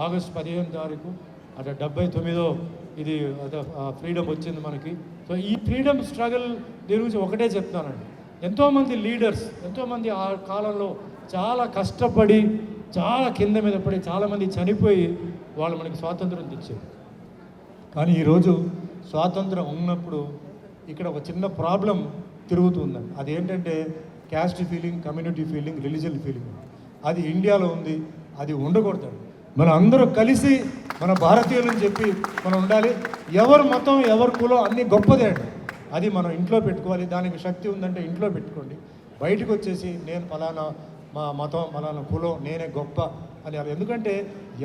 ఆగస్టు 15వ తారీఖు అంటే 79వ ఇది ఫ్రీడమ్ వచ్చింది మనకి. సో ఈ ఫ్రీడమ్ స్ట్రగుల్ దీని గురించి ఒకటే చెప్తానండి. ఎంతోమంది లీడర్స్, ఎంతోమంది ఆ కాలంలో చాలా కష్టపడి, చాలా కింద మీద పడి, చాలామంది చనిపోయి వాళ్ళు మనకి స్వాతంత్రం తెచ్చారు. కానీ ఈరోజు స్వాతంత్రం ఉన్నప్పుడు ఇక్కడ ఒక చిన్న ప్రాబ్లం తిరుగుతుందండి. అదేంటంటే caste feeling, community feeling, religion feeling. అది ఇండియాలో ఉంది, అది ఉండకూడదు. మనం అందరూ కలిసి మన భారతీయులని చెప్పి మనం ఉండాలి. ఎవరు మతం, ఎవరు కులం అన్నీ గొప్పదే అండి. అది మనం ఇంట్లో పెట్టుకోవాలి. దానికి శక్తి ఉందంటే ఇంట్లో పెట్టుకోండి. బయటకు వచ్చేసి నేను ఫలానా మా మతం, ఫలానా కులం, నేనే గొప్ప అని. ఎందుకంటే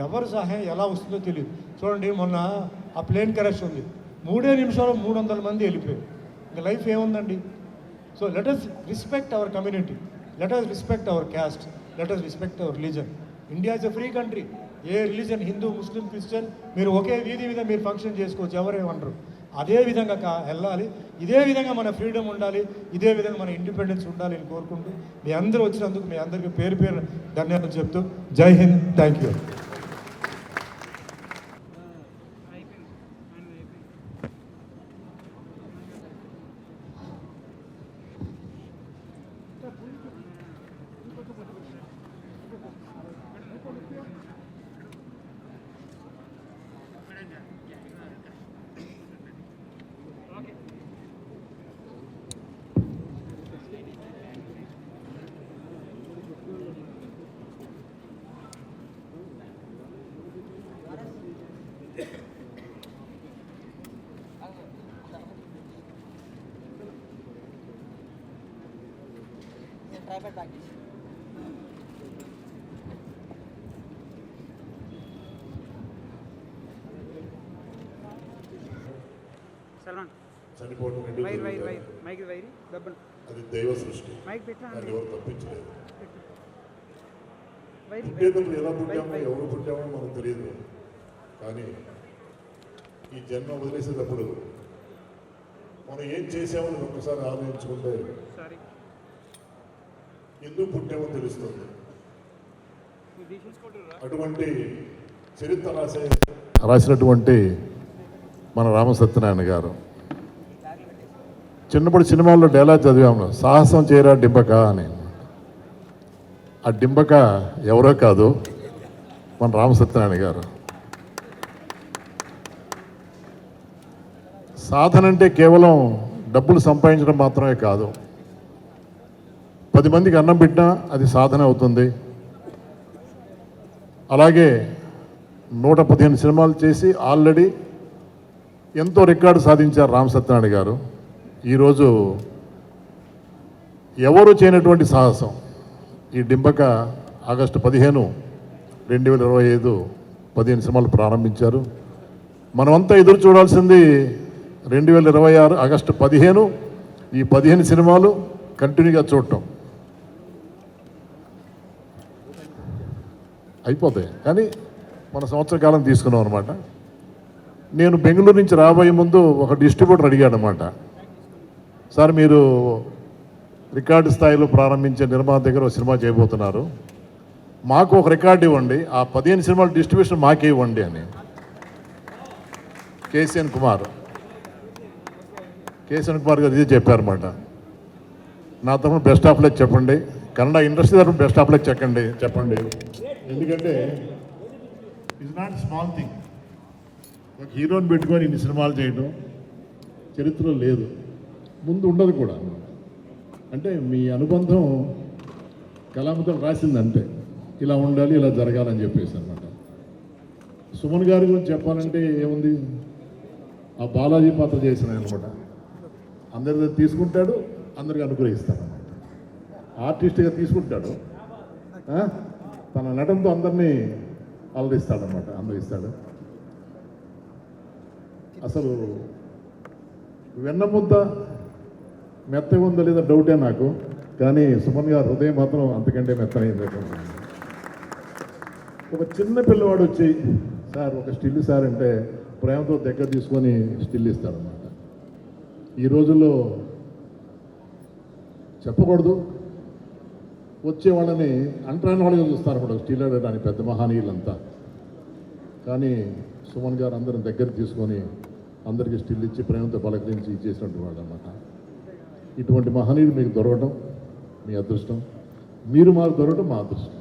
ఎవరు సహాయం ఎలా వస్తుందో తెలియదు. చూడండి, మొన్న ఆ ప్లేన్ క్రాష్ ఉంది, 3 నిమిషాలు 300 మంది వెళ్ళిపోయారు. ఇంకా లైఫ్ ఏముందండి? So let us respect our community, let us respect our caste, let us respect our religion. India is a free country. A religion, Hindu, Muslim, Christian, మీరు ఒకే వీధి మీద మీరు ఫంక్షన్ చేసుకోవచ్చు, ఎవరేమనరు. అదే విధంగా వెళ్ళాలి. ఇదే విధంగా మన ఫ్రీడమ్ ఉండాలి, ఇదే విధంగా మన ఇండిపెండెన్స్ ఉండాలి అని కోరుకుంటూ మీ అందరూ వచ్చినందుకు మీ అందరికీ పేరు పేరు ధన్యవాదాలు చెప్తూ జై హింద్, థ్యాంక్ యూ. చనిపోవడం అది దైవ సృష్టి, దాన్ని ఎవరు తప్పించలేదు. పుట్టేటప్పుడు ఎలా పుట్టామో, ఎవరు పుట్టామో మనకు తెలియదు. కానీ ఈ జన్మ వదిలేసేటప్పుడు మనం ఏం చేసామని ఒక్కసారి ఆలోచించుకుంటే ఎందుకు పుట్టామో తెలుస్తుంది. అటువంటి చరిత్ర రాసినటువంటి మన రామసత్యనారాయణ గారు చిన్నప్పుడు సినిమాల్లో డైలాగ్ చదివాము, సాహసం చేయరా డింబక అని. ఆ డింబక ఎవరో కాదు, మన రామసత్యనారాయణ గారు. సాధన అంటే కేవలం డబ్బులు సంపాదించడం మాత్రమే కాదు, 10 మందికి అన్నం పెట్టినా అది సాధన అవుతుంది. అలాగే 115 సినిమాలు చేసి ఆల్రెడీ ఎంతో రికార్డు సాధించారు రామసత్యనారాయణ గారు. ఈరోజు ఎవరు చేయనటువంటి సాహసం ఈ డింబక ఆగస్టు 15, 2025 15 సినిమాలు ప్రారంభించారు. మనమంతా ఎదురు చూడాల్సింది 2026 ఆగస్టు 15 ఈ 15 సినిమాలు కంటిన్యూగా చూడటం అయిపోతాయి. కానీ మన సంవత్సర కాలం తీసుకున్నాం అనమాట. నేను బెంగళూరు నుంచి రాబోయే ముందు ఒక డిస్ట్రిబ్యూటర్ అడిగాడు అనమాట, సార్ మీరు రికార్డు స్థాయిలో ప్రారంభించే నిర్మాత దగ్గర ఒక సినిమా చేయబోతున్నారు, మాకు ఒక రికార్డు ఇవ్వండి, ఆ 15 సినిమాల డిస్ట్రిబ్యూషన్ మాకే ఇవ్వండి అని. కేసీఎన్ కుమార్ గారు ఇదే చెప్పారన్నమాట. నా తరఫున బెస్ట్ ఆఫ్ లక్ చెప్పండి, కన్నడ ఇండస్ట్రీ తరఫున బెస్ట్ ఆఫ్ లక్ చెప్పండి. ఎందుకంటే ఇట్స్ నాట్ స్మాల్ థింగ్. ఒక హీరోని పెట్టుకొని ఇన్ని సినిమాలు చేయడం చరిత్రలో లేదు, ముందు ఉండదు కూడా. అంటే మీ అనుబంధం కలాంతో రాసిందంటే ఇలా ఉండాలి, ఇలా జరగాలని చెప్పేసి అనమాట. సుమన్ గారి గురించి చెప్పాలంటే ఏముంది, ఆ బాలాజీ పాత్ర చేసిన అనమాట. అందరి తీసుకుంటాడు, అందరికి అనుగ్రహిస్తాడు అనమాట. ఆర్టిస్ట్గా తీసుకుంటాడు, తన నటనతో అందరినీ అలరిస్తాడనమాట, అందరిస్తాడు. అసలు వెన్నముద్ద మెత్తగా ఉందా లేదా డౌటే నాకు, కానీ సుమన్ గారు హృదయం మాత్రం అంతకంటే మెత్తనైంది. ఒక చిన్న పిల్లవాడు వచ్చి సార్ ఒక స్టిల్ సార్ అంటే ప్రేమతో దగ్గర తీసుకొని స్టిల్ ఇస్తాడనమాట. ఈ రోజుల్లో చెప్పకూడదు, వచ్చే వాళ్ళని అంటరాని వాళ్ళగా చూస్తారు అన్నమాట, స్టిల్ అడగడానికి పెద్ద మహానీయులంతా. కానీ సుమన్ గారు అందరిని దగ్గర తీసుకొని అందరికీ స్టిల్ ఇచ్చి ప్రేమతో పలకరించి ఇచ్చేసినట్టు వాడు అన్నమాట. ఇటువంటి మహనీయులు మీకు దొరకడం మీ అదృష్టం, మీరు మాకు దొరకడం మా అదృష్టం.